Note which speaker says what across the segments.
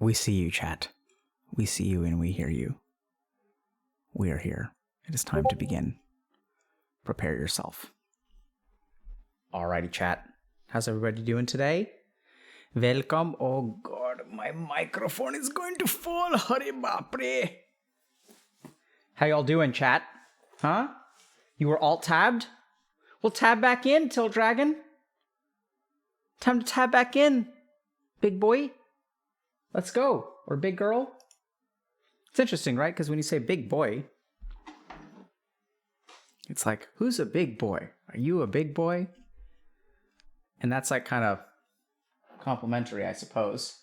Speaker 1: We see you, chat. We see you and we hear you. We are here. It is time to begin. Prepare yourself. Alrighty, chat. How's everybody doing today? Welcome. Oh god, my microphone is going to fall. Hare bapre. How y'all doing, chat? Huh? You were alt-tabbed? Well, tab back in, Till Dragon. Time to tab back in, big boy. Let's go. Or big girl. It's interesting, right? Because when you say big boy, it's like, who's a big boy? Are you a big boy? And that's like kind of complimentary, I suppose.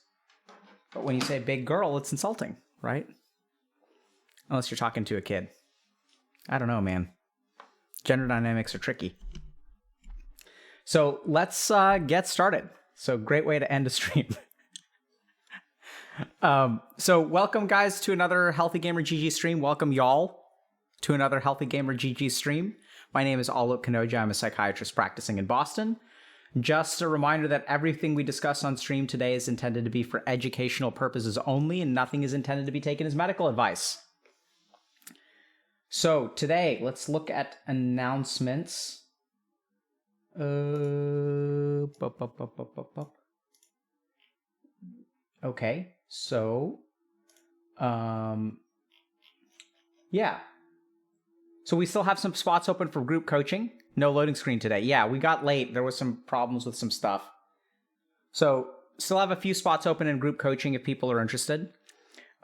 Speaker 1: But when you say big girl, it's insulting, right? Unless you're talking to a kid. I don't know, man. Gender dynamics are tricky. So let's get started. So great way to end a stream. So welcome, guys, to another Healthy Gamer GG stream. Welcome, y'all, to another Healthy Gamer GG stream. My name is Alok Kanoja. I'm a psychiatrist practicing in Boston. Just a reminder that everything we discuss on stream today is intended to be for educational purposes only, and nothing is intended to be taken as medical advice. So today, let's look at announcements. Okay, so, yeah. So we still have some spots open for group coaching. No loading screen today. Yeah, we got late. There was some problems with some stuff. So still have a few spots open in group coaching if people are interested.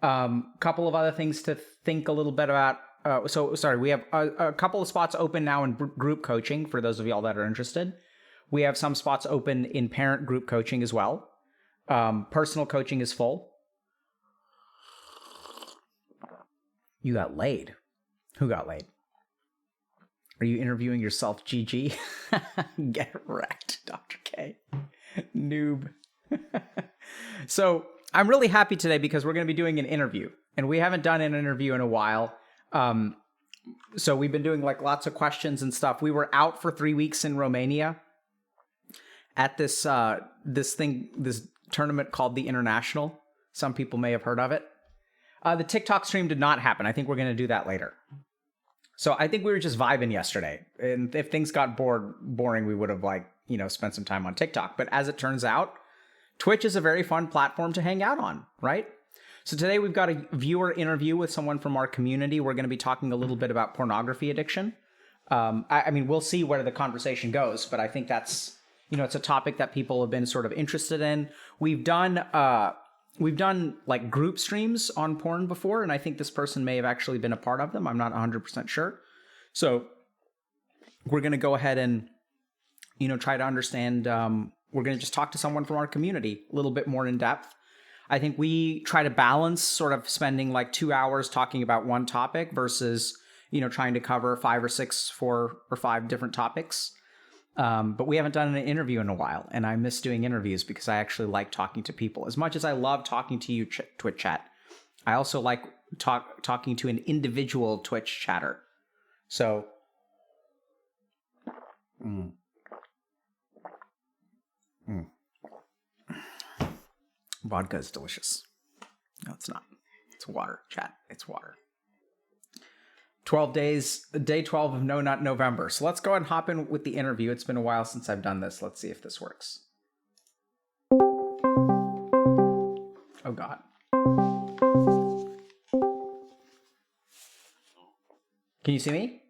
Speaker 1: Couple of other things to think a little bit about. We have a couple of spots open now in group coaching for those of y'all that are interested. We have some spots open in parent group coaching as well. Personal coaching is full. You got laid. Who got laid? Are you interviewing yourself, GG? Get wrecked, Dr. K. Noob. So I'm really happy today because we're going to be doing an interview. And we haven't done an interview in a while. So we've been doing like lots of questions and stuff. We were out for 3 weeks in Romania at this tournament called the International. Some people may have heard of it. The TikTok stream did not happen. I think we're going to do that later. So I think we were just vibing yesterday. And if things got boring, we would have spent some time on TikTok. But as it turns out, Twitch is a very fun platform to hang out on, right? So today we've got a viewer interview with someone from our community. We're going to be talking a little bit about pornography addiction. I mean, we'll see where the conversation goes, but I think that's, it's a topic that people have been sort of interested in. We've done like group streams on porn before, and I think this person may have actually been a part of them. I'm not 100% sure. So we're going to go ahead and, try to understand. We're going to just talk to someone from our community a little bit more in depth. I think we try to balance sort of spending like 2 hours talking about one topic versus, trying to cover 4 or 5 different topics. But we haven't done an interview in a while, and I miss doing interviews because I actually like talking to people. As much as I love talking to you, Twitch chat, I also like talking to an individual Twitch chatter. So, Vodka is delicious. No, it's not. It's water, chat. It's water. 12 days, day 12 of No Nut November. So let's go ahead and hop in with the interview. It's been a while since I've done this. Let's see if this works. Oh, God. Can you see me?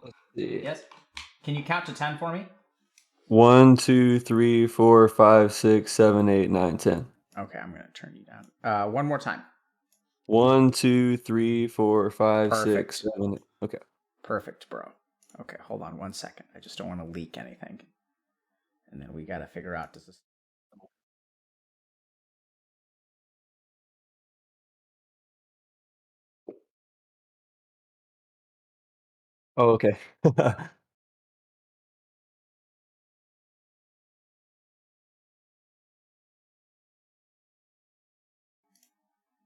Speaker 2: Let's see.
Speaker 1: Yes? Can you count to 10 for me?
Speaker 2: 1, 2, 3, 4, 5, 6, 7, 8, 9, 10.
Speaker 1: Okay, I'm going to turn you down. One more time.
Speaker 2: 1, 2, 3, 4, 5,
Speaker 1: Perfect.
Speaker 2: 6, 7, 8. Okay.
Speaker 1: Perfect, bro. Okay, hold on 1 second. I just don't want to leak anything. And then we got to figure out, does this...
Speaker 2: Oh, okay.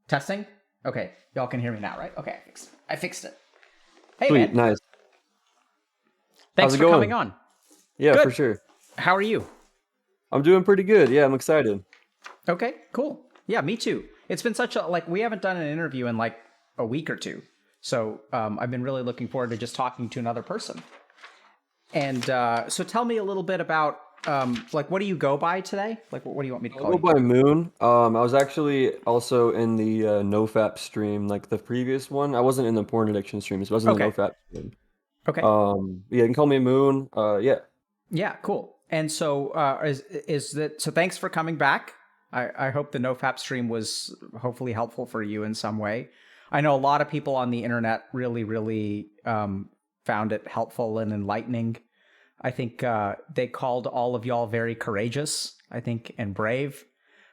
Speaker 1: Testing? Okay, y'all can hear me now, right? Okay, I fixed it. Hey,
Speaker 2: Sweet,
Speaker 1: man.
Speaker 2: nice.
Speaker 1: Thanks
Speaker 2: How's it
Speaker 1: for
Speaker 2: going?
Speaker 1: coming on.
Speaker 2: Yeah,
Speaker 1: Good.
Speaker 2: for sure.
Speaker 1: How are you?
Speaker 2: I'm doing pretty good. Yeah, I'm excited.
Speaker 1: Okay, cool. Yeah, me too. It's been such a like we haven't done an interview in like a week or two, so I've been really looking forward to just talking to another person. And so, tell me a little bit about like what do you go by today? Like, what do you want me to
Speaker 2: I'll
Speaker 1: call
Speaker 2: go
Speaker 1: you?
Speaker 2: by Moon. I was actually also in the NoFap stream, like the previous one. I wasn't in the porn addiction stream, so I was in the
Speaker 1: Okay,
Speaker 2: NoFap stream.
Speaker 1: okay,
Speaker 2: Yeah, you can call me Moon. Yeah.
Speaker 1: yeah, cool. And so, is that so? Thanks for coming back. I hope the NoFap stream was hopefully helpful for you in some way. I know a lot of people on the internet really found it helpful and enlightening. I think they called all of y'all very courageous, I think, and brave.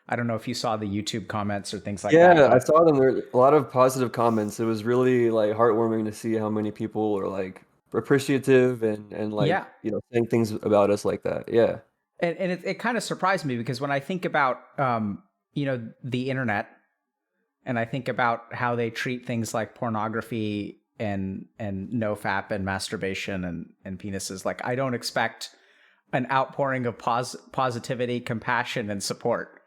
Speaker 1: I don't know if you saw the YouTube comments or things like that,
Speaker 2: Yeah, I
Speaker 1: but
Speaker 2: saw them. There were a lot of positive comments. It was really like heartwarming to see how many people are like appreciative and like,
Speaker 1: yeah.
Speaker 2: saying things about us like that. Yeah.
Speaker 1: And it kind of surprised me because when I think about, the internet and I think about how they treat things like pornography and nofap and masturbation and penises, like I don't expect an outpouring of positivity, compassion, and support,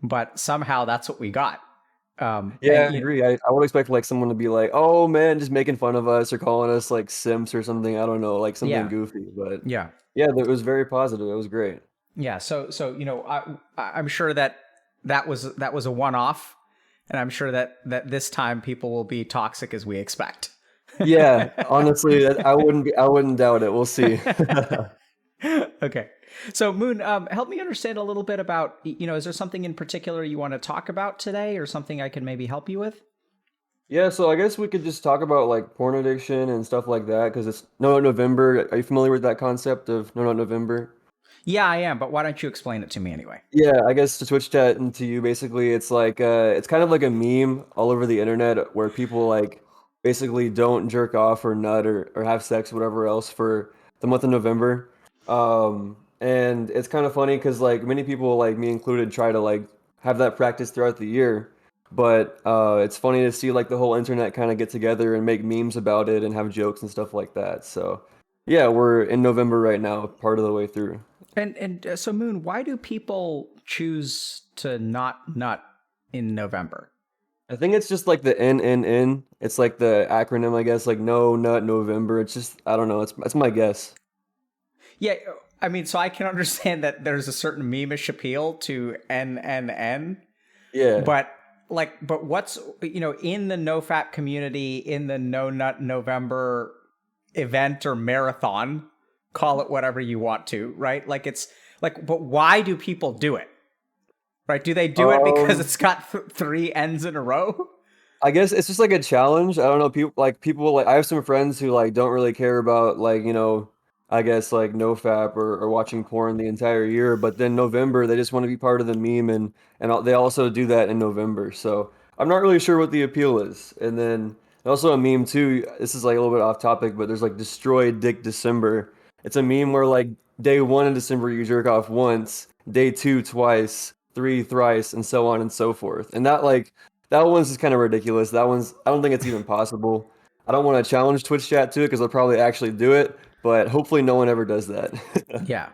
Speaker 1: but somehow that's what we got. And
Speaker 2: Yeah, I agree. I would expect like someone to be like, "Oh man, just making fun of us or calling us like simps or something." I don't know, like something
Speaker 1: yeah,
Speaker 2: goofy. But
Speaker 1: yeah,
Speaker 2: yeah, it was very positive. It was great.
Speaker 1: yeah. So I'm sure that was a one off, and I'm sure that this time people will be toxic as we expect.
Speaker 2: Yeah, honestly, I wouldn't doubt it. We'll see.
Speaker 1: Okay. So Moon, help me understand a little bit about, is there something in particular you want to talk about today or something I can maybe help you with?
Speaker 2: Yeah, so I guess we could just talk about like porn addiction and stuff like that because it's No Nut November. Are you familiar with that concept of No Nut November?
Speaker 1: Yeah, I am, but why don't you explain it to me anyway?
Speaker 2: Yeah, I guess to switch chat and to you, basically, it's like it's kind of like a meme all over the internet where people like basically don't jerk off or nut or have sex, whatever else, for the month of November. And it's kind of funny because like many people, like me included, try to like have that practice throughout the year. But it's funny to see like the whole internet kind of get together and make memes about it and have jokes and stuff like that. So yeah, we're in November right now, part of the way through.
Speaker 1: And so Moon, why do people choose to not nut in November?
Speaker 2: I think it's just like the NNN. It's like the acronym, I guess, like No Nut November. It's just I don't know. It's my guess.
Speaker 1: Yeah, I mean, so I can understand that there's a certain memeish appeal to NNN,
Speaker 2: Yeah.
Speaker 1: but but what's in the nofap community, in the no nut November event or marathon, call it whatever you want to, right? Like it's like, but why do people do it? Right? Do they do it because
Speaker 2: Um,
Speaker 1: it's got three ends in a row?
Speaker 2: I guess it's just like a challenge. I don't know. People like I have some friends who like don't really care about like I guess like NoFap or watching porn the entire year, but then November they just want to be part of the meme they also do that in November. So I'm not really sure what the appeal is. And then also a meme too. This is like a little bit off topic, but there's like Destroy Dick December. It's a meme where like day one in December you jerk off once, day two twice, three thrice, and so on and so forth. And that one's just kind of ridiculous. That one's I don't think it's even possible. I don't want to challenge Twitch chat to it because they'll probably actually do it, but hopefully no one ever does that.
Speaker 1: Yeah.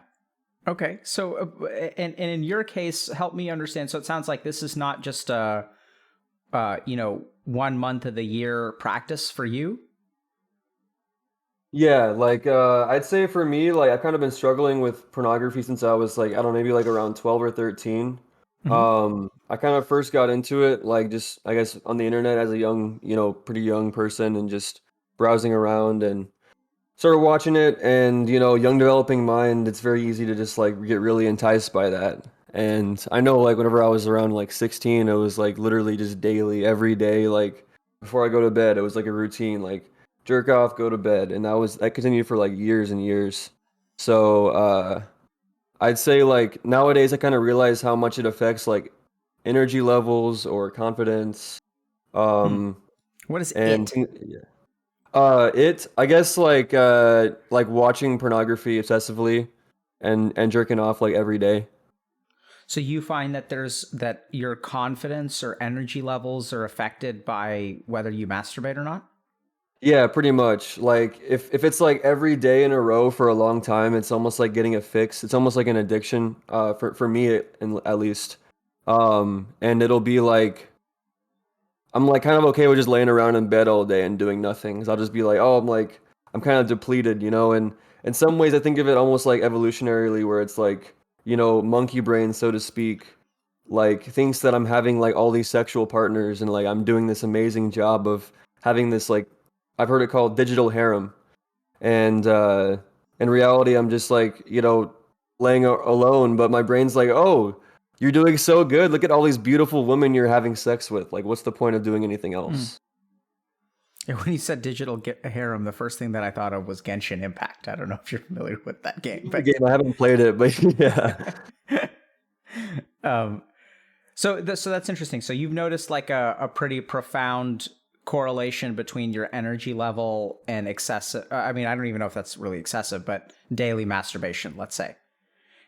Speaker 1: Okay. So, and in your case, help me understand. So it sounds like this is not just a, 1 month of the year practice for you.
Speaker 2: Yeah, like I'd say for me, like I've kind of been struggling with pornography since I was like I don't know, maybe like around 12 or 13.
Speaker 1: Hmm.
Speaker 2: I kind of first got into it like just I guess on the internet as a young, pretty young person and just browsing around and started watching it and young developing mind, it's very easy to just like get really enticed by that. And I know like whenever I was around like 16, it was like literally just daily every day, like before I go to bed it was like a routine, like jerk off, go to bed, and that continued for like years and years. So I'd say like nowadays I kind of realize how much it affects like energy levels or confidence,
Speaker 1: Hmm.
Speaker 2: um
Speaker 1: What is
Speaker 2: and
Speaker 1: it?
Speaker 2: I guess like watching pornography obsessively and jerking off like every day.
Speaker 1: So you find that that your confidence or energy levels are affected by whether you masturbate or not?
Speaker 2: Yeah, pretty much. Like if it's like every day in a row for a long time, it's almost like getting a fix. It's almost like an addiction, for me at least. And it'll be like I'm like kind of okay with just laying around in bed all day and doing nothing. 'Cause I'll just be like, oh, I'm kind of depleted, you know. And in some ways, I think of it almost like evolutionarily, where it's like, you know, monkey brain, so to speak, like thinks that I'm having like all these sexual partners and like I'm doing this amazing job of having this like I've heard it called digital harem. And in reality, I'm just like, you know, alone, but my brain's like, oh, you're doing so good. Look at all these beautiful women you're having sex with. Like, what's the point of doing anything
Speaker 1: Mm.
Speaker 2: else?
Speaker 1: And when you said digital harem, the first thing that I thought of was Genshin Impact. I don't know if you're familiar with that game,
Speaker 2: The
Speaker 1: but
Speaker 2: game, I haven't played it, but yeah.
Speaker 1: um, so that's interesting. So you've noticed like a pretty profound correlation between your energy level and excessive. I mean, I don't even know if that's really excessive, but daily masturbation, let's say.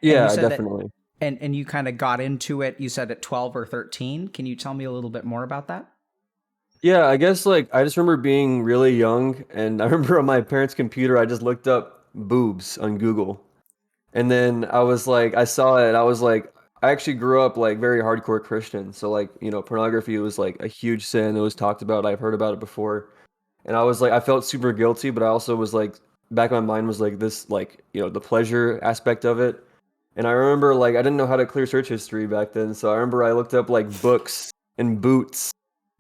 Speaker 1: And you
Speaker 2: Yeah,
Speaker 1: said that,
Speaker 2: definitely.
Speaker 1: and you kind of got into it. You said at 12 or 13. Can you tell me a little bit more about that?
Speaker 2: Yeah, I guess like I just remember being really young and I remember on my parents' computer I just looked up boobs on Google. And then I was like, I saw it. I was like, I actually grew up like very hardcore Christian. So like, you know, pornography was like a huge sin. It was talked about. I've heard about it before. And I was like, I felt super guilty, but I also was like, back in my mind was like this, like, you know, the pleasure aspect of it. And I remember like, I didn't know how to clear search history back then. So I remember I looked up like books and boots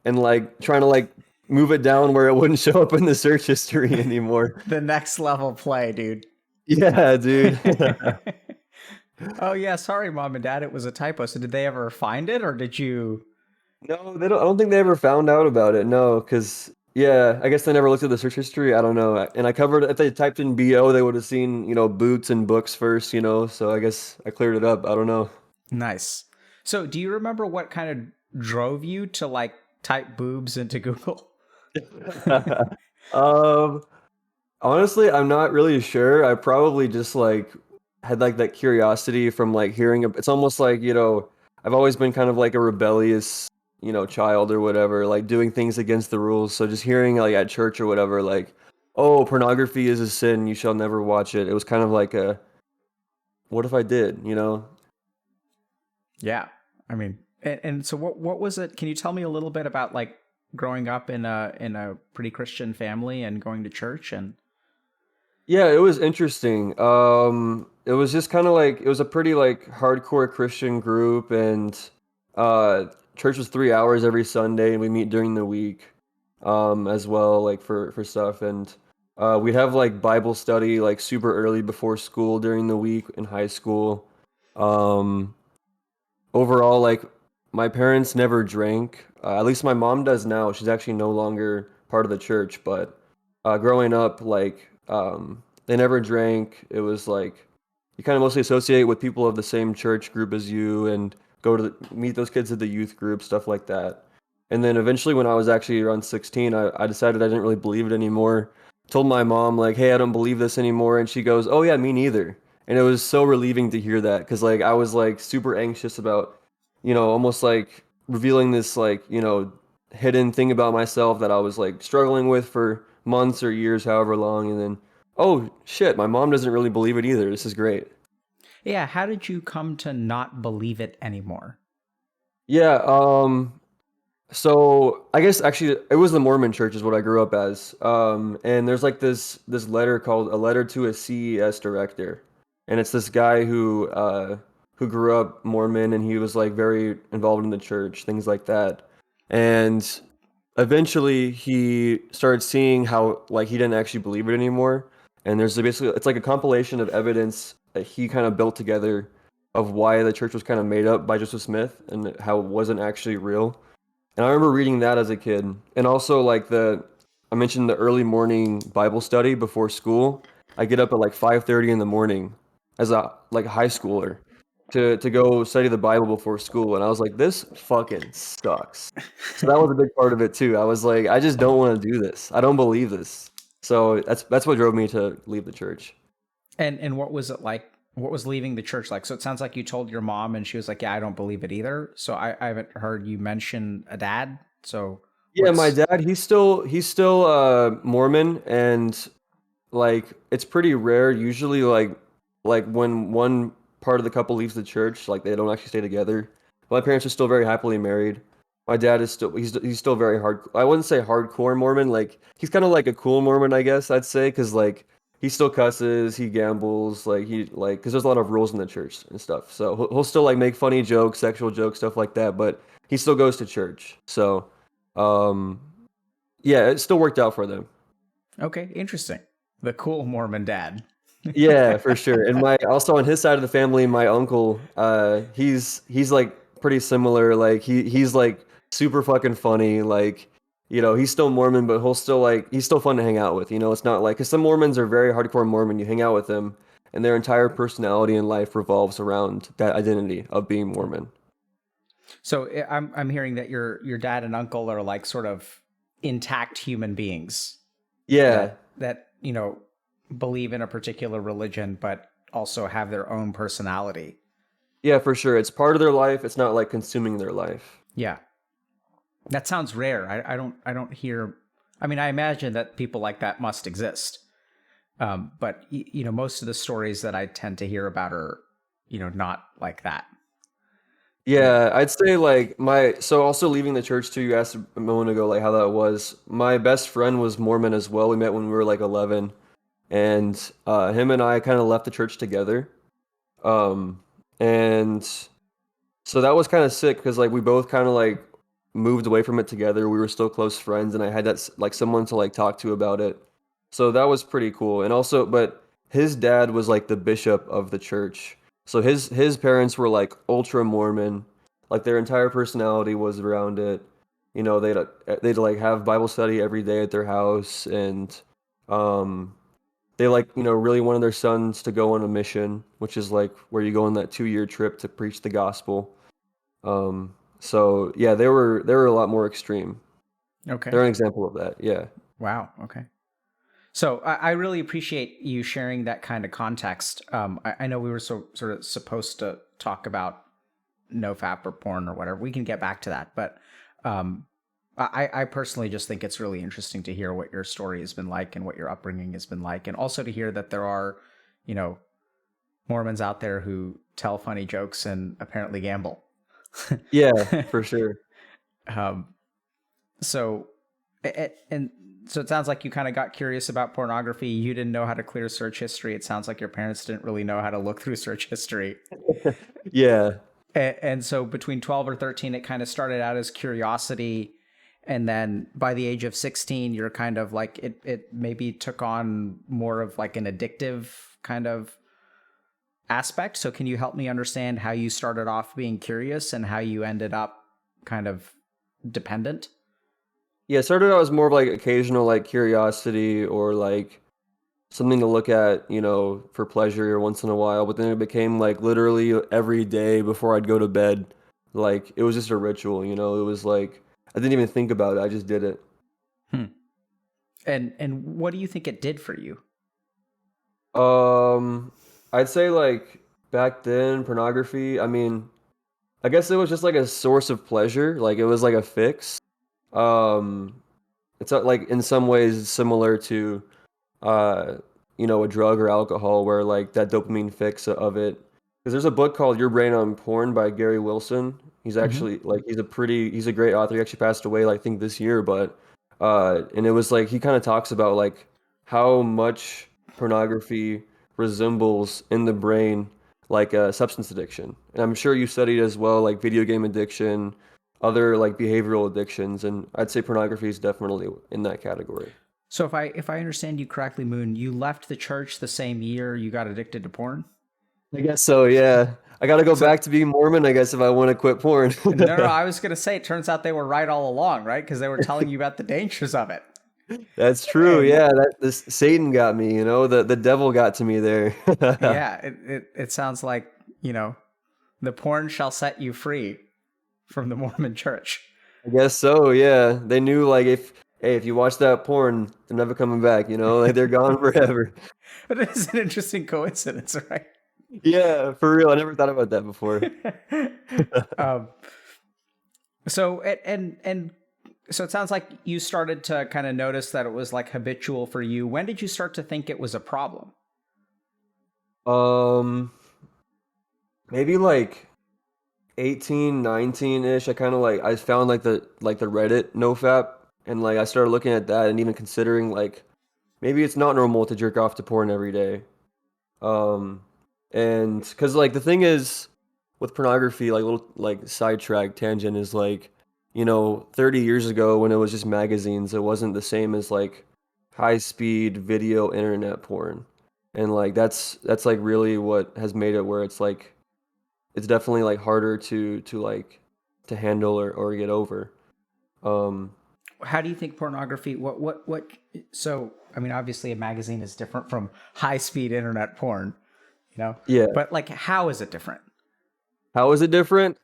Speaker 2: and like trying to like move it down where it wouldn't show up in the search history anymore.
Speaker 1: The next level play, dude.
Speaker 2: Yeah, dude.
Speaker 1: Oh yeah, sorry, mom and dad. It was a typo. So did they ever find it, or did you?
Speaker 2: No, they don't. I don't think they ever found out about it. No, because yeah, I guess they never looked at the search history. I don't know. And I covered if they typed in BO, they would have seen boots and books first. So I guess I cleared it up. I don't know.
Speaker 1: Nice. So do you remember what kind of drove you to like type boobs into Google?
Speaker 2: um, Honestly, I'm not really sure. I probably just like had like that curiosity from like hearing. It's almost like I've always been kind of like a rebellious child or whatever, like doing things against the rules. So just hearing like at church or whatever, like, oh, pornography is a sin, you shall never watch it. It was kind of like a, what if I did, you know?
Speaker 1: Yeah, I mean, and so what was it? Can you tell me a little bit about like growing up in a pretty Christian family and going to church and
Speaker 2: Yeah, it was interesting. It was just kind of like it was a pretty like hardcore Christian group, and uh, church was 3 hours every Sunday, and we meet during the week, as well, like for stuff, and we'd have like Bible study like super early before school during the week in high school. Um, Overall, like my parents never drank. At least my mom does now. She's actually no longer part of the church, but growing up, like they never drank. It was like you kind of mostly associate with people of the same church group as you and go to meet those kids at the youth group, stuff like that. And then eventually, when I was actually around 16, I decided I didn't really believe it anymore. Told my mom like, "Hey, I don't believe this anymore," and she goes, "Oh yeah, me neither." And it was so relieving to hear that because like I was like super anxious about, almost like revealing this like, hidden thing about myself that I was like struggling with for months or years, however long. And then, oh shit, my mom doesn't really believe it either. This is great.
Speaker 1: yeah, how did you come to not believe it anymore?
Speaker 2: Yeah, so I guess actually it was the Mormon church is what I grew up as. And there's like this letter called A Letter to a CES Director. And it's this guy who grew up Mormon and he was like very involved in the church, things like that. And eventually he started seeing how like he didn't actually believe it anymore. And there's basically it's like a compilation of evidence that he kind of built together of why the church was kind of made up by Joseph Smith and how it wasn't actually real. And I remember reading that as a kid. And also like I mentioned the early morning Bible study before school. I get up at like 5:30 in the morning as a like high schooler to go study the Bible before school. And I was like, this fucking sucks. So that was a big part of it too. I was like, I just don't want to do this. I don't believe this. So that's what drove me to leave the church.
Speaker 1: And what was it like? What was leaving the church like? So it sounds like you told your mom, and she was like, "Yeah, I don't believe it either." So I haven't heard you mention a dad. So
Speaker 2: Yeah, my
Speaker 1: what's
Speaker 2: dad, he's still Mormon, and like it's pretty rare. Usually, like when one part of the couple leaves the church, like they don't actually stay together. My parents are still very happily married. My dad is still he's still very hard. I wouldn't say hardcore Mormon. Like he's kind of like a cool Mormon, I guess I'd say, because like he still cusses, he gambles, like he like because there's a lot of rules in the church and stuff. So he'll still like make funny jokes, sexual jokes, stuff like that. But he still goes to church. So um, yeah, it still worked out for them.
Speaker 1: Okay, interesting. The cool Mormon dad.
Speaker 2: Yeah, for sure. And my also on his side of the family, my uncle, he's like pretty similar. Like he's like super fucking funny. Like, you know, he's still Mormon, but he'll still like he's still fun to hang out with. You know, it's not like because some Mormons are very hardcore Mormon. You hang out with them, and their entire personality in life revolves around that identity of being Mormon.
Speaker 1: So I'm hearing that your dad and uncle are like sort of intact human beings
Speaker 2: Yeah,
Speaker 1: that believe in a particular religion, but also have their own personality.
Speaker 2: yeah, for sure. It's part of their life. It's not like consuming their life.
Speaker 1: Yeah, that sounds rare. I don't hear. I mean, I imagine that people like that must exist. But most of the stories that I tend to hear about are, not like that. Yeah.
Speaker 2: Yeah, I'd say like so also leaving the church too, you asked a moment ago like how that was. My best friend was Mormon as well. We met when we were like 11 and him and I kind of left the church together. Um and so that was kind of sick because like we both kind of like moved away from it together. We were still close friends and I had like someone to like talk to about it. So that was pretty cool. And also but his dad was like the bishop of the church. So his parents were like ultra Mormon. Like their entire personality was around it. You know, they'd like have Bible study every day at their house and um they like, you know, really wanted their sons to go on a mission, which is like where you go on that 2 year trip to preach the gospel. So yeah, they were a lot more extreme.
Speaker 1: Okay.
Speaker 2: They're an example of that. Yeah.
Speaker 1: Wow. Okay. So I really appreciate you sharing that kind of context. I know we were sort of supposed to talk about nofap or porn or whatever. We can get back to that, but um, I personally just think it's really interesting to hear what your story has been like and what your upbringing has been like, and also to hear that there are, you know, Mormons out there who tell funny jokes and apparently gamble.
Speaker 2: Yeah, for sure.
Speaker 1: um, so, and so it sounds like you kind of got curious about pornography. You didn't know how to clear search history. It sounds like your parents didn't really know how to look through search history.
Speaker 2: Yeah.
Speaker 1: And so between 12 or 13, it kind of started out as curiosity. And then by the age of 16, you're kind of like, it maybe took on more of like an addictive kind of aspect. So can you help me understand how you started off being curious and how you ended up kind of dependent?
Speaker 2: Yeah, it started out as more of like occasional like curiosity or like something to look at, you know, for pleasure once in a while, but then it became like literally every day before I'd go to bed. Like it was just a ritual, you know. It was like I didn't even think about it. I just did it.
Speaker 1: Hmm. And what do you think it did for you?
Speaker 2: Um, I'd say like back then pornography, I mean, I guess it was just like a source of pleasure. Like it was like a fix. Um, it's like in some ways similar to uh, you know, a drug or alcohol where like that dopamine fix of it. Because there's a book called Your Brain on Porn by Gary Wilson. He's
Speaker 1: Hmm.
Speaker 2: actually like he's a great author. He actually passed away like, I think this year, but and it was like he kind of talks about like how much pornography resembles in the brain like a substance addiction. And I'm sure you studied as well like video game addiction, other like behavioral addictions, and I'd say pornography is definitely in that category.
Speaker 1: So if I understand you correctly, Moon, you left the church the same year you got addicted to porn?
Speaker 2: I guess so, yeah. I gotta go
Speaker 1: So
Speaker 2: back to being Mormon, I guess, if I want to quit porn.
Speaker 1: no, I was gonna say, it turns out they were right all along, right? Because they were telling you about the dangers of it.
Speaker 2: That's true,
Speaker 1: And
Speaker 2: yeah. That this Satan got me, you know, the devil got to me there. I
Speaker 1: yeah, it sounds like, the porn shall set you free from the Mormon church.
Speaker 2: guess so, yeah. They knew like if you watch that porn, they're never coming back, you know, like they're gone forever.
Speaker 1: But it is an interesting coincidence, right?
Speaker 2: Yeah, for real. I never thought about that before.
Speaker 1: um, so and so it sounds like you started to kind of notice that it was like habitual for you. When did you start to think it was a problem?
Speaker 2: Um, maybe like 18, 19-ish, I kind of like I found like the Reddit nofap, and like I started looking at that and even considering like maybe it's not normal to jerk off to porn every day. Um, and because like the thing is with pornography, like little like sidetrack tangent is like, 30 years ago when it was just magazines, it wasn't the same as like high speed video internet porn. And like that's like really what has made it where it's like it's definitely like harder to like to handle or get over. Um,
Speaker 1: How do you think pornography? What? So, I mean, obviously, a magazine is different from high speed internet porn, you know.
Speaker 2: yeah.
Speaker 1: But like, how is it different?
Speaker 2: How is it different?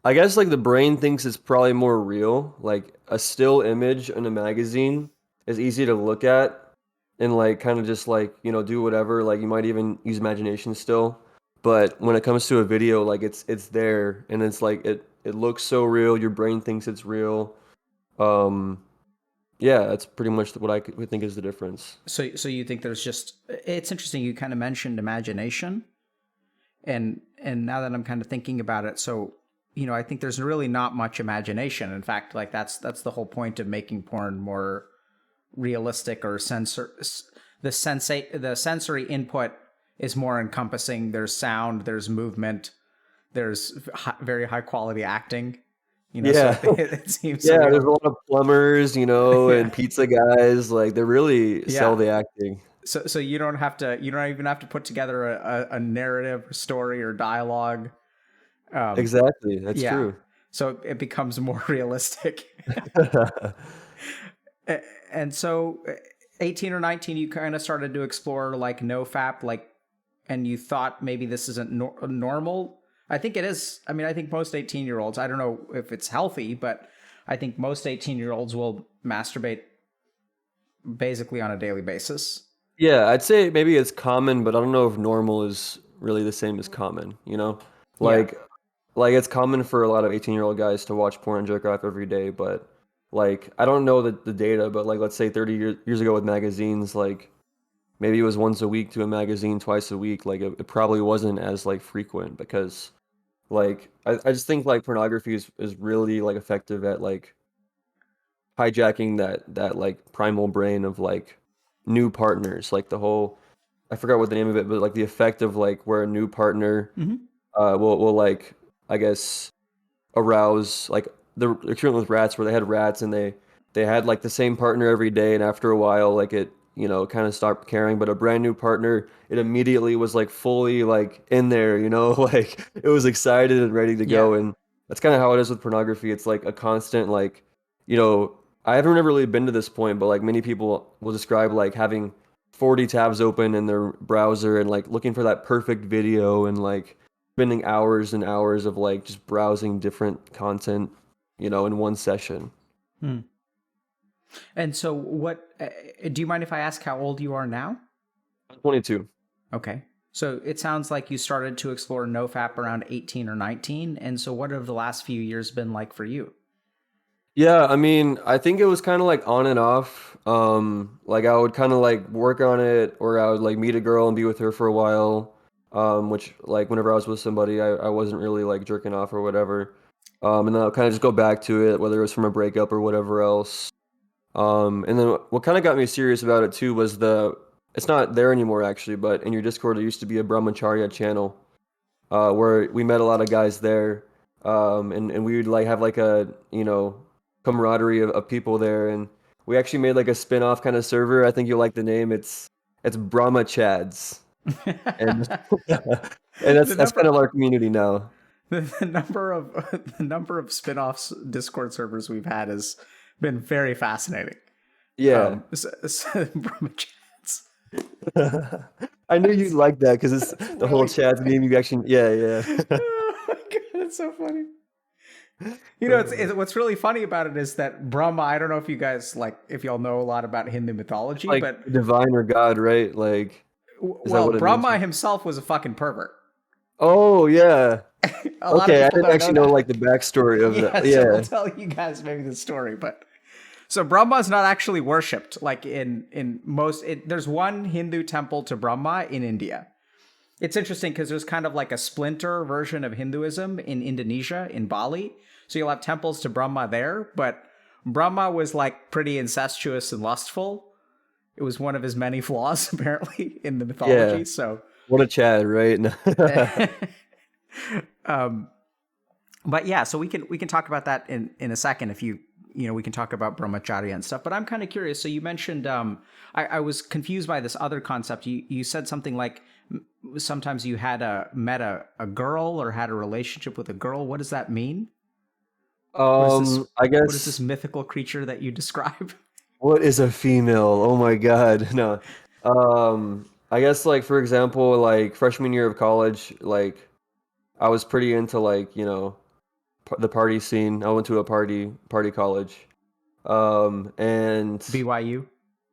Speaker 2: I guess like the brain thinks it's probably more real. Like a still image in a magazine is easy to look at and like kind of just like, do whatever. Like you might even use imagination still. But when it comes to a video, like it's there and it's like it looks so real. Your brain thinks it's real. Um, yeah, that's pretty much what would think is the difference.
Speaker 1: So you think there's just? It's interesting. You kind of mentioned imagination, and now that I'm kind of thinking about it, so I think there's really not much imagination. In fact, like that's the whole point of making porn more realistic or the sensory input is more encompassing. There's sound, there's movement, there's very high quality acting. So
Speaker 2: Yeah.
Speaker 1: it seems
Speaker 2: Yeah,
Speaker 1: to be
Speaker 2: there's a lot of plumbers,
Speaker 1: yeah,
Speaker 2: and pizza guys. Like they really sell
Speaker 1: yeah.
Speaker 2: the acting.
Speaker 1: So you don't even have to put together a narrative or story or dialogue. Um,
Speaker 2: Exactly. That's
Speaker 1: yeah,
Speaker 2: true.
Speaker 1: so it becomes more realistic. And so 18 or 19, you kind of started to explore like nofap, like, and you thought maybe this isn't normal. I think it is. I mean, I think most 18-year-olds, I don't know if it's healthy, but I think most 18-year-olds will masturbate basically on a daily basis.
Speaker 2: Yeah, I'd say maybe it's common, but I don't know if normal is really the same as common, you know?
Speaker 1: Yeah.
Speaker 2: Like like it's common for a lot of 18-year-old guys to watch porn and jerk off every day, but like I don't know the data, but like let's say 30 years ago with magazines, like maybe it was once a week to a magazine, twice a week, like it probably wasn't as like frequent because like I just think like pornography is really like effective at like hijacking that like primal brain of like new partners, like the whole I forgot what the name of it, but like the effect of like where a new partner
Speaker 1: Hmm.
Speaker 2: will like I guess arouse like the experiment with rats where they had rats and they had like the same partner every day, and after a while like it kind of stopped caring, but a brand new partner it immediately was like fully like in there, like it was excited and ready to
Speaker 1: Yeah.
Speaker 2: go. And that's kind of how it is with pornography. It's like a constant like you know I haven't never really been to this point, but like many people will describe like having 40 tabs open in their browser and like looking for that perfect video and like spending hours and hours of like just browsing different content, in one session.
Speaker 1: Hmm. And so, what do you mind if I ask how old you are now?
Speaker 2: I'm 22.
Speaker 1: Okay. So it sounds like you started to explore nofap around 18 or 19. And so, what have the last few years been like for you?
Speaker 2: Yeah, I mean, I think it was kind of like on and off. Like I would kind of like work on it, or I would like meet a girl and be with her for a while. Which like whenever I was with somebody, I wasn't really like jerking off or whatever. And then I'll kind of just go back to it, whether it was from a breakup or whatever else. And then what kind of got me serious about it too was it's not there anymore actually, but in your Discord there used to be a Brahmacharya channel, where we met a lot of guys there, and we would like have like a camaraderie of people there, and we actually made like a spin-off kind of server. I think you'll like the name. It's Brahma Chads, and and
Speaker 1: the
Speaker 2: that's kind
Speaker 1: number
Speaker 2: of our community now.
Speaker 1: the number of the number of spin-offs Discord servers we've had has been very fascinating.
Speaker 2: Yeah.
Speaker 1: Brahmachats.
Speaker 2: I knew you'd
Speaker 1: That's
Speaker 2: like that because it's the whole
Speaker 1: really
Speaker 2: Chads
Speaker 1: funny.
Speaker 2: meme. You actually, yeah, yeah.
Speaker 1: Oh my god, it's so funny. It's what's really funny about it is that Brahma. I don't know if you guys like if y'all know a lot about Hindu mythology,
Speaker 2: Like
Speaker 1: but
Speaker 2: divine or God, right? Like, is that
Speaker 1: well,
Speaker 2: what it means?
Speaker 1: Brahma himself was a fucking pervert.
Speaker 2: Oh yeah.
Speaker 1: A lot of
Speaker 2: Okay, I
Speaker 1: people
Speaker 2: didn't
Speaker 1: don't know
Speaker 2: actually know
Speaker 1: that.
Speaker 2: like the backstory of
Speaker 1: Yeah,
Speaker 2: that.
Speaker 1: so we'll
Speaker 2: Yeah.
Speaker 1: tell you guys maybe the story, but so Brahma is not actually worshipped like in most. There's one Hindu temple to Brahma in India, It's interesting because there's kind of like a splinter version of Hinduism in Indonesia, in Bali. So you'll have temples to Brahma there, but Brahma was like pretty incestuous and lustful. It was one of his many flaws, apparently, in the
Speaker 2: Yeah.
Speaker 1: mythology. So,
Speaker 2: What a Chad, right?
Speaker 1: um, but yeah, so we can talk about that in a second if we can talk about brahmacharya and stuff. But I'm kind of curious. So you mentioned I was confused by this other concept. You said something like sometimes you had met a girl or had a relationship with a girl. What does that mean? What is this?
Speaker 2: I
Speaker 1: What is this
Speaker 2: guess
Speaker 1: mythical creature that you describe?
Speaker 2: what is a female? Oh my God. No. I guess like for example, like freshman year of college, like I was pretty into like, the party scene. I went to a party college. And
Speaker 1: BYU.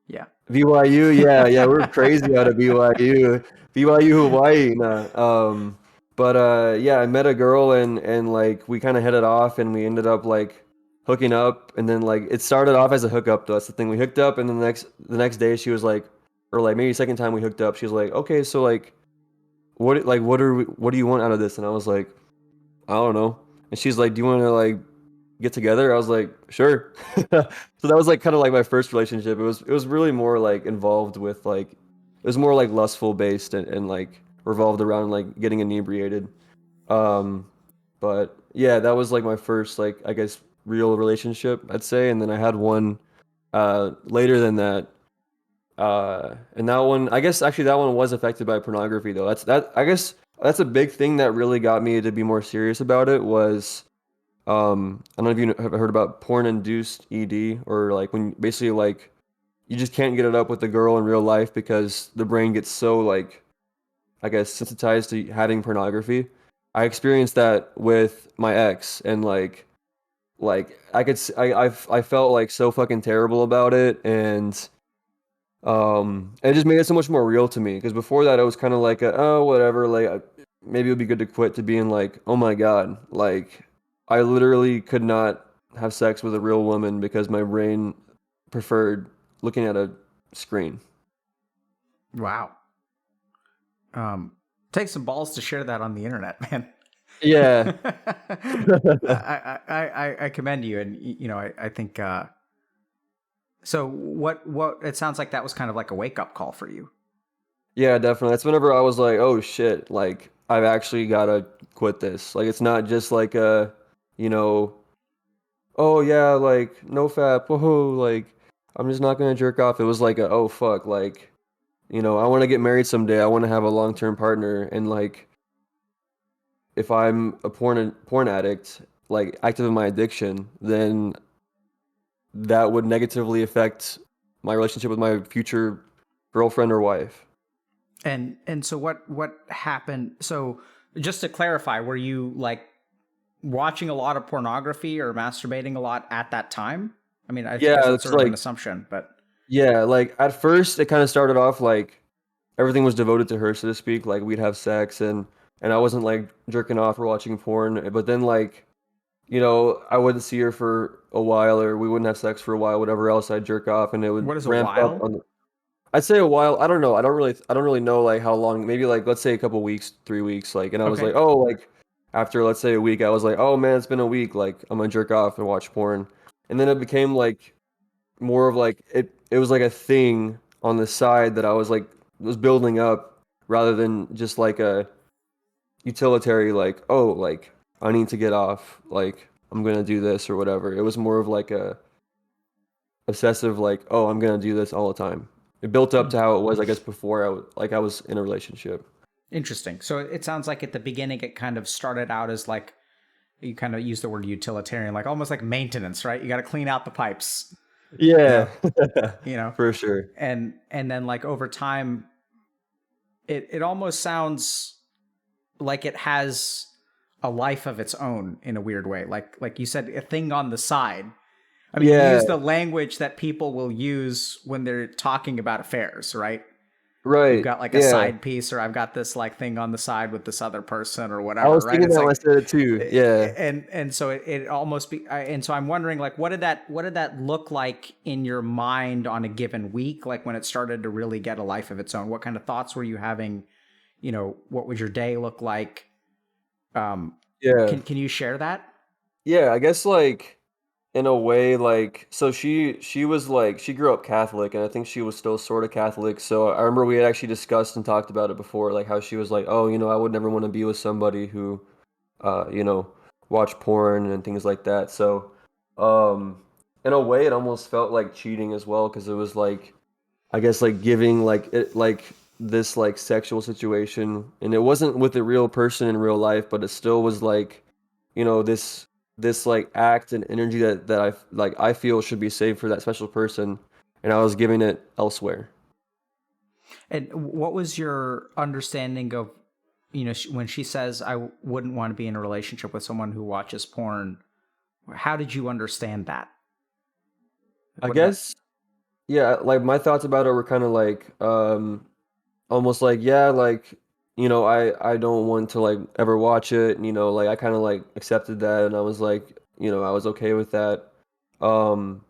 Speaker 1: Yeah.
Speaker 2: BYU, yeah, yeah, we're crazy out of BYU. BYU Hawaii. Nah. But yeah, I met a girl and like we kind of hit it off and we ended up like hooking up and then like it started off as a hookup though. That's the thing. We hooked up and then the next day she was like, or like maybe second time we hooked up, she was like, "Okay, so like what do you want out of this?" And I was like, "I don't know." And she's like, "Do you want to like get together?" I was like, "Sure." So that was like kind of like my first relationship. It was really more like involved with like it was more like lustful based and like revolved around like getting inebriated. Um, but yeah, that was like my first like I guess real relationship, I'd say. And then I had one later than that. And that one, I guess actually that one was affected by pornography though. I guess that's a big thing that really got me to be more serious about it was I don't know if you have heard about porn-induced ED or like when basically like you just can't get it up with the girl in real life because the brain gets so like I guess sensitized to having pornography. I experienced that with my ex and like I could I felt like so fucking terrible about it and it just made it so much more real to me because before that it was kind of like oh whatever like maybe it would be good to quit to being like oh my God like I literally could not have sex with a real woman because my brain preferred looking at a screen.
Speaker 1: Wow. Um, Take some balls to share that on the internet, man.
Speaker 2: Yeah.
Speaker 1: I commend you, and I think so. What it sounds like that was kind of like a wake up call for you.
Speaker 2: Yeah, definitely. That's whenever I was like, oh shit, like I've actually gotta quit this. Like it's not just like you know, oh yeah, like no fap, whoa, like I'm just not gonna jerk off. It was like oh fuck, like I want to get married someday. I want to have a long-term partner, and like if I'm a porn addict, like active in my addiction, then that would negatively affect my relationship with my future girlfriend or wife.
Speaker 1: And so what happened? So just to clarify, were you like watching a lot of pornography or masturbating a lot at that time? I mean, I guess
Speaker 2: Yeah,
Speaker 1: that's
Speaker 2: it's
Speaker 1: sort of an
Speaker 2: like
Speaker 1: assumption, but
Speaker 2: yeah, like at first it kind of started off like everything was devoted to her, so to speak. Like we'd have sex and I wasn't like jerking off or watching porn, but then like I wouldn't see her for a while or we wouldn't have sex for a while, whatever else I'd jerk off and it would
Speaker 1: what is a
Speaker 2: ramp up
Speaker 1: while?
Speaker 2: on I'd say a while. I don't know. I don't really know like how long. Maybe like let's say a couple weeks, 3 weeks. Like, and I was
Speaker 1: Okay.
Speaker 2: like, oh, like after let's say a week, I was like, oh man, it's been a week. Like I'm gonna jerk off and watch porn, and then it became like more of like it was like a thing on the side that I was like was building up rather than just like a utilitarian like oh like I need to get off like I'm gonna do this or whatever. It was more of like a obsessive like oh I'm gonna do this all the time. It built up
Speaker 1: Hmm.
Speaker 2: to how it was I guess before I was in a relationship.
Speaker 1: Interesting. So it sounds like at the beginning it kind of started out as like you kind of use the word utilitarian, like almost like maintenance, right? You got to clean out the pipes, you
Speaker 2: Yeah.
Speaker 1: know, you know,
Speaker 2: For sure.
Speaker 1: and then like over time, it almost sounds like it has a life of its own in a weird way. Like you said, a thing on the side. I mean, you
Speaker 2: Yeah,
Speaker 1: use the language that people will use when they're talking about affairs, right? You've
Speaker 2: right.
Speaker 1: got like a
Speaker 2: Yeah.
Speaker 1: side piece, or I've got this like thing on the side with this other person, or
Speaker 2: I
Speaker 1: whatever,
Speaker 2: was
Speaker 1: right?
Speaker 2: thinking
Speaker 1: It's
Speaker 2: that when I
Speaker 1: like,
Speaker 2: said it too. Yeah.
Speaker 1: and so it almost be, and so I'm wondering, like, what did that look like in your mind on a given week, like when it started to really get a life of its own? What kind of thoughts were you having what would your day look like? Um,
Speaker 2: Yeah.
Speaker 1: can you share that?
Speaker 2: Yeah, I guess like in a way like so she was like she grew up Catholic and I think she was still sort of Catholic. So I remember we had actually discussed and talked about it before, like how she was like, "Oh, I would never want to be with somebody who you know, watch porn and things like that." So in a way it almost felt like cheating as well because it was like I guess like giving like it like this like sexual situation and it wasn't with a real person in real life, but it still was like, this like act and energy that I feel should be saved for that special person and I was giving it elsewhere.
Speaker 1: And what was your understanding of, when she says, I wouldn't want to be in a relationship with someone who watches porn? How did you understand that?
Speaker 2: I
Speaker 1: What did that?
Speaker 2: guess yeah, like my thoughts about it were kind of like almost like yeah, like I don't want to like ever watch it, like I kind of like accepted that and I was like, I was okay with that. Um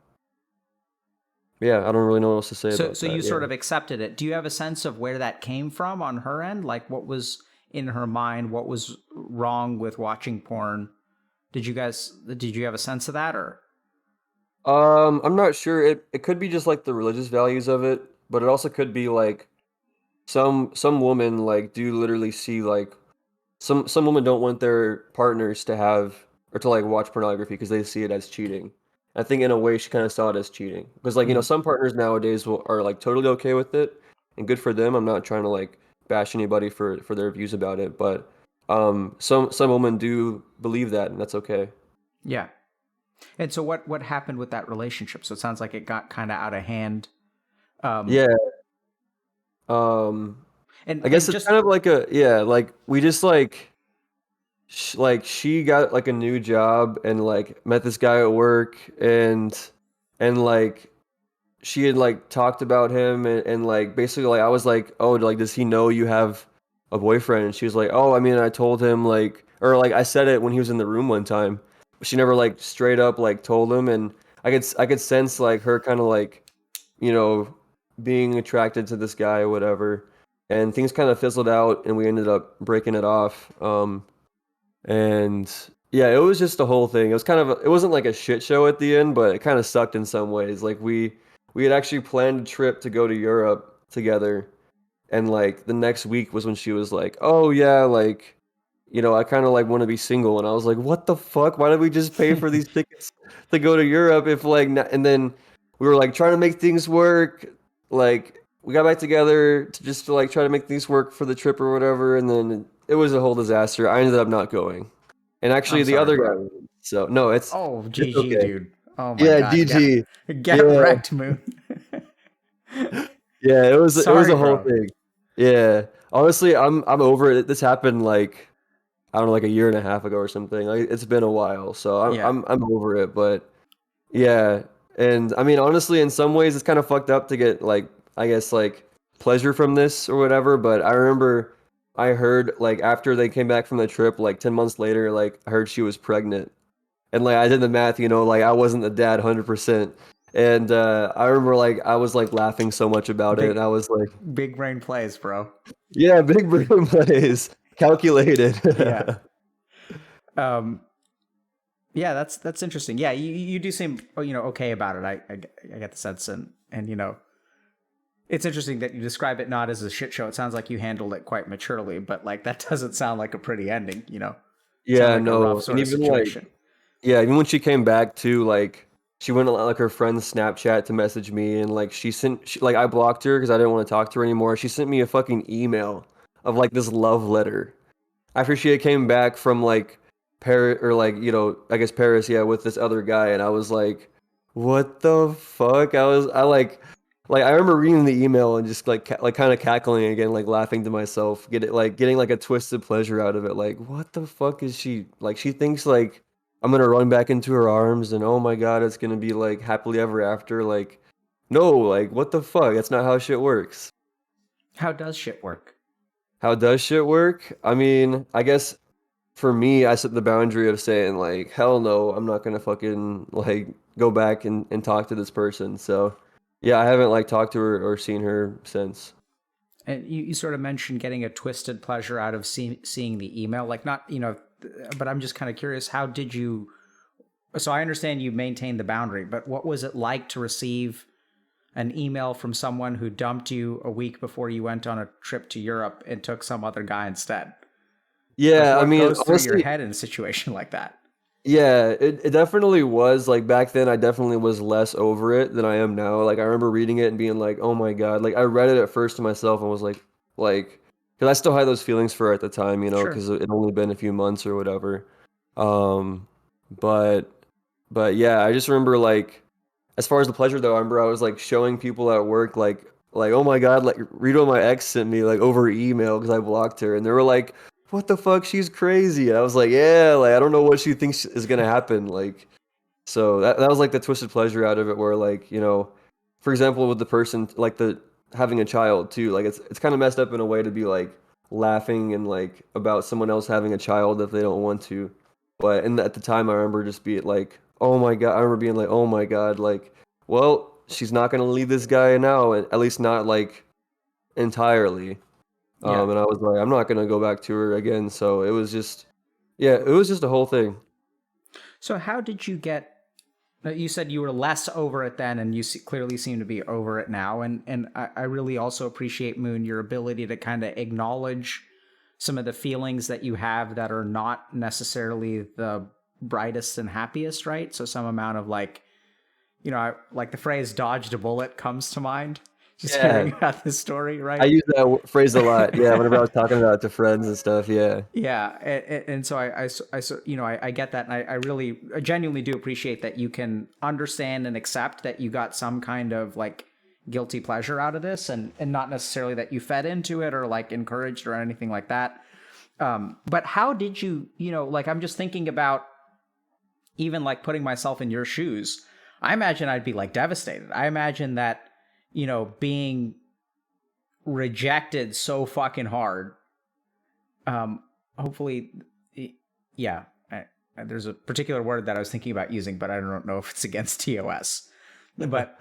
Speaker 2: yeah, I don't really know what else to say
Speaker 1: So,
Speaker 2: about
Speaker 1: so
Speaker 2: that.
Speaker 1: you
Speaker 2: Yeah.
Speaker 1: sort of accepted it. Do you have a sense of where that came from on her end? Like, what was in her mind? What was wrong with watching porn? Did you have a sense of that, or?
Speaker 2: I'm not sure. It could be just like the religious values of it, but it also could be like some women like do literally see like some women don't want their partners to have or to like watch pornography because they see it as cheating. I think in a way she kind of saw it as cheating because like
Speaker 1: Mhm.
Speaker 2: some partners nowadays are like totally okay with it and good for them. I'm not trying to like bash anybody for their views about it, but some women do believe that and that's okay.
Speaker 1: Yeah. And so, what happened with that relationship? So it sounds like it got kind of out of hand. Um,
Speaker 2: Yeah. Um
Speaker 1: and
Speaker 2: I guess
Speaker 1: and
Speaker 2: it's
Speaker 1: just
Speaker 2: kind of like a yeah, like we just like she got like a new job and like met this guy at work and like she had like talked about him and like basically like I was like, "Oh, like does he know you have a boyfriend?" And she was like, "Oh, I mean, I told him like or like I said it when he was in the room one time." But she never like straight up like told him and I could sense like her kind of like, you know, being attracted to this guy or whatever. And things kind of fizzled out and we ended up breaking it off. And yeah, it was just the whole thing. It was kind of it wasn't like a shit show at the end, but it kind of sucked in some ways. Like we had actually planned a trip to go to Europe together, and like the next week was when she was like, "Oh yeah, like I kind of like want to be single." And I was like, "What the fuck? Why did we just pay for these tickets to go to Europe if like and then we were like trying to make things work, like we got back together to just to like try to make things work for the trip or whatever, and then it was a whole disaster. I ended up not going. And
Speaker 1: I'm
Speaker 2: actually the
Speaker 1: sorry,
Speaker 2: other
Speaker 1: bro.
Speaker 2: guy went. So no,
Speaker 1: Oh,
Speaker 2: it's
Speaker 1: GG,
Speaker 2: okay.
Speaker 1: dude. Oh my
Speaker 2: Yeah,
Speaker 1: God,
Speaker 2: GG.
Speaker 1: get
Speaker 2: Yeah.
Speaker 1: wrecked, Moon.
Speaker 2: Yeah, it was
Speaker 1: Sorry,
Speaker 2: a whole
Speaker 1: bro.
Speaker 2: thing. Yeah. Honestly, I'm over it. This happened like I don't know, like a year and a half ago or something. Like it's been a while, so
Speaker 1: Yeah.
Speaker 2: I'm over it. But yeah, and I mean, honestly, in some ways, it's kind of fucked up to get like I guess like pleasure from this or whatever. But I remember I heard like after they came back from the trip, like 10 months later, like I heard she was pregnant, and like I did the math, like I wasn't the dad 100%. And I remember like I was like laughing so much about it, and
Speaker 1: Big
Speaker 2: I was like,
Speaker 1: big brain plays, bro.
Speaker 2: yeah, big brain plays, calculated.
Speaker 1: Yeah. Um. Yeah, that's interesting. Yeah, you do seem okay about it. I get the sense, and it's interesting that you describe it not as a shit show. It sounds like you handled it quite maturely, but like that doesn't sound like a pretty ending. Sound
Speaker 2: Yeah,
Speaker 1: like a rough
Speaker 2: no, and
Speaker 1: sort of
Speaker 2: even like
Speaker 1: situation.
Speaker 2: yeah, even when she came back too, like she went on like her friend's Snapchat to message me, and like like I blocked her because I didn't want to talk to her anymore. She sent me a fucking email of like this love letter after she had came back from like Paris or like I guess Paris, yeah, with this other guy, and I was like, what the fuck? I remember reading the email and just like like kind of cackling again, like laughing to myself, getting like a twisted pleasure out of it. Like, what the fuck is she like? She thinks like I'm gonna run back into her arms and oh my god, it's gonna be like happily ever after. Like, no, like what the fuck? That's not how shit works.
Speaker 1: How does shit work?
Speaker 2: How does shit work? I mean, I guess for me, I set the boundary of saying like, hell no, I'm not gonna fucking like go back and talk to this person. So yeah, I haven't like talked to her or seen her since.
Speaker 1: And you sort of mentioned getting a twisted pleasure out of seeing the email, like not, but I'm just kind of curious, how did you, so I understand you maintained the boundary, but what was it like to receive an email from someone who dumped you a week before you went on a trip to Europe and took some other guy instead? Like
Speaker 2: Yeah, I
Speaker 1: what
Speaker 2: mean,
Speaker 1: goes through your
Speaker 2: honestly,
Speaker 1: head in a situation like that?
Speaker 2: yeah, it definitely was like back then I definitely was less over it than I am now. Like I remember reading it and being like, "Oh my God." Like I read it at first to myself and was like cuz I still had those feelings for her at the time,
Speaker 1: Sure.
Speaker 2: cuz it only been a few months or whatever. Um but but yeah, I just remember like as far as the pleasure though, I remember I was like showing people at work like oh my God, like read what my ex sent me like over email because I blocked her, and they were like, "What the fuck? She's crazy." And I was like, "Yeah, like I don't know what she thinks is gonna happen." Like, so that was like the twisted pleasure out of it, where like for example, with the person like the having a child too, like it's kind of messed up in a way to be like laughing and like about someone else having a child if they don't want to, but at the time I remember just being like, "Oh my God," I remember being like, "Oh my God," like, well, she's not gonna leave this guy now, and at least not like entirely.
Speaker 1: Yeah.
Speaker 2: And I was like, I'm not gonna go back to her again. So it was just, yeah, it was just a whole thing.
Speaker 1: So how did you get, you said you were less over it then, and you clearly seem to be over it now. And I really also appreciate, Moon, your ability to kind of acknowledge some of the feelings that you have that are not necessarily the brightest and happiest, right? So some amount of like, like the phrase "dodged a bullet" comes to mind. Just
Speaker 2: Yeah,
Speaker 1: hearing about this story,
Speaker 2: I
Speaker 1: right?
Speaker 2: use that phrase a lot. Yeah, whenever I was talking about it to friends and stuff. Yeah,
Speaker 1: Yeah, and so I get that, and I genuinely do appreciate that you can understand and accept that you got some kind of like guilty pleasure out of this, and not necessarily that you fed into it or like encouraged or anything like that. But how did you, like I'm just thinking about even like putting myself in your shoes. I imagine I'd be like devastated. I imagine that being rejected so fucking hard, um hopefully, yeah, there's a particular word that I was thinking about using, but I don't know if it's against TOS. But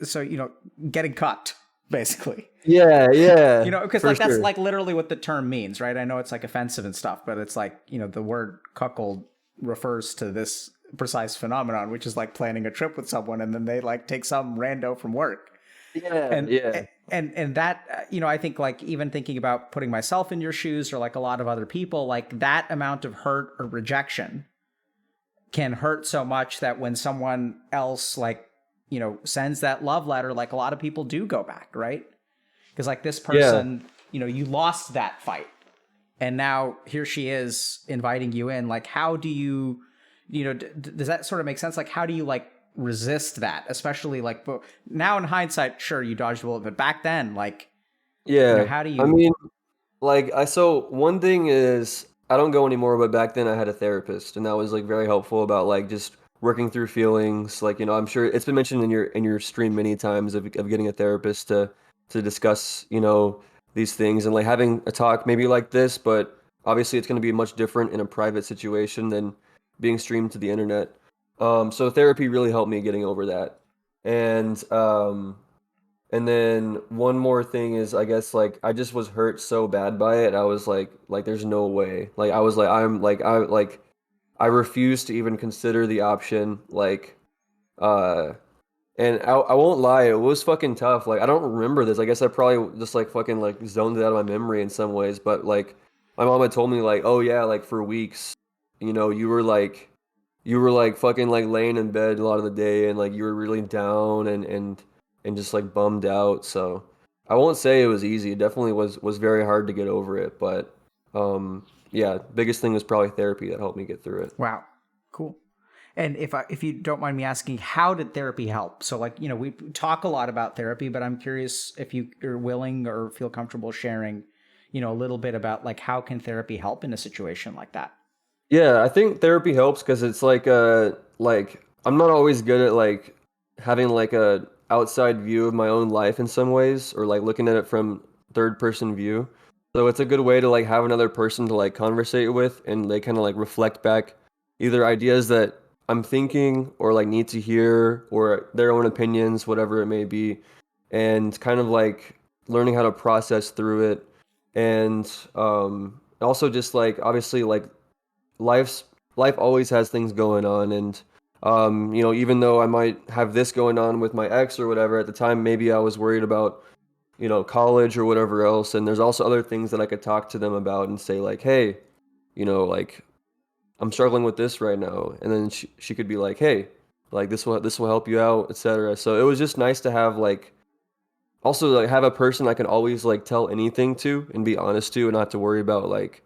Speaker 1: so getting cut, basically.
Speaker 2: yeah, yeah,
Speaker 1: Because
Speaker 2: for
Speaker 1: like that's
Speaker 2: sure.
Speaker 1: like literally what the term means, right? I know it's like offensive and stuff, but it's like the word cuckold refers to this precise phenomenon, which is like planning a trip with someone and then they like take some rando from work.
Speaker 2: Yeah,
Speaker 1: and
Speaker 2: yeah,
Speaker 1: and that, I think like even thinking about putting myself in your shoes or like a lot of other people, like that amount of hurt or rejection can hurt so much that when someone else like sends that love letter, like a lot of people do go back, right? Because like this
Speaker 2: yeah,
Speaker 1: person, you lost that fight, and now here she is inviting you in. Like how do you, does that sort of make sense? Like how do you like resist that, especially like now in hindsight, sure, you dodged a bullet, but back then, like,
Speaker 2: yeah.
Speaker 1: how do
Speaker 2: I
Speaker 1: you?
Speaker 2: mean, like so one thing is I don't go anymore, but back then I had a therapist, and that was like very helpful about like just working through feelings. Like I'm sure it's been mentioned in your stream many times of getting a therapist to discuss these things and like having a talk maybe like this, but obviously it's going to be much different in a private situation than being streamed to the internet. So therapy really helped me getting over that, and and then one more thing is, I guess, like I just was hurt so bad by it. I was like there's no way. Like I was like I refuse to even consider the option. Uh, and I won't lie, it was fucking tough. Like I don't remember this. I guess I probably just like fucking like zoned it out of my memory in some ways. But like my mom had told me like, oh yeah, like for weeks, you were like fucking like laying in bed a lot of the day and like you were really down and just like bummed out. So I won't say it was easy. It definitely was very hard to get over it, but yeah, biggest thing was probably therapy that helped me get through it.
Speaker 1: Wow, cool. And if you don't mind me asking, how did therapy help? So like we talk a lot about therapy, but I'm curious if you are willing or feel comfortable sharing, a little bit about like how can therapy help in a situation like that?
Speaker 2: Yeah, I think therapy helps because it's like I'm not always good at like having like a outside view of my own life in some ways or like looking at it from third person view. So it's a good way to like have another person to like conversate with and they kind of like reflect back either ideas that I'm thinking or like need to hear or their own opinions, whatever it may be, and kind of like learning how to process through it, and also just like obviously like life's life always has things going on, and you know, even though I might have this going on with my ex or whatever at the time, maybe I was worried about, you know, college or whatever else, and there's also other things that I could talk to them about and say like, hey, you know, like I'm struggling with this right now, and then she could be like, hey, like this will help you out, etc. So it was just nice to have like also like have a person I can always like tell anything to and be honest to, and not to worry about like,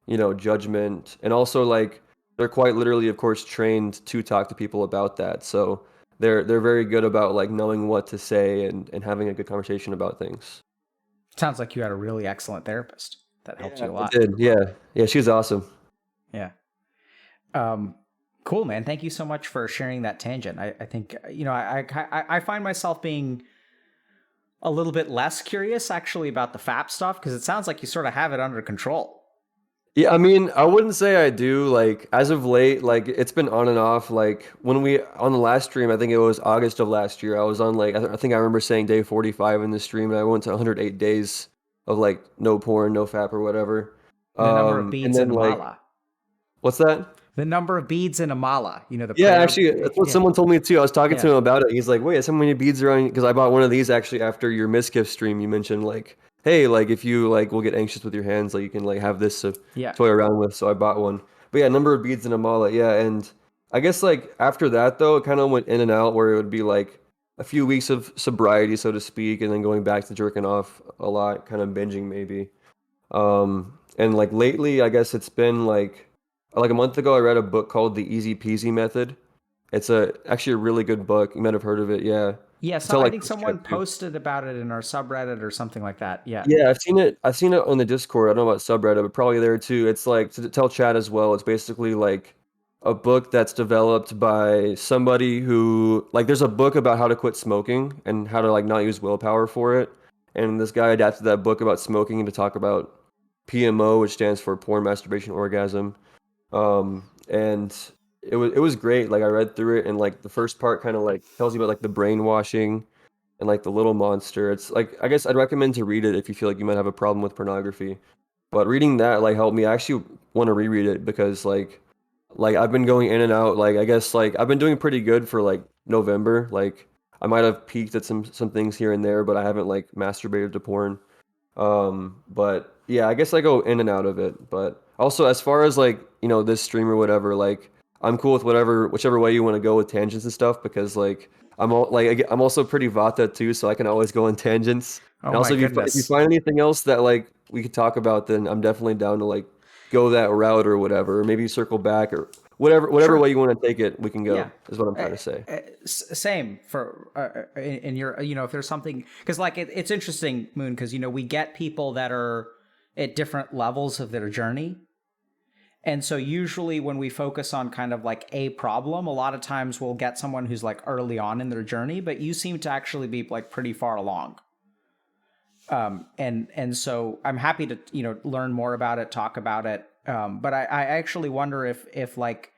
Speaker 2: you know, judgment. And also like they're quite literally, of course, trained to talk to people about that. So they're very good about like knowing what to say and having a good conversation about things.
Speaker 1: Sounds like you had a really excellent therapist that helped
Speaker 2: Yeah,
Speaker 1: you a
Speaker 2: I
Speaker 1: lot.
Speaker 2: did. Yeah, yeah, she's awesome.
Speaker 1: Yeah. Um, cool, man. Thank you so much for sharing that tangent. I think, you know, I find myself being a little bit less curious actually about the FAP stuff because it sounds like you sort of have it under control.
Speaker 2: Yeah, I mean, I wouldn't say I do. Like, as of late, like, it's been on and off. Like, when we, on the last stream, I think it was August of last year, I was on, like, I think I remember saying day 45 in the stream, and I went to 108 days of, like, no porn, no FAP or whatever.
Speaker 1: The number of
Speaker 2: And
Speaker 1: beads in
Speaker 2: then,
Speaker 1: a
Speaker 2: like,
Speaker 1: mala.
Speaker 2: what's that?
Speaker 1: The number of beads in a mala. You know, the
Speaker 2: Yeah,
Speaker 1: prayer.
Speaker 2: actually, that's what
Speaker 1: Yeah.
Speaker 2: someone told me too. I was talking to
Speaker 1: Yeah.
Speaker 2: him about it. He's like, "Wait, how many beads are on?" Because I bought one of these actually after your Misgift stream. You mentioned like, "Hey, like if you like will get anxious with your hands, like you can like have this to
Speaker 1: Yeah.
Speaker 2: toy around with." So I bought one. But yeah, number of beads in a mala. Yeah, and I guess like after that though, it kind of went in and out where it would be like a few weeks of sobriety, so to speak, and then going back to jerking off a lot, kind of binging maybe. And like lately, I guess it's been like a month ago, I read a book called The Easy Peasy Method. It's actually a really good book. You might have heard of it, yeah.
Speaker 1: Yeah.
Speaker 2: To
Speaker 1: So
Speaker 2: tell
Speaker 1: I
Speaker 2: like
Speaker 1: think someone
Speaker 2: perspective.
Speaker 1: posted about it in our subreddit or something like that. Yeah.
Speaker 2: Yeah, I've seen it. I've seen it on the Discord. I don't know about subreddit, but probably there too. It's like to tell chat as well. It's basically like a book that's developed by somebody who like there's a book about how to quit smoking and how to like not use willpower for it. And this guy adapted that book about smoking to talk about PMO, which stands for porn masturbation orgasm. And it was great. Like I read through it, and like the first part kind of like tells you about like the brainwashing and like the little monster. It's like I guess I'd recommend to read it if you feel like you might have a problem with pornography. But reading that like helped me. I actually want to reread it because like I've been going in and out. Like I guess like I've been doing pretty good for like November. Like I might have peaked at some things here and there, but I haven't like masturbated to porn. But yeah, I guess I go in and out of it. But also, as far as like, you know, this stream or whatever, like I'm cool with whichever way you want to go with tangents and stuff because like I'm also pretty Vata too, so I can always go on tangents.
Speaker 1: Oh
Speaker 2: And
Speaker 1: my
Speaker 2: also, if you
Speaker 1: goodness.
Speaker 2: find anything else that like we could talk about, then I'm definitely down to like go that route or whatever, or maybe circle back or whatever
Speaker 1: Sure.
Speaker 2: way you want to take it, we can
Speaker 1: Yeah.
Speaker 2: go. Is what I'm trying to say.
Speaker 1: Same for in your, you know, if there's something, because like it's interesting, Moon, because, you know, we get people that are at different levels of their journey. And so usually when we focus on kind of like a problem, a lot of times we'll get someone who's like early on in their journey, but you seem to actually be like pretty far along. And so I'm happy to, you know, learn more about it, talk about it. But I actually wonder if like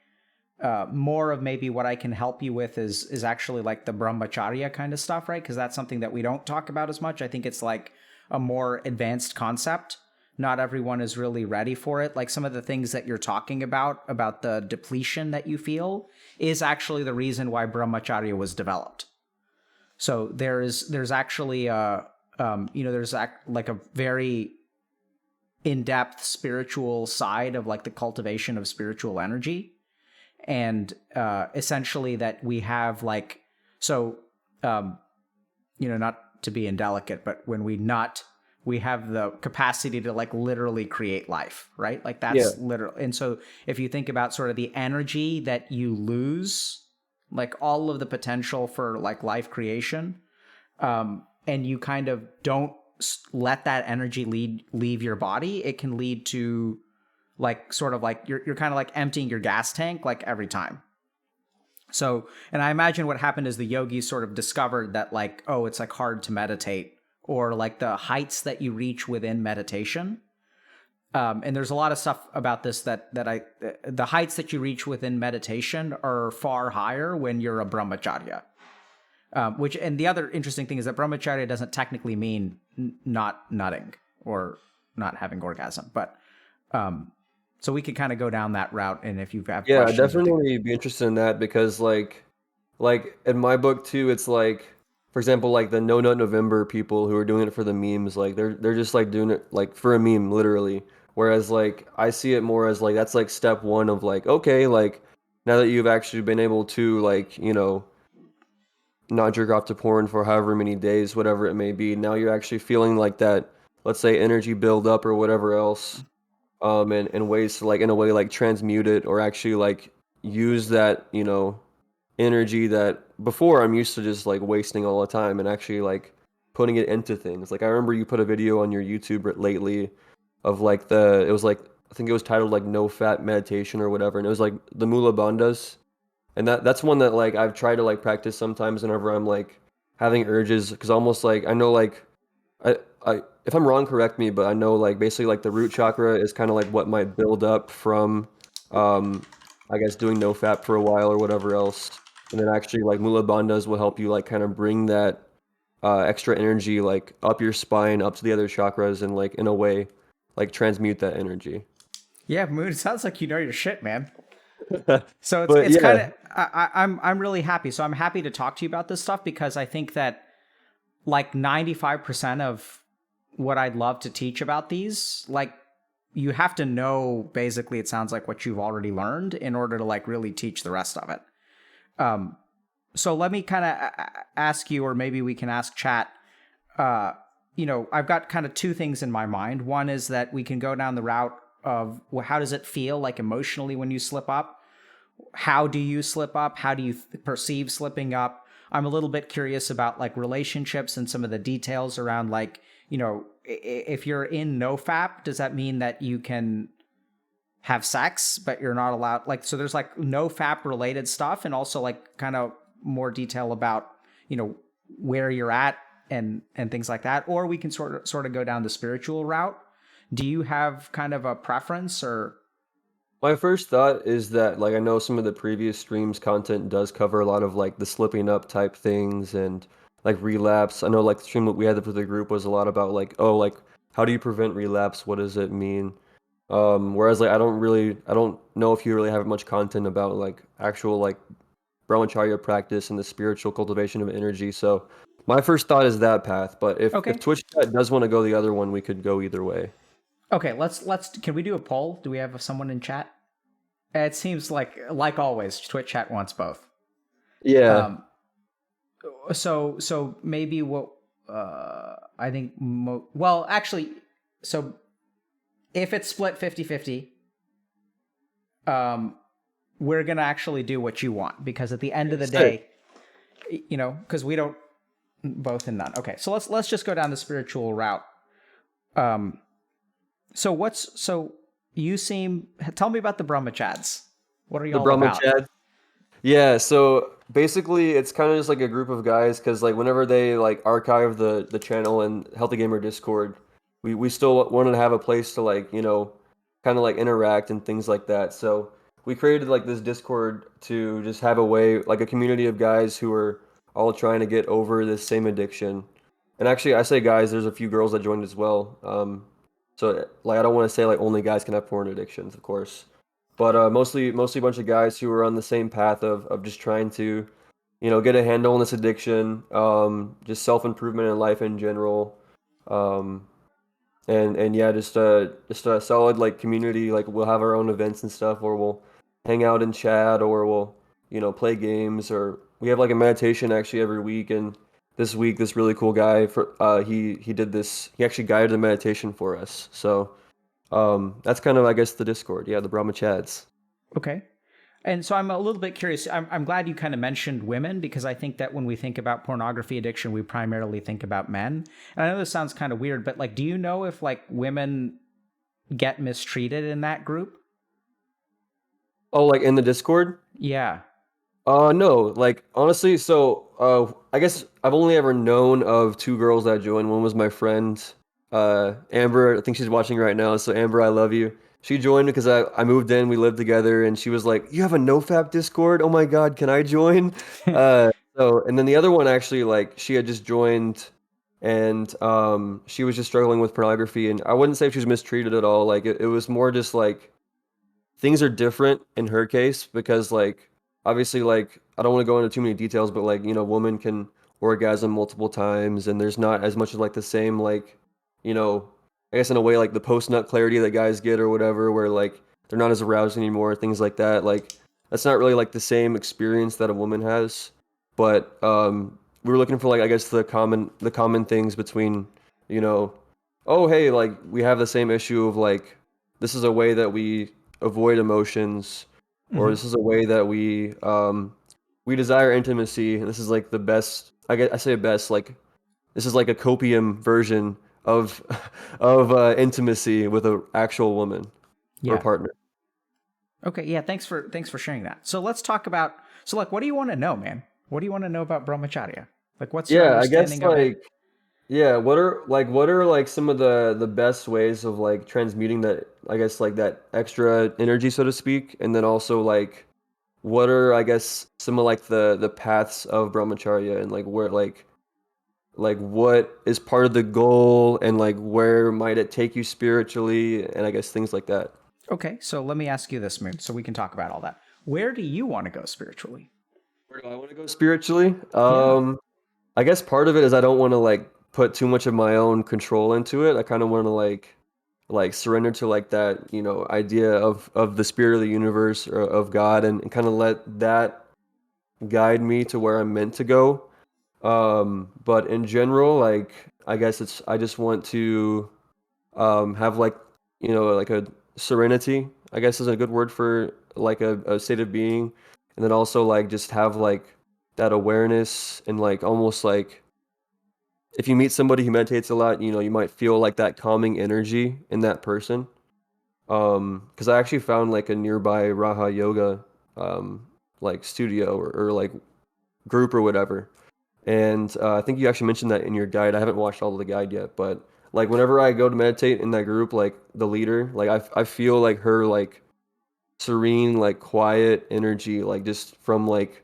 Speaker 1: more of maybe what I can help you with is actually like the brahmacharya kind of stuff, right? Because that's something that we don't talk about as much. I think it's like a more advanced concept. Not everyone is really ready for it. Like some of the things that you're talking about the depletion that you feel, is actually the reason why brahmacharya was developed. So there's actually you know, there's like a very in-depth spiritual side of like the cultivation of spiritual energy, and essentially that we have like, so you know, not to be indelicate, but when we nut, we have the capacity to like literally create life, right? Like
Speaker 2: Yeah.
Speaker 1: that's literal. And so if you think about sort of the energy that you lose, like all of the potential for like life creation, and you kind of don't let that energy leave your body, it can lead to like sort of like you're kind of like emptying your gas tank like every time. So, and I imagine what happened is the yogis sort of discovered that like, oh, it's like hard to meditate, or like the heights that you reach within meditation. And there's a lot of stuff about this that the heights that you reach within meditation are far higher when you're a brahmacharya. Which, and the other interesting thing is that brahmacharya doesn't technically mean not nutting or not having orgasm, but so we could kind of go down that route. And if you have
Speaker 2: Yeah,
Speaker 1: questions or things,
Speaker 2: definitely be interested in that because like in my book too, it's like for example, like the No Nut November people who are doing it for the memes, like they're just like doing it like for a meme, literally. Whereas like I see it more as like that's like step one of like, okay, like now that you've actually been able to like, not jerk off to porn for however many days, whatever it may be, now you're actually feeling like that, let's say energy build up or whatever else, and ways to like in a way like transmute it or actually like use that, energy that before I'm used to just like wasting all the time and actually like putting it into things. Like I remember you put a video on your YouTube lately of like it was like I think it was titled like no fat meditation or whatever, and it was like the Mula Bandhas, and that's one that like I've tried to like practice sometimes whenever I'm like having urges because almost like I know like I if I'm wrong correct me, but I know like basically like the root chakra is kind of like what might build up from um I guess doing no fap for a while or whatever else. And then actually like Mula Bandhas will help you like kind of bring that extra energy like up your spine, up to the other chakras and like in a way like transmute that energy.
Speaker 1: yeah, Moon, it sounds like you know your shit, man. So
Speaker 2: But
Speaker 1: it's kind
Speaker 2: yeah,
Speaker 1: of I'm really happy. So I'm happy to talk to you about this stuff because I think that like 95% of what I'd love to teach about these, like you have to know basically it sounds like what you've already learned in order to like really teach the rest of it. Um, so let me kind of ask you, or maybe we can ask chat. I've got kind of two things in my mind. One is that we can go down the route of, well, how does it feel like emotionally when you slip up? How do you slip up? How do you perceive slipping up? I'm a little bit curious about like relationships and some of the details around like, if you're in nofap, does that mean that you can have sex, but you're not allowed? Like, so there's like nofap related stuff and also like kind of more detail about, where you're at and things like that. Or we can sort of go down the spiritual route. Do you have kind of a preference or?
Speaker 2: my first thought is that like I know some of the previous streams content does cover a lot of like the slipping up type things and like relapse. I know like the stream that we had for the group was a lot about like, oh, like how do you prevent relapse? What does it mean? Whereas like I don't know if you really have much content about like actual like brahmacharya practice and the spiritual cultivation of energy. So my first thought is that path, but if
Speaker 1: Okay.
Speaker 2: Twitch chat does want to go the other one, we could go either way.
Speaker 1: Okay, let's can we do a poll? Do we have someone in chat? It seems like always, Twitch chat wants both.
Speaker 2: Yeah.
Speaker 1: Um, so maybe what I think well, actually, so if it's split 50-50, um we're going to actually do what you want because at the end of the
Speaker 2: Sick.
Speaker 1: day, because we don't both and none. Okay, so let's just go down the spiritual route. Um so you seem tell me about the brahmachads. What are you
Speaker 2: The
Speaker 1: all about?
Speaker 2: brahmachad. Yeah, so basically it's kind of just like a group of guys because like whenever they like archive the channel and Healthy Gamer Discord, we still wanted to have a place to like, kind of like interact and things like that. So we created like this Discord to just have a way, like a community of guys who are all trying to get over this same addiction. And actually, I say guys, there's a few girls that joined as well. So like I don't want to say like only guys can have porn addictions, of course. But mostly a bunch of guys who are on the same path of just trying to, get a handle on this addiction, just self-improvement in life in general, um, and yeah, just a solid like community. Like we'll have our own events and stuff, or we'll hang out and chat, or we'll play games, or we have like a meditation actually every week. And this week, this really cool guy he did this. He actually guided the meditation for us. So. That's kind of, I guess, the Discord. Yeah, the Brahma Chads.
Speaker 1: Okay. And so I'm a little bit curious. I'm glad you kind of mentioned women because I think that when we think about pornography addiction, we primarily think about men. And I know this sounds kind of weird, but like, do you know if like women get mistreated in that group?
Speaker 2: Oh, like in the Discord?
Speaker 1: Yeah.
Speaker 2: No. Like honestly, so I guess I've only ever known of two girls that joined. One was my friend, Amber. I think she's watching right now. So Amber, I love you. She joined because I moved in. We lived together, and she was like, "You have a NoFap Discord? Oh my God, can I join?" So, and then the other one actually, like, she had just joined, and she was just struggling with pornography, and I wouldn't say she was mistreated at all. Like, it was more just like things are different in her case because, like, obviously, like, I don't want to go into too many details, but like, women can orgasm multiple times, and there's not as much of like the same, like, you know, I guess in a way, like the post nut clarity that guys get or whatever, where like they're not as aroused anymore, things like that. Like, that's not really like the same experience that a woman has. But we were looking for like I guess the common things between, you know, oh hey, like we have the same issue of like this is a way that we avoid emotions, or
Speaker 1: Hmm.
Speaker 2: this is a way that we desire intimacy. And this is like the best. I say best like this is like a copium version of of intimacy with an actual woman or
Speaker 1: Yeah.
Speaker 2: partner.
Speaker 1: Okay. Yeah. Thanks for sharing that. So let's talk about. So like, what do you want to know, man? What do you want to know about brahmacharya? Like, what's your
Speaker 2: Yeah, I guess
Speaker 1: understanding of it?
Speaker 2: like yeah, what are like some of the best ways of like transmuting that I guess like that extra energy so to speak, and then also like what are I guess some of like the paths of brahmacharya and like where like what is part of the goal and like where might it take you spiritually and I guess things like that.
Speaker 1: Okay. So let me ask you this, Moon, so we can talk about all that. Where do you want to go spiritually?
Speaker 2: Where do I want to go spiritually?
Speaker 1: Yeah.
Speaker 2: I guess part of it is I don't want to like put too much of my own control into it. I kind of want to like surrender to like that, idea of the spirit of the universe or of God and kind of let that guide me to where I'm meant to go. But in general, like I guess I just want to have like, like a serenity, I guess is a good word for like a state of being. And then also like just have like that awareness and like almost like if you meet somebody who meditates a lot, you might feel like that calming energy in that person. Because I actually found like a nearby Raha Yoga, like studio or like group or whatever. And I think you actually mentioned that in your guide. I haven't watched all of the guide yet, but like whenever I go to meditate in that group, like the leader, like I feel like her like serene, like quiet energy, like just from like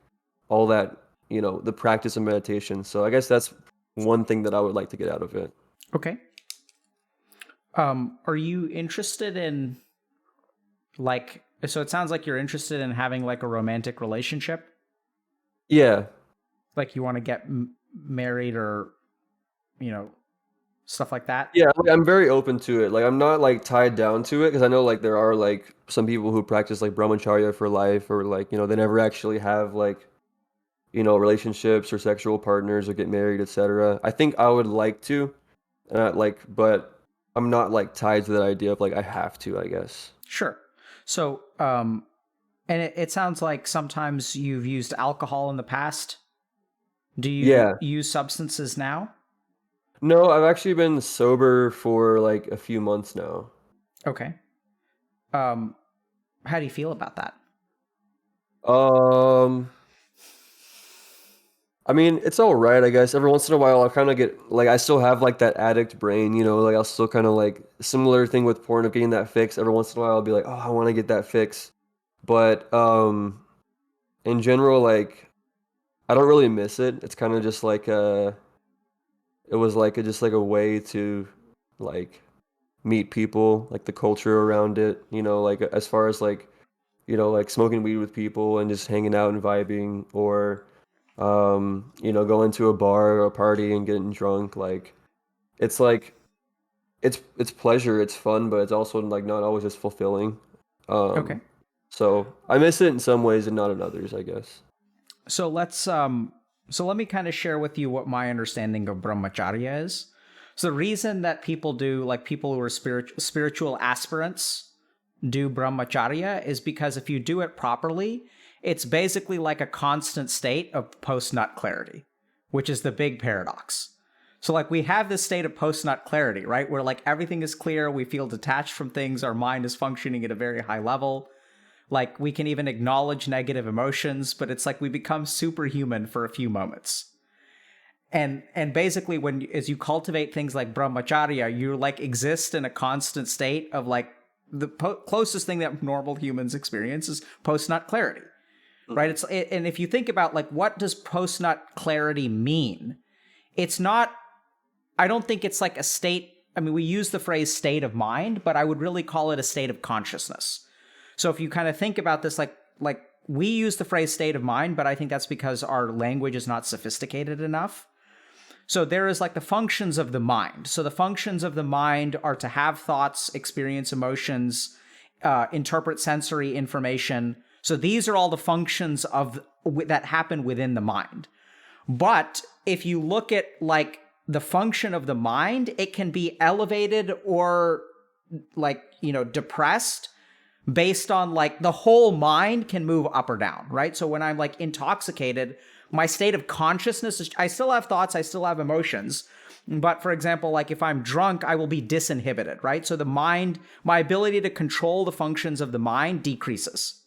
Speaker 2: all that, the practice of meditation. So I guess that's one thing that I would like to get out of it.
Speaker 1: Okay. Are you interested in like? So it sounds like you're interested in having like a romantic relationship.
Speaker 2: Yeah.
Speaker 1: Like you want to get married or you know stuff like that.
Speaker 2: Yeah, like, I'm very open to it. Like I'm not like tied down to it because I know like there are like some people who practice like brahmacharya for life or like, they never actually have like, relationships or sexual partners or get married, etc. I think I would like to, but I'm not like tied to that idea of like I have to, I guess.
Speaker 1: Sure. So, and it sounds like sometimes you've used alcohol in the past. Do you
Speaker 2: Yeah.
Speaker 1: use substances now?
Speaker 2: No, I've actually been sober for like a few months now.
Speaker 1: Okay. Um, how do you feel about that?
Speaker 2: Um, I mean, it's all right, I guess. Every once in a while, I'll kind of get like I still have like that addict brain, like I'll still kind of like similar thing with porn of getting that fix. Every once in a while, I'll be like, oh, I want to get that fix. But in general, like I don't really miss it. It's kind of just like it was like just like a way to like meet people, like the culture around it, like as far as like like smoking weed with people and just hanging out and vibing, or going to a bar or a party and getting drunk. Like it's pleasure, it's fun, but it's also like not always as fulfilling.
Speaker 1: Okay.
Speaker 2: Um, so I miss it in some ways and not in others, I guess.
Speaker 1: So so let me kind of share with you what my understanding of brahmacharya is. So the reason that people do like people who are spiritual aspirants do brahmacharya is because if you do it properly, it's basically like a constant state of post nut clarity, which is the big paradox. So like we have this state of post nut clarity, right? Where like everything is clear, we feel detached from things, our mind is functioning at a very high level. Like we can even acknowledge negative emotions, but it's like we become superhuman for a few moments. And basically when as you cultivate things like brahmacharya, you like exist in a constant state of like the closest thing that normal humans experience is post nut clarity. right? And if you think about like, what does post-nut clarity mean? It's not, I don't think it's like a state. I mean, we use the phrase state of mind, but I would really call it a state of consciousness. So if you kind of think about this, like we use the phrase state of mind, but I think that's because our language is not sophisticated enough. So there is like the functions of the mind. So the functions of the mind are to have thoughts, experience emotions, interpret sensory information. So these are all the functions that happen within the mind. But if you look at like the function of the mind, it can be elevated or like, depressed based on like the whole mind can move up or down, right? So when I'm like intoxicated, my state of consciousness is, I still have thoughts, I still have emotions. But for example, like if I'm drunk, I will be disinhibited, right? So the mind, my ability to control the functions of the mind decreases.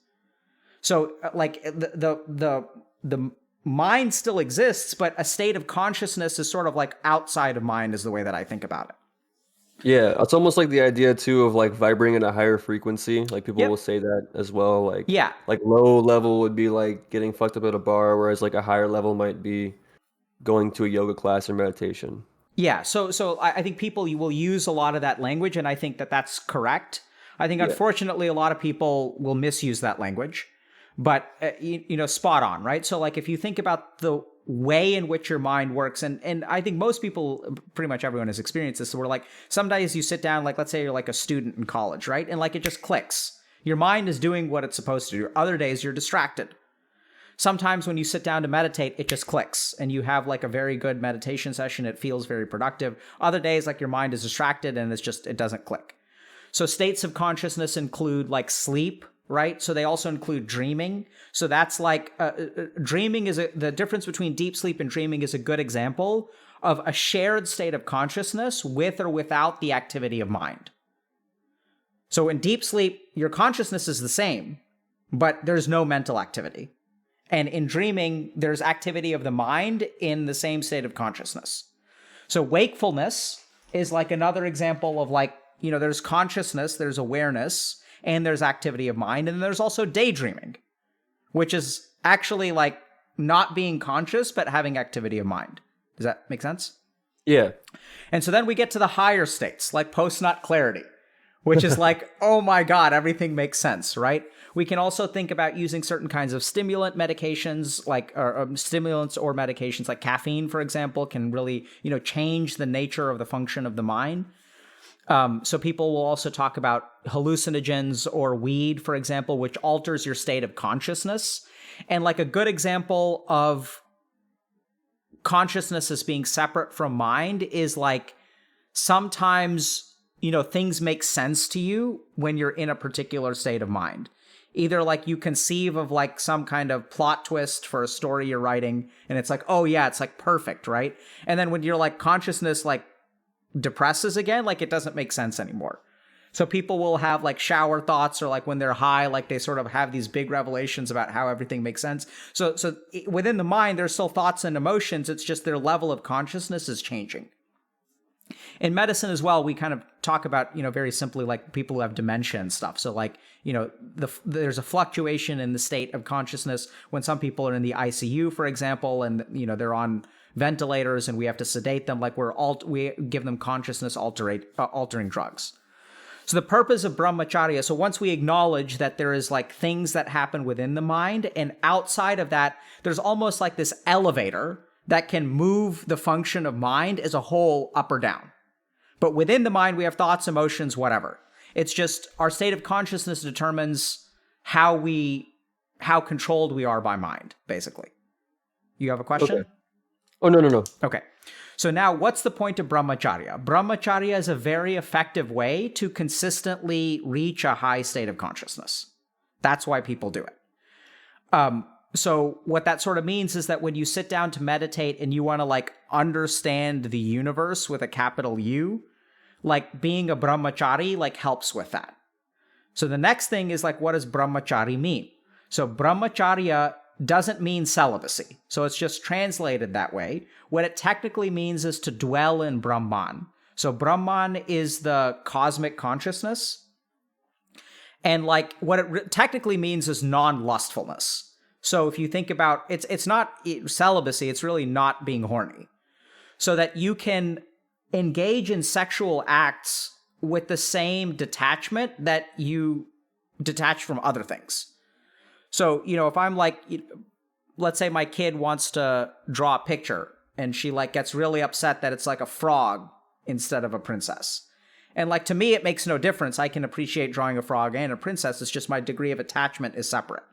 Speaker 1: So like the mind still exists, but a state of consciousness is sort of like outside of mind is the way that I think about it.
Speaker 2: Yeah, it's almost like the idea too of like vibrating at a higher frequency. Like people
Speaker 1: Yep.
Speaker 2: will say that as well.
Speaker 1: Yeah.
Speaker 2: Like low level would be like getting fucked up at a bar, whereas like a higher level might be going to a yoga class or meditation.
Speaker 1: Yeah. So I think people will use a lot of that language, and I think that that's correct. I think,
Speaker 2: Yeah.
Speaker 1: unfortunately, a lot of people will misuse that language, but, spot on, right? So like if you think about the way in which your mind works, and I think most people, pretty much everyone has experienced this, so we're like, some days you sit down, like let's say you're like a student in college, right? And like it just clicks. Your mind is doing what it's supposed to do. Other days you're distracted. Sometimes when you sit down to meditate, it just clicks and you have like a very good meditation session. It feels very productive. Other days, like your mind is distracted and it doesn't click. So states of consciousness include like sleep, right? So they also include dreaming. So that's like dreaming is the difference between deep sleep and dreaming is a good example of a shared state of consciousness with or without the activity of mind. So in deep sleep, your consciousness is the same, but there's no mental activity. And in dreaming, there's activity of the mind in the same state of consciousness. So wakefulness is like another example of like, there's consciousness, there's awareness, and there's activity of mind. And then there's also daydreaming, which is actually like not being conscious, but having activity of mind. Does that make sense?
Speaker 2: Yeah.
Speaker 1: And so then we get to the higher states, like post-nut clarity, which is like, oh my God, everything makes sense, right? We can also think about using certain kinds of stimulant medications, like stimulants or medications like caffeine, for example, can really, change the nature of the function of the mind. So people will also talk about hallucinogens or weed, for example, which alters your state of consciousness. And like a good example of consciousness as being separate from mind is like sometimes, things make sense to you when you're in a particular state of mind. Either like you conceive of like some kind of plot twist for a story you're writing, and it's like, oh yeah, it's like perfect, right? And then when you're like consciousness like depresses again, like it doesn't make sense anymore. So people will have like shower thoughts, or like when they're high, like they sort of have these big revelations about how everything makes sense. So within the mind, there's still thoughts and emotions. It's just their level of consciousness is changing. In medicine as well, we kind of talk about, very simply like people who have dementia and stuff. So like, there's a fluctuation in the state of consciousness when some people are in the ICU, for example, and, they're on ventilators and we have to sedate them. Like we give them consciousness altering drugs. So the purpose of brahmacharya, so once we acknowledge that there is like things that happen within the mind, and outside of that, there's almost like this elevator that can move the function of mind as a whole up or down. But within the mind, we have thoughts, emotions, whatever. It's just our state of consciousness determines how controlled we are by mind, basically. You have a question?
Speaker 2: Okay. Oh, no.
Speaker 1: Okay. So now what's the point of brahmacharya? Brahmacharya is a very effective way to consistently reach a high state of consciousness. That's why people do it. So what that sort of means is that when you sit down to meditate and you want to like understand the universe with a capital U, like being a brahmachari like helps with that. So the next thing is like, what does brahmachari mean? So brahmacharya doesn't mean celibacy. So it's just translated that way. What it technically means is to dwell in Brahman. So Brahman is the cosmic consciousness. And like what it technically means is non-lustfulness. So if you think about it's not celibacy, it's really not being horny. So that you can engage in sexual acts with the same detachment that you detach from other things. So, if I'm like, let's say my kid wants to draw a picture and she like gets really upset that it's like a frog instead of a princess. And like, to me, it makes no difference. I can appreciate drawing a frog and a princess. It's just my degree of attachment is separate.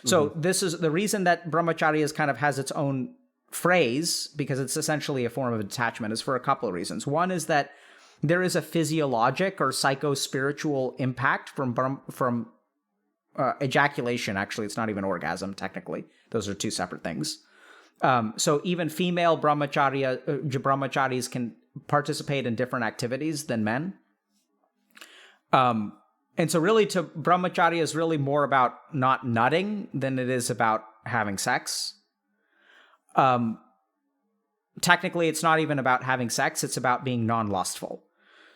Speaker 1: So this is the reason that brahmacharya kind of has its own phrase, because it's essentially a form of attachment, is for a couple of reasons. One is that there is a physiologic or psycho-spiritual impact from ejaculation. Actually, it's not even orgasm, technically. Those are two separate things. So even female brahmacharis can participate in different activities than men. And so really brahmacharya is really more about not nutting than it is about having sex. Technically, it's not even about having sex. It's about being non-lustful.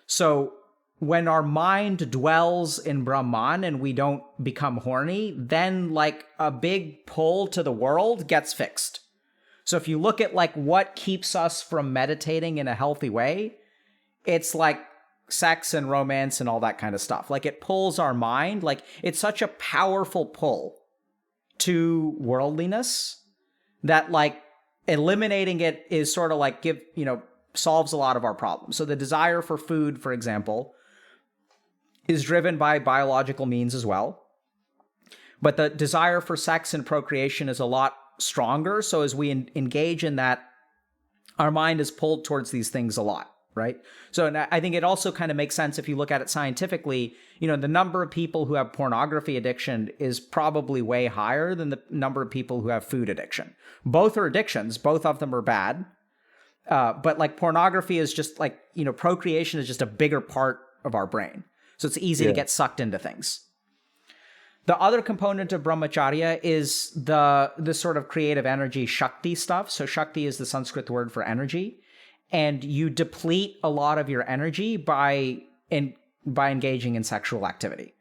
Speaker 1: So when our mind dwells in Brahman and we don't become horny, then like a big pull to the world gets fixed. So if you look at like what keeps us from meditating in a healthy way, it's like sex and romance and all that kind of stuff. Like it pulls our mind. Like it's such a powerful pull to worldliness that like eliminating it is sort of like solves a lot of our problems. So the desire for food, for example, is driven by biological means as well. But the desire for sex and procreation is a lot stronger. So as we engage in that, our mind is pulled towards these things a lot, right? So and I think it also kind of makes sense if you look at it scientifically. The number of people who have pornography addiction is probably way higher than the number of people who have food addiction. Both are addictions. Both of them are bad. But like pornography is just like, procreation is just a bigger part of our brain. So it's easy to get sucked into things. The other component of brahmacharya is the sort of creative energy Shakti stuff. So Shakti is the Sanskrit word for energy. And you deplete a lot of your energy by engaging in sexual activity.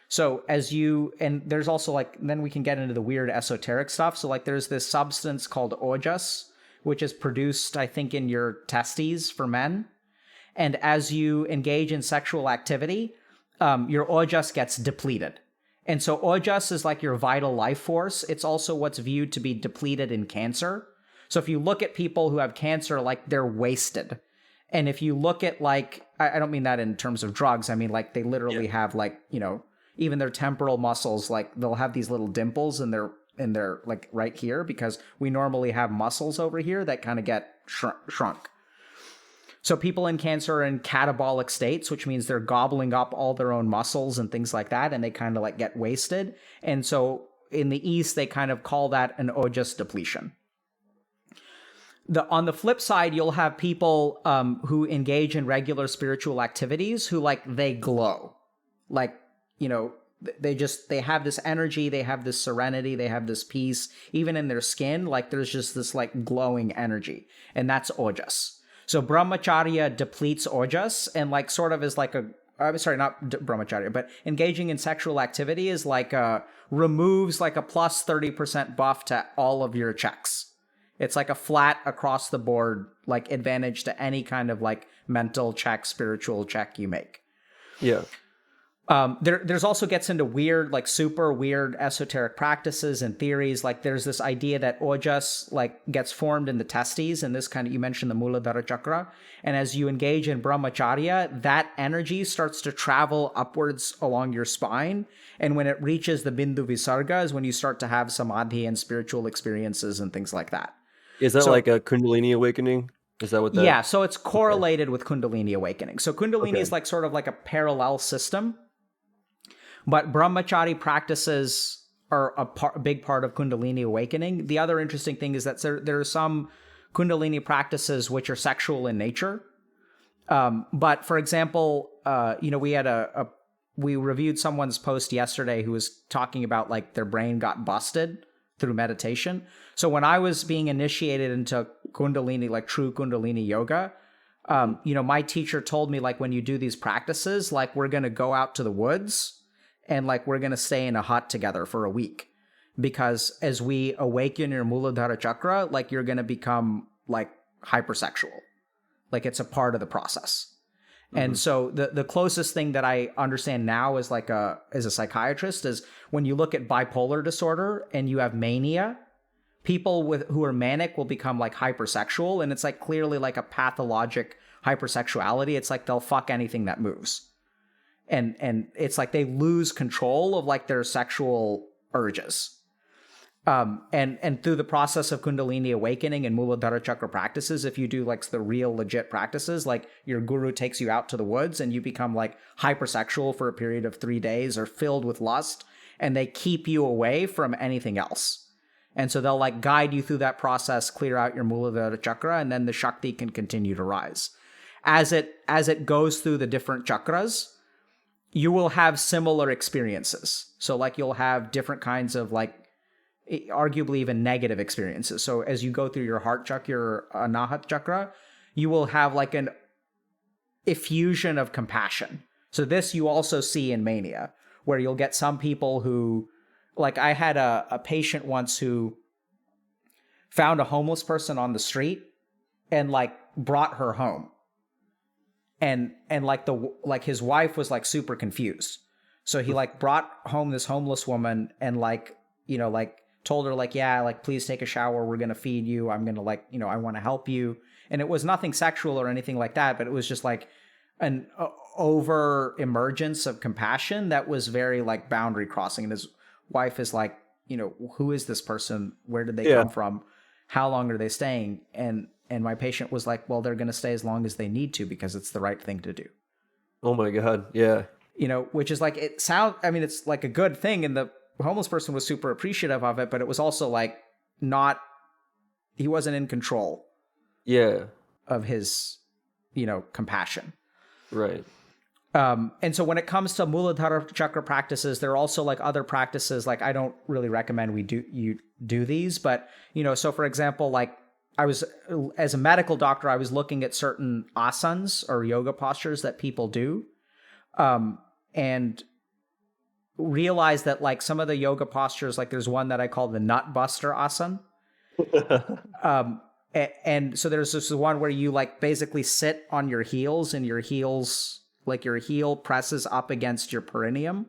Speaker 1: So and there's also like, then we can get into the weird esoteric stuff. So like there's this substance called ojas, which is produced, I think, in your testes for men. And as you engage in sexual activity, your ojas gets depleted. And so ojas is like your vital life force. It's also what's viewed to be depleted in cancer. So if you look at people who have cancer, like they're wasted. And if you look at like, I don't mean that in terms of drugs. I mean like they literally have like, even their temporal muscles, like they'll have these little dimples in their like right here, because we normally have muscles over here that kind of get shrunk. So people in cancer are in catabolic states, which means they're gobbling up all their own muscles and things like that, and they kind of like get wasted. And so in the East, they kind of call that an ojas depletion. On the flip side, you'll have people who engage in regular spiritual activities who like they glow, like they have this energy, they have this serenity, they have this peace, even in their skin. Like there's just this like glowing energy, and that's ojas. So brahmacharya depletes ojas, and like sort of is like not brahmacharya, but engaging in sexual activity is like removes like a plus 30% buff to all of your checks. It's like a flat across the board, like advantage to any kind of like mental check, spiritual check you make.
Speaker 2: Yeah.
Speaker 1: There's also gets into weird, like super weird esoteric practices and theories. Like there's this idea that ojas like gets formed in the testes, and this kind of, you mentioned the Muladhara chakra. And as you engage in brahmacharya, that energy starts to travel upwards along your spine. And when it reaches the bindu visarga is when you start to have samadhi and spiritual experiences and things like that.
Speaker 2: Is that like a Kundalini awakening? Is that what that?
Speaker 1: Yeah, so it's correlated with Kundalini awakening. So Kundalini is like sort of like a parallel system. But brahmachari practices are a big part of Kundalini awakening. The other interesting thing is that there are some Kundalini practices which are sexual in nature. But for example, we reviewed someone's post yesterday who was talking about like their brain got busted through meditation. So when I was being initiated into Kundalini, like true Kundalini yoga, my teacher told me like when you do these practices, like we're going to go out to the woods and like we're going to stay in a hut together for a week. because as we awaken your Muladhara chakra, like you're going to become like hypersexual. Like it's a part of the process. And so the closest thing that I understand now as as a psychiatrist is when you look at bipolar disorder and you have mania, people who are manic will become like hypersexual, and it's like clearly like a pathologic hypersexuality. It's like they'll fuck anything that moves. And it's like they lose control of like their sexual urges. And through the process of Kundalini awakening and Muladhara chakra practices, if you do like the real legit practices, like your guru takes you out to the woods and you become like hypersexual for a period of 3 days or filled with lust, and they keep you away from anything else. And so they'll like guide you through that process, clear out your Muladhara chakra, and then the Shakti can continue to rise. As it goes through the different chakras, you will have similar experiences. So like you'll have different kinds of like arguably even negative experiences. So as you go through your heart chakra, your Anahat chakra, you will have like an effusion of compassion. So this you also see in mania, where you'll get some people who, like I had a patient once who found a homeless person on the street and like brought her home. And like his wife was like super confused. So he like brought home this homeless woman and like, you know, like told her like, yeah, like please take a shower, we're gonna feed you, I'm gonna like, you know, I want to help you. And it was nothing sexual or anything like that, but it was just like an over emergence of compassion that was very like boundary crossing. And his wife is like, you know, who is this person, where did they come from, how long are they staying? And my patient was like, well, they're gonna stay as long as they need to because it's the right thing to do.
Speaker 2: Oh my God. Yeah.
Speaker 1: You know, which is like, it's like a good thing, and the homeless person was super appreciative of it, but it was also like he wasn't in control of his, you know, compassion.
Speaker 2: Right.
Speaker 1: And so when it comes to Muladhara chakra practices, there are also like other practices. Like I don't really recommend you do these, but you know, so for example, like as a medical doctor, I was looking at certain asanas or yoga postures that people do, and realized that like some of the yoga postures, like there's one that I call the nut buster asana. And so there's this one where you like basically sit on your heels, and your heels, like your heel presses up against your perineum.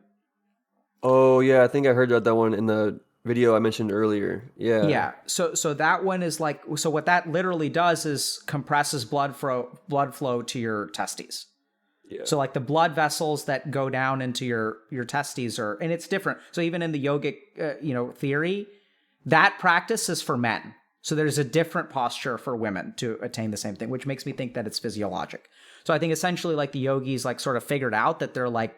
Speaker 2: Oh yeah, I think I heard about that one in the video I mentioned earlier. Yeah.
Speaker 1: Yeah. So that one is like, so what that literally does is compresses blood flow to your testes.
Speaker 2: Yeah.
Speaker 1: So like the blood vessels that go down into your testes and it's different. So even in the yogic, theory, that practice is for men. So there's a different posture for women to attain the same thing, which makes me think that it's physiologic. So I think essentially like the yogis like sort of figured out that they're like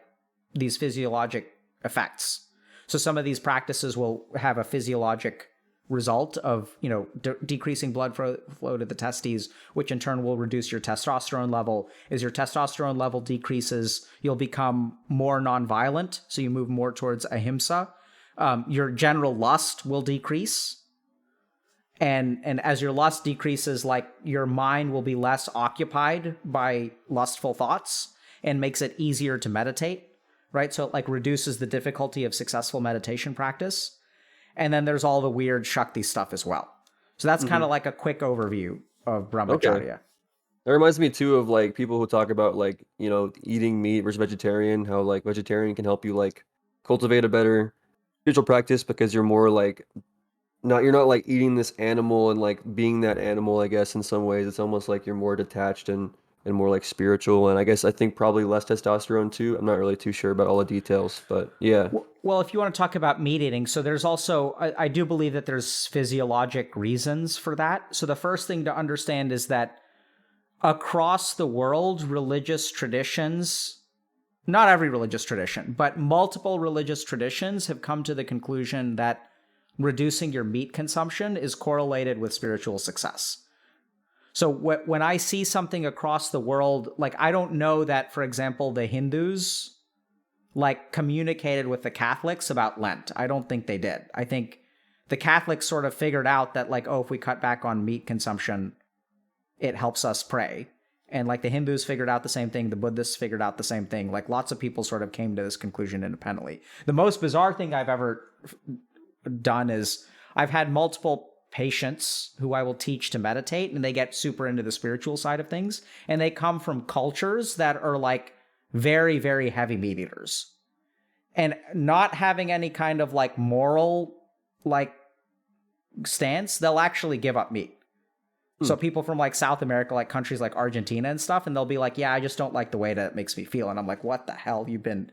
Speaker 1: these physiologic effects. So some of these practices will have a physiologic result of, you know, decreasing blood flow to the testes, which in turn will reduce your testosterone level. As your testosterone level decreases, you'll become more nonviolent. So you move more towards ahimsa. Your general lust will decrease. And as your lust decreases, like your mind will be less occupied by lustful thoughts and makes it easier to meditate, right? So it like reduces the difficulty of successful meditation practice. And then there's all the weird Shakti stuff as well. So that's kind of like a quick overview of Brahmacharya.
Speaker 2: Okay. That reminds me too of like people who talk about like, you know, eating meat versus vegetarian, how like vegetarian can help you like cultivate a better spiritual practice because you're more like you're not like eating this animal and like being that animal, I guess, in some ways. It's almost like you're more detached and more like spiritual. And I think probably less testosterone too. I'm not really too sure about all the details, but yeah.
Speaker 1: Well, if you want to talk about meat eating, so there's also, I do believe that there's physiologic reasons for that. So the first thing to understand is that across the world, religious traditions, not every religious tradition, but multiple religious traditions have come to the conclusion that reducing your meat consumption is correlated with spiritual success. So when I see something across the world, like I don't know that, for example, the Hindus like communicated with the Catholics about Lent. I don't think they did. I think the Catholics sort of figured out that like, oh, if we cut back on meat consumption, it helps us pray. And like the Hindus figured out the same thing. The Buddhists figured out the same thing. Like lots of people sort of came to this conclusion independently. The most bizarre thing I've ever done is I've had multiple patients who I will teach to meditate, and they get super into the spiritual side of things, and they come from cultures that are like very, very heavy meat eaters, and not having any kind of like moral like stance, they'll actually give up meat. So people from like South America, like countries like Argentina and stuff, and they'll be like, yeah, I just don't like the way that it makes me feel. And I'm like, what the hell? You've been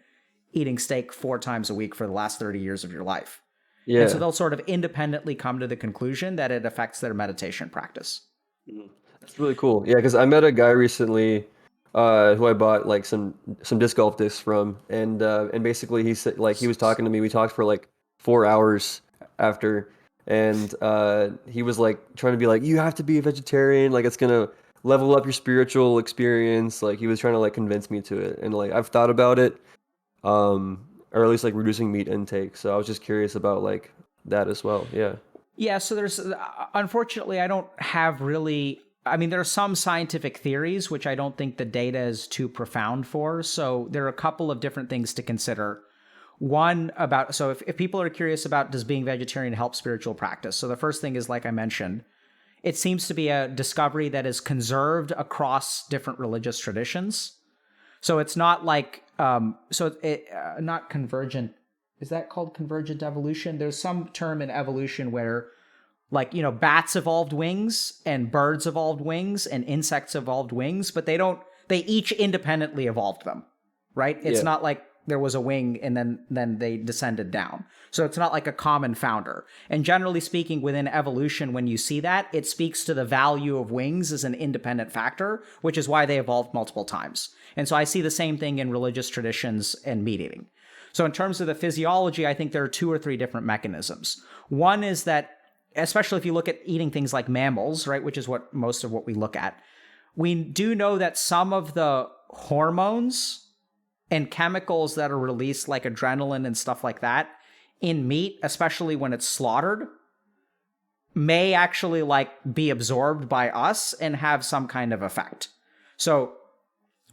Speaker 1: eating steak 4 times a week for the last 30 years of your life.
Speaker 2: Yeah.
Speaker 1: And so they'll sort of independently come to the conclusion that it affects their meditation practice.
Speaker 2: That's really cool. Yeah, because I met a guy recently who I bought like some disc golf discs from, and basically he said, like, he was talking to me. We talked for like 4 hours after, and he was like trying to be like, you have to be a vegetarian, like it's gonna level up your spiritual experience. Like he was trying to like convince me to it, and like I've thought about it, or at least like reducing meat intake. So I was just curious about like that as well. Yeah.
Speaker 1: Yeah, so there's, unfortunately, I don't have really, I mean, there are some scientific theories, which I don't think the data is too profound for. So there are a couple of different things to consider. One about, so if people are curious about does being vegetarian help spiritual practice? So the first thing is, like I mentioned, it seems to be a discovery that is conserved across different religious traditions. So it's not like, not convergent. Is that called convergent evolution? There's some term in evolution where, like, you know, bats evolved wings and birds evolved wings and insects evolved wings, but they each independently evolved them, right? It's not like there was a wing and then they descended down. So it's not like a common founder. And generally speaking, within evolution, when you see that, it speaks to the value of wings as an independent factor, which is why they evolved multiple times. And so I see the same thing in religious traditions and meat eating. So in terms of the physiology, I think there are 2 or 3 different mechanisms. One is that, especially if you look at eating things like mammals, right, which is what most of what we look at, we do know that some of the hormones and chemicals that are released, like adrenaline and stuff like that, in meat, especially when it's slaughtered, may actually like be absorbed by us and have some kind of effect. So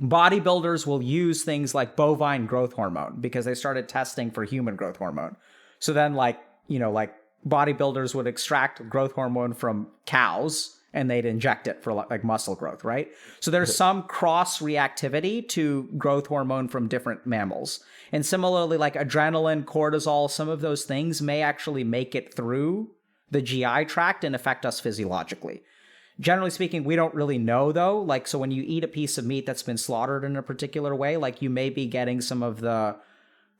Speaker 1: bodybuilders will use things like bovine growth hormone because they started testing for human growth hormone. So then, like, you know, like bodybuilders would extract growth hormone from cows and they'd inject it for like muscle growth, right? So there's some cross reactivity to growth hormone from different mammals. And similarly, like adrenaline, cortisol, some of those things may actually make it through the GI tract and affect us physiologically. Generally speaking, we don't really know though. Like, so when you eat a piece of meat that's been slaughtered in a particular way, like you may be getting some of the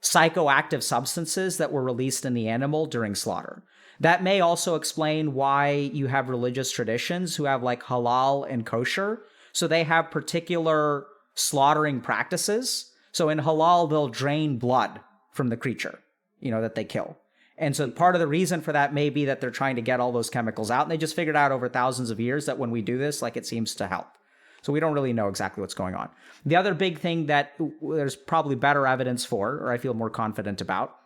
Speaker 1: psychoactive substances that were released in the animal during slaughter. That may also explain why you have religious traditions who have like halal and kosher. So they have particular slaughtering practices. So in halal, they'll drain blood from the creature, you know, that they kill. And so part of the reason for that may be that they're trying to get all those chemicals out. And they just figured out over thousands of years that when we do this, like, it seems to help. So we don't really know exactly what's going on. The other big thing that there's probably better evidence for, or I feel more confident about,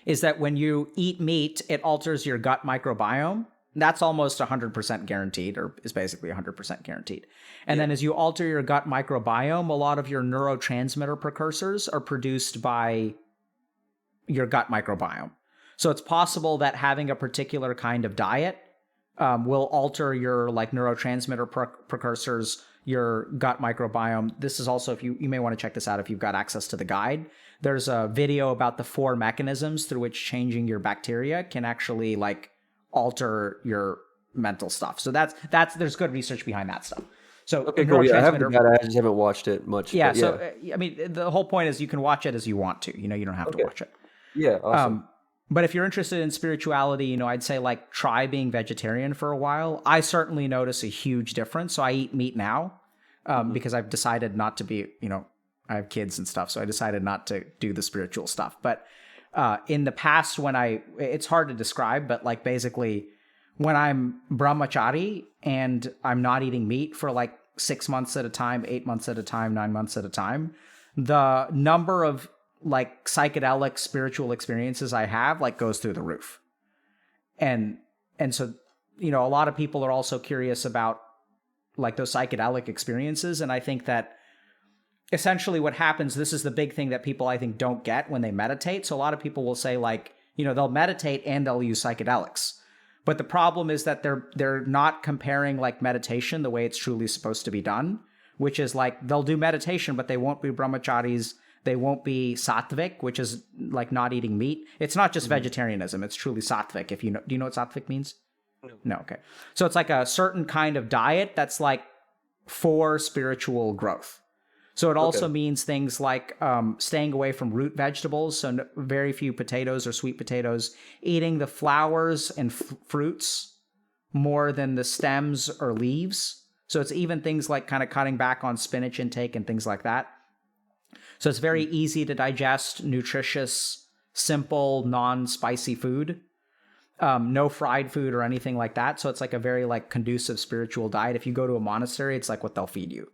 Speaker 1: is that when you eat meat, it alters your gut microbiome. That's almost 100% guaranteed, or is basically 100% guaranteed. And then as you alter your gut microbiome, a lot of your neurotransmitter precursors are produced by your gut microbiome. So it's possible that having a particular kind of diet will alter your like neurotransmitter precursors, your gut microbiome. This is also, if you may want to check this out if you've got access to the guide. There's a video about the 4 mechanisms through which changing your bacteria can actually like alter your mental stuff. So that's there's good research behind that stuff. So
Speaker 2: Okay, cool. Yeah, I have the data. I just haven't watched it much.
Speaker 1: Yeah.
Speaker 2: But
Speaker 1: So I mean, the whole point is you can watch it as you want to. You know, you don't have to watch it.
Speaker 2: Yeah, awesome.
Speaker 1: But if you're interested in spirituality, you know, I'd say like try being vegetarian for a while. I certainly notice a huge difference. So I eat meat now because I've decided not to be, you know, I have kids and stuff. So I decided not to do the spiritual stuff. But in the past, when it's hard to describe, but like basically when I'm brahmachari and I'm not eating meat for like 6 months at a time, 8 months at a time, 9 months at a time, the number of like psychedelic spiritual experiences I have like goes through the roof. And so, you know, a lot of people are also curious about like those psychedelic experiences. And I think that essentially what happens, this is the big thing that people I think don't get when they meditate. So a lot of people will say like, They'll meditate and they'll use psychedelics. But the problem is that they're not comparing like meditation the way it's truly supposed to be done, which is like they'll do meditation, but they won't be brahmacharis. They won't be sattvic, which is like not eating meat. It's not just vegetarianism. It's truly sattvic. Do you know what sattvic means? No. Okay. So it's like a certain kind of diet that's like for spiritual growth. So it also means things like staying away from root vegetables, so very few potatoes or sweet potatoes, eating the flowers and fruits more than the stems or leaves. So it's even things like kind of cutting back on spinach intake and things like that. So it's very easy to digest, nutritious, simple, non-spicy food. No fried food or anything like that. So it's like a very like conducive spiritual diet. If you go to a monastery, it's like what they'll feed you.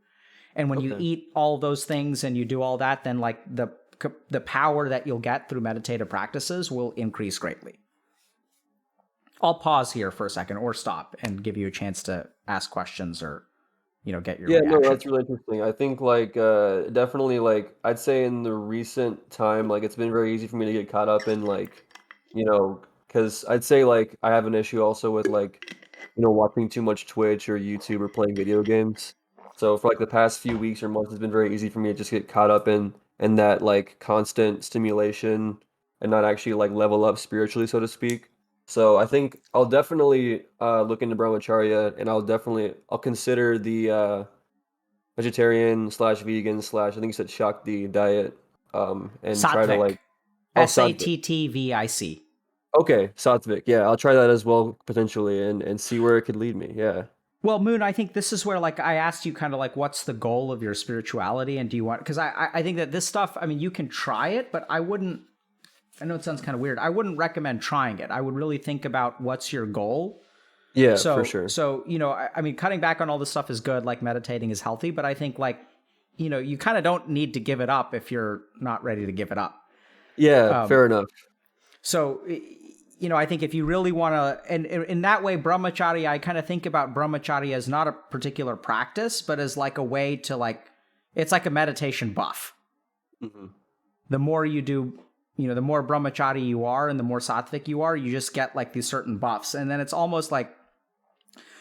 Speaker 1: And when you eat all those things and you do all that, then like the power that you'll get through meditative practices will increase greatly. I'll pause here for a second or stop and give you a chance to ask questions or, get your reaction.
Speaker 2: No, that's really interesting. I think like definitely like I'd say in the recent time, like it's been very easy for me to get caught up in like, because I'd say like I have an issue also with like, watching too much Twitch or YouTube or playing video games. So for like the past few weeks or months, it's been very easy for me to just get caught up in that like constant stimulation and not actually like level up spiritually, so to speak. So I think I'll definitely look into brahmacharya, and I'll consider the vegetarian slash vegan slash I think you said Shakti diet, and try to
Speaker 1: Sattvic.
Speaker 2: like
Speaker 1: Sattvic.
Speaker 2: Okay, Sattvic. Yeah, I'll try that as well potentially, and see where it could lead me. Yeah.
Speaker 1: Well, Moon, I think this is where like I asked you kind of like what's the goal of your spirituality, and do you want, because I think that this stuff, I mean, you can try it, but I wouldn't. I know it sounds kind of weird. I wouldn't recommend trying it. I would really think about what's your goal.
Speaker 2: Yeah, for sure.
Speaker 1: So, I mean, cutting back on all this stuff is good, like meditating is healthy, but I think like, you kind of don't need to give it up if you're not ready to give it up.
Speaker 2: Yeah, fair enough.
Speaker 1: So, I think if you really want to, and in that way, brahmacharya, I kind of think about brahmacharya as not a particular practice, but as like a way to like, it's like a meditation buff. Mm-hmm. The more you do, the more brahmachari you are and the more sattvic you are, you just get like these certain buffs. And then it's almost like,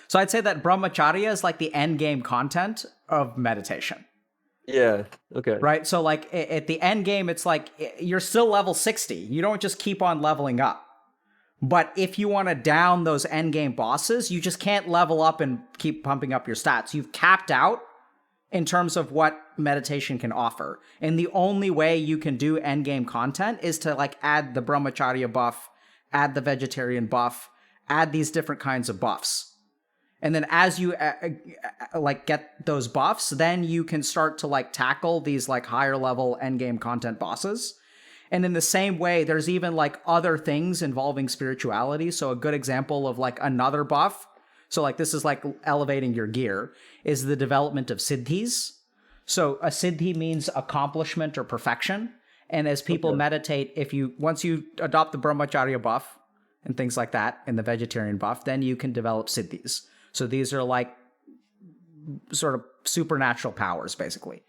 Speaker 1: so I'd say that brahmacharya is like the end game content of meditation.
Speaker 2: Yeah. Okay.
Speaker 1: Right. So like at the end game, it's like you're still level 60. You don't just keep on leveling up. But if you want to down those end game bosses, you just can't level up and keep pumping up your stats. You've capped out in terms of what meditation can offer. And the only way you can do endgame content is to like add the brahmacharya buff, add the vegetarian buff, add these different kinds of buffs. And then as you like get those buffs, then you can start to like tackle these like higher level endgame content bosses. And in the same way, there's even like other things involving spirituality. So a good example of like another buff, so like this is like elevating your gear, is the development of siddhis. So a siddhi means accomplishment or perfection. And as people meditate, once you adopt the brahmacharya buff and things like that and the vegetarian buff, then you can develop siddhis. So these are like sort of supernatural powers, basically.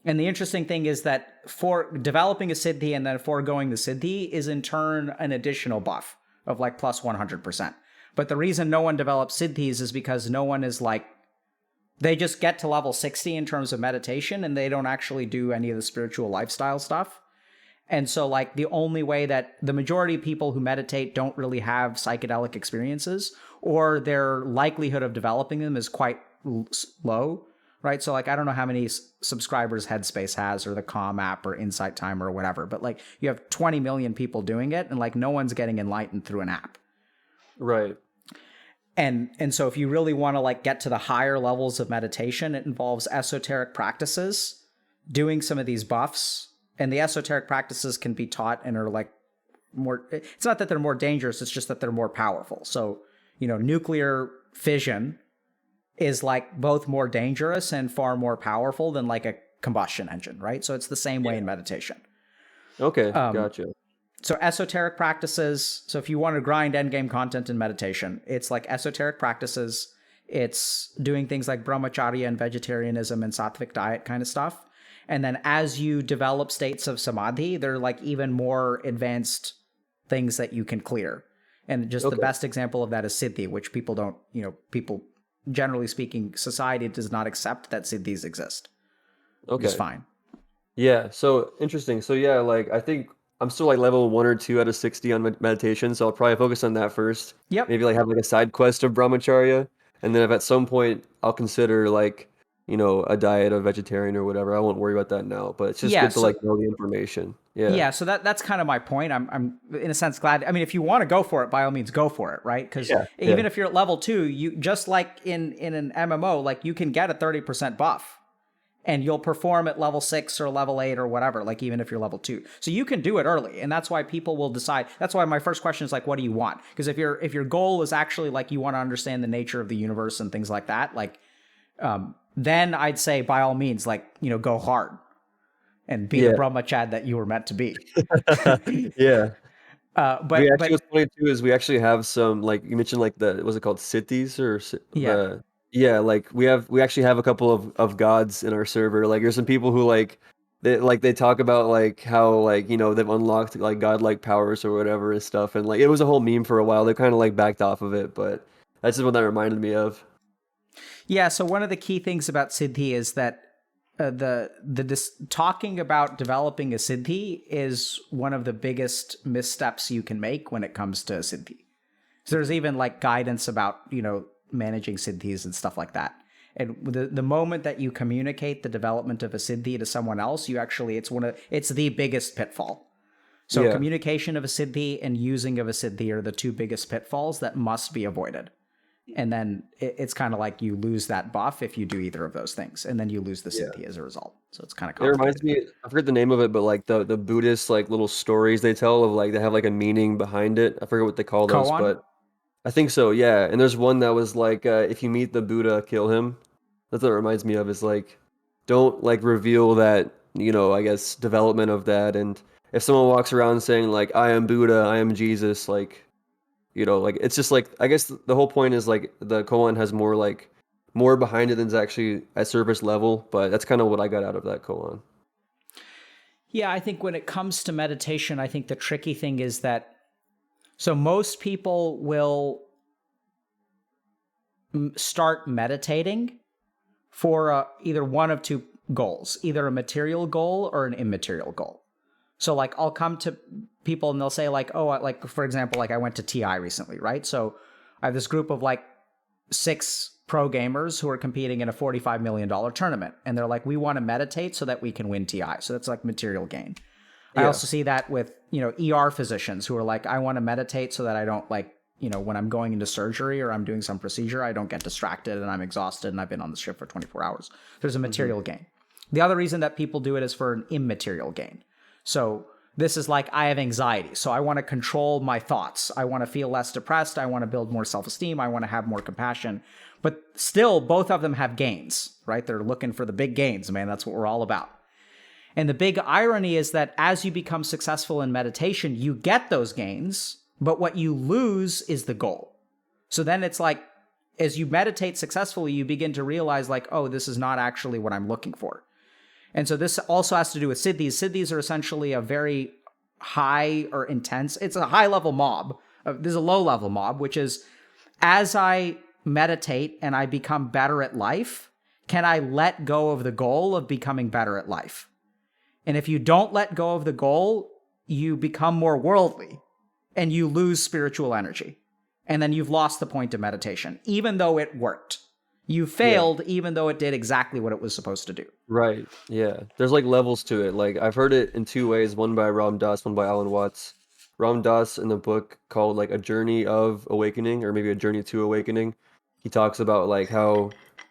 Speaker 1: And the interesting thing is that for developing a siddhi and then foregoing the siddhi is in turn an additional buff of like plus 100%. But the reason no one develops siddhis is because no one is like, they just get to level 60 in terms of meditation and they don't actually do any of the spiritual lifestyle stuff. And so like the only way that the majority of people who meditate don't really have psychedelic experiences, or their likelihood of developing them is quite low, right? So like, I don't know how many subscribers Headspace has or the Calm app or Insight Timer or whatever, but like you have 20 million people doing it and like no one's getting enlightened through an app.
Speaker 2: Right.
Speaker 1: And so if you really want to like get to the higher levels of meditation, it involves esoteric practices, doing some of these buffs, and the esoteric practices can be taught and are like more, it's not that they're more dangerous, it's just that they're more powerful. So, nuclear fission is like both more dangerous and far more powerful than like a combustion engine, right? So it's the same way in meditation.
Speaker 2: Okay, gotcha.
Speaker 1: So esoteric practices, so if you want to grind endgame content in meditation, it's like esoteric practices, it's doing things like brahmacharya and vegetarianism and sattvic diet kind of stuff. And then as you develop states of samadhi, they're like even more advanced things that you can clear. And just the
Speaker 2: Okay.
Speaker 1: best example of that is Siddhi, which people don't, people, generally speaking, society does not accept that Siddhis exist, which is
Speaker 2: Okay.
Speaker 1: fine.
Speaker 2: Yeah. So interesting. So yeah, like I think I'm still like level 1 or 2 out of 60 on meditation, so I'll probably focus on that first.
Speaker 1: Yep.
Speaker 2: Maybe like have like a side quest of brahmacharya, and then if at some point I'll consider like, a diet of vegetarian or whatever. I won't worry about that now, but it's just
Speaker 1: Yeah.
Speaker 2: good to
Speaker 1: So
Speaker 2: like know the information. Yeah.
Speaker 1: yeah, so that's kind of my point. I'm in a sense glad. I mean, if you want to go for it, by all means, go for it, right? Because
Speaker 2: Yeah. Yeah.
Speaker 1: even if you're at level 2, you just like in an MMO, like you can get a 30% buff, and you'll perform at level 6 or level 8 or whatever. Like even if you're level 2, so you can do it early, and that's why people will decide. That's why my first question is like, what do you want? Because if your goal is actually like you want to understand the nature of the universe and things like that, like then I'd say by all means, like go hard and be the
Speaker 2: Yeah.
Speaker 1: brahmachad that you were meant to be.
Speaker 2: Yeah. We
Speaker 1: But
Speaker 2: actually, what's funny too is we actually have some, like you mentioned, like what's it called, cities or
Speaker 1: yeah,
Speaker 2: yeah, like we actually have a couple of gods in our server. Like there's some people who they talk about like how like they've unlocked like godlike powers or whatever and stuff, and like it was a whole meme for a while. They kind of like backed off of it, but that's just what that reminded me of.
Speaker 1: yeah. So one of the key things about Siddhi is that talking about developing a Siddhi is one of the biggest missteps you can make when it comes to Siddhi. So there's even like guidance about managing Siddhis and stuff like that. And the moment that you communicate the development of a Siddhi to someone else, it's the biggest pitfall. So
Speaker 2: Yeah,
Speaker 1: communication of a Siddhi and using of a Siddhi are the two biggest pitfalls that must be avoided. And then it's kind of like you lose that buff if you do either of those things, and then you lose the
Speaker 2: yeah.
Speaker 1: Siddhi as a result. So it's kind of
Speaker 2: It reminds
Speaker 1: complicated.
Speaker 2: me, I forget the name of it, but like the Buddhist like little stories they tell of like they have like a meaning behind it. I forget what they call those,
Speaker 1: Koan?
Speaker 2: but I think so, yeah. And there's one that was like, if you meet the Buddha, kill him. That's what it reminds me of. Is like, don't like reveal that, I guess development of that. And if someone walks around saying like, I am Buddha, I am Jesus, like, like it's just like, I guess the whole point is like the koan has more behind it than's actually at surface level. But that's kind of what I got out of that koan.
Speaker 1: Yeah, I think when it comes to meditation, I think the tricky thing is that so most people will start meditating for either one of two goals, either a material goal or an immaterial goal. So like I'll come to people and they'll say like, oh, like for example, like I went to TI recently, right? So I have this group of like 6 pro gamers who are competing in a $45 million tournament. And they're like, we want to meditate so that we can win TI. So that's like material gain. I
Speaker 2: Yeah.
Speaker 1: also see that with, ER physicians who are like, I want to meditate so that I don't like, when I'm going into surgery or I'm doing some procedure, I don't get distracted and I'm exhausted and I've been on the ship for 24 hours. There's a
Speaker 2: Hmm.
Speaker 1: material gain. The other reason that people do it is for an immaterial gain. So this is like, I have anxiety. So I want to control my thoughts. I want to feel less depressed. I want to build more self-esteem. I want to have more compassion. But still, both of them have gains, right? They're looking for the big gains, man. That's what we're all about. And the big irony is that as you become successful in meditation, you get those gains, but what you lose is the goal. So then it's like, as you meditate successfully, you begin to realize like, oh, this is not actually what I'm looking for. And so this also has to do with siddhis. Siddhis are essentially a very high or intense, it's a high level mob. There's a low level mob, which is as I meditate and I become better at life, can I let go of the goal of becoming better at life? And if you don't let go of the goal, you become more worldly and you lose spiritual energy. And then you've lost the point of meditation, even though it worked. You
Speaker 2: Yeah.
Speaker 1: failed, even though it did exactly what it was supposed to do.
Speaker 2: Right. Yeah. There's like levels to it. Like I've heard it in two ways, one by Ram Dass, one by Alan Watts. Ram Dass in the book called like A Journey of Awakening or maybe A Journey to Awakening. He talks about like how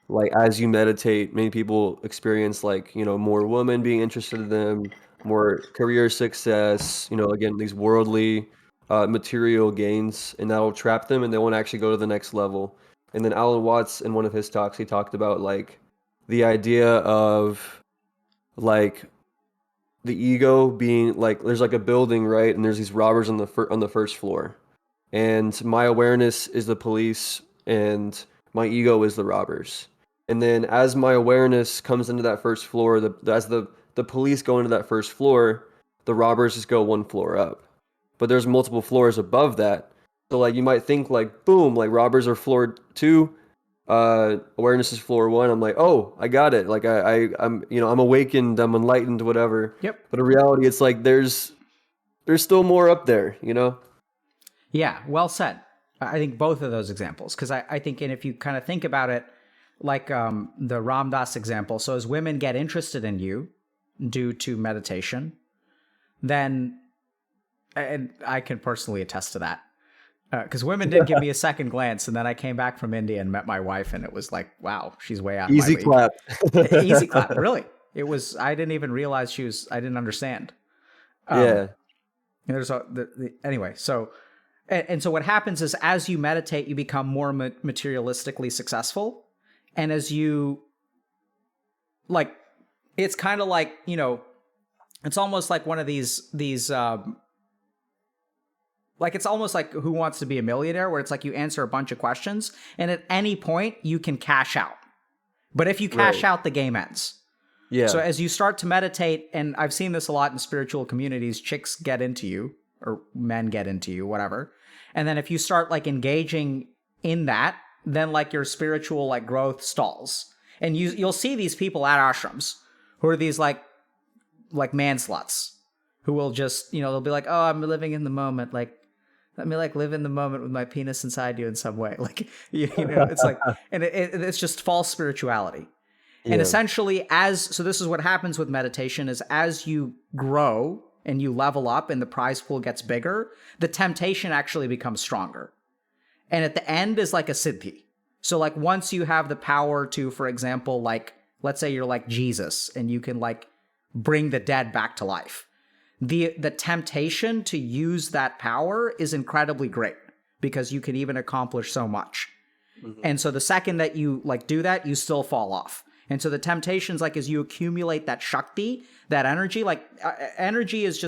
Speaker 2: like as you meditate, many people experience like, more women being interested in them, more career success, again, these worldly material gains, and that'll trap them and they won't actually go to the next level. And then Alan Watts in one of his talks, he talked about like the idea of like the ego being like there's like a building, right, and there's these robbers on the first floor, and my awareness is the police and my ego is the robbers. And then as my awareness comes into that first floor, as the police go into that first floor, the robbers just go one floor up. but there's multiple floors above that. So like you might think like boom, like robbers are floor 2, awareness is floor 1. I'm like, oh, I got it. Like I'm I'm awakened, I'm enlightened, whatever.
Speaker 1: Yep.
Speaker 2: But in reality, it's like there's still more up there, you know?
Speaker 1: Yeah, well said. I think both of those examples, because I think, and if you kind of think about it, like the Ram Dass example, so as women get interested in you due to meditation, then, and I can personally attest to that, because women did give me a second glance, and then I came back from India and met my wife, and it was like, wow, she's way out of my
Speaker 2: Easy
Speaker 1: league.
Speaker 2: clap.
Speaker 1: Easy clap, really. It was, I didn't even realize I didn't understand.
Speaker 2: Yeah.
Speaker 1: There's anyway, so, and so what happens is as you meditate, you become more materialistically successful. And as you, like, it's kind of like, it's almost like one of these, like, it's almost like Who Wants to Be a Millionaire, where it's like you answer a bunch of questions and at any point you can cash out. But if you cash out, the game ends.
Speaker 2: Yeah.
Speaker 1: So as you start to meditate, and I've seen this a lot in spiritual communities, chicks get into you or men get into you, whatever. And then if you start like engaging in that, then like your spiritual like growth stalls. And you'll see these people at ashrams who are these like man sluts who will just, they'll be like, oh, I'm living in the moment. Like, let me like live in the moment with my penis inside you in some way. Like, it's like, and it's just false spirituality. And essentially so this is what happens with meditation is as you grow and you level up and the prize pool gets bigger, the temptation actually becomes stronger. And at the end is like a siddhi. So like once you have the power to, for example, like, let's say you're like Jesus and you can like bring the dead back to life. The temptation to use that power is incredibly great because you can even accomplish so much. Mm-hmm. And so the second that you like do that, you still fall off. And so the temptations, like as you accumulate that Shakti, that energy, like energy is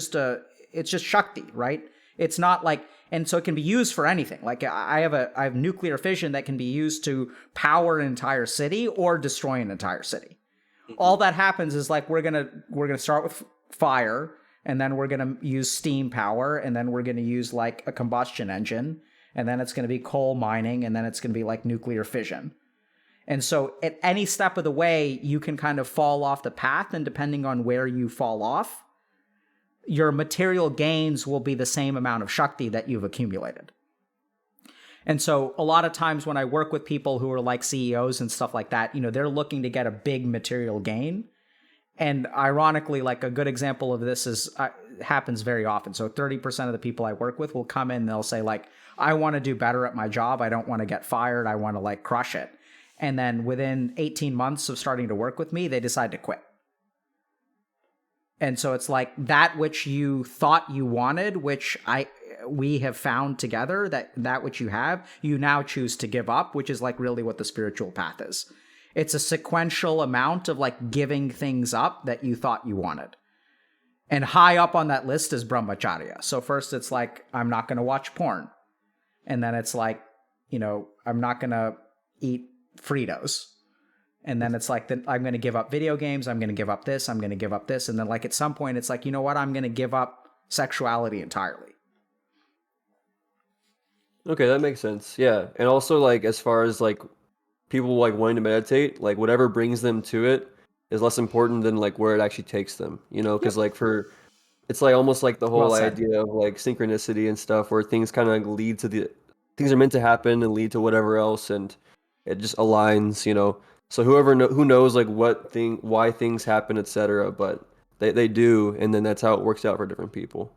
Speaker 1: it's just Shakti, right? It's not like, and so it can be used for anything. Like I have nuclear fission that can be used to power an entire city or destroy an entire city. Mm-hmm. All that happens is like, we're going to start with fire, and then we're going to use steam power, and then we're going to use like a combustion engine, and then it's going to be coal mining, and then it's going to be like nuclear fission. And so at any step of the way, you can kind of fall off the path, and depending on where you fall off, your material gains will be the same amount of Shakti that you've accumulated. And so a lot of times when I work with people who are like CEOs and stuff like that, they're looking to get a big material gain. And ironically, like a good example of this happens very often. So 30% of the people I work with will come in and they'll say like, I want to do better at my job. I don't want to get fired. I want to like crush it. And then within 18 months of starting to work with me, they decide to quit. And so it's like that which you thought you wanted, which we have found together, that which you have, you now choose to give up, which is like really what the spiritual path is. It's a sequential amount of like giving things up that you thought you wanted. And high up on that list is brahmacharya. So first it's like, I'm not going to watch porn. And then it's like, I'm not going to eat Fritos. And then it's like, I'm going to give up video games. I'm going to give up this. I'm going to give up this. And then like at some point it's like, you know what? I'm going to give up sexuality entirely.
Speaker 2: Okay, that makes sense. Yeah. And also like as far as like people like wanting to meditate, like whatever brings them to it is less important than like where it actually takes them, because like it's like almost like the whole idea of like synchronicity and stuff where things kind of lead to things are meant to happen and lead to whatever else, and it just aligns, so who knows like why things happen, etc., but they do, and then that's how it works out for different people.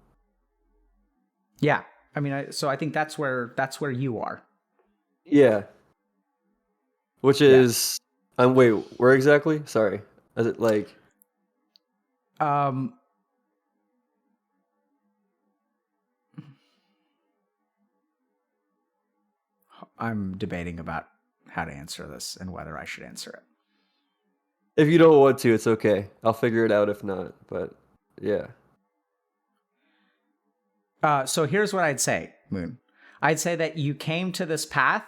Speaker 1: Yeah. I mean, so I think that's where you are.
Speaker 2: Yeah. Which is, wait, where exactly? Sorry. Is it like?
Speaker 1: I'm debating about how to answer this and whether I should answer it.
Speaker 2: If you don't want to, it's okay. I'll figure it out if not, but yeah.
Speaker 1: So here's what I'd say, Moon. I'd say that you came to this path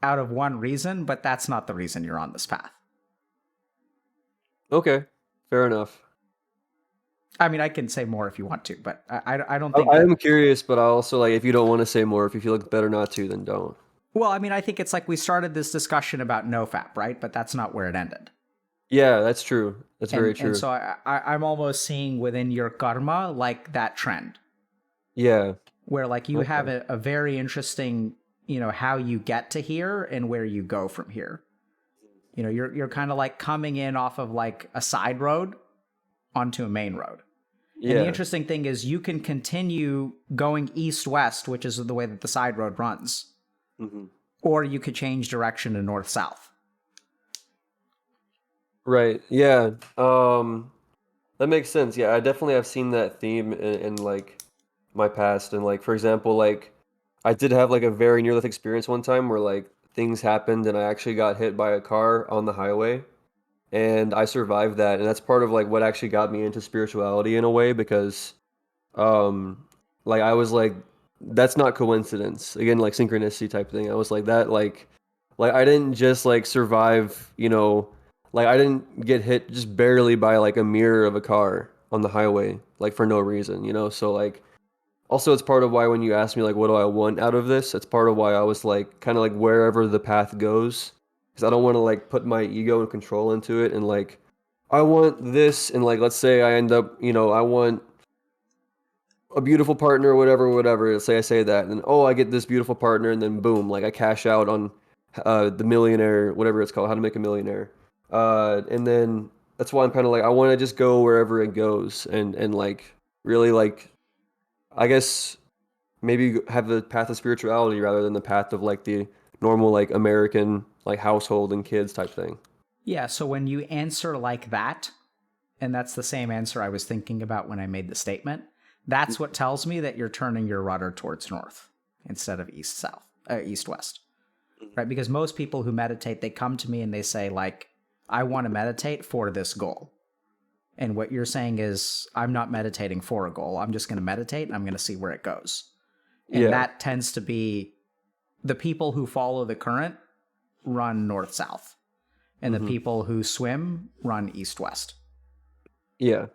Speaker 1: out of one reason, but that's not the reason you're on this path.
Speaker 2: Okay, fair enough.
Speaker 1: I mean, I can say more if you want to, but I don't
Speaker 2: I,
Speaker 1: think
Speaker 2: I
Speaker 1: that.
Speaker 2: am curious, but I also like if you don't want to say more, if you feel like better not to, then don't.
Speaker 1: Well, I mean, I think it's like we started this discussion about nofap, right? But that's not where it ended.
Speaker 2: Yeah, that's true. That's very
Speaker 1: And
Speaker 2: true.
Speaker 1: so I'm almost seeing within your karma like that trend
Speaker 2: Yeah.
Speaker 1: where like you have
Speaker 2: Okay.
Speaker 1: a very interesting, how you get to here and where you go from here. You're kind of like coming in off of like a side road onto a main road. And the
Speaker 2: Yeah.
Speaker 1: interesting thing is you can continue going east west, which is the way that the side road runs,
Speaker 2: Hmm.
Speaker 1: or you could change direction to north south.
Speaker 2: Right. Yeah. That makes sense. Yeah, I definitely have seen that theme in like my past, and like for example, like I did have like a very near death experience one time where like things happened and I actually got hit by a car on the highway, and I survived that, and that's part of like what actually got me into spirituality in a way because um like I was like that's not coincidence. Again, like synchronicity type thing. I was like that like I didn't just like survive, like I didn't get hit just barely by like a mirror of a car on the highway like for no reason. So like also it's part of why when you ask me like what do I want out of this, it's part of why I was like kind of like wherever the path goes because I don't want to like put my ego and control into it and like I want this and like let's say I end up, I want a beautiful partner, whatever, whatever. Let's say I say that, and then I get this beautiful partner, and then boom, like I cash out on the millionaire, whatever it's called, How to Make a Millionaire, and then that's why I'm kind of like I want to just go wherever it goes, and like really like I guess maybe have the path of spirituality rather than the path of like the normal like American like household and kids type thing.
Speaker 1: Yeah, so when you answer like that, and that's the same answer I was thinking about when I made the statement, that's what tells me that you're turning your rudder towards north instead of east south, east west, right? Because most people who meditate, they come to me and they say like, I want to meditate for this goal. And what you're saying is, I'm not meditating for a goal. I'm just going to meditate and I'm going to see where it goes. And
Speaker 2: Yeah,
Speaker 1: that tends to be the people who follow the current run north south, and the
Speaker 2: hmm
Speaker 1: people who swim run east west.
Speaker 2: yeah.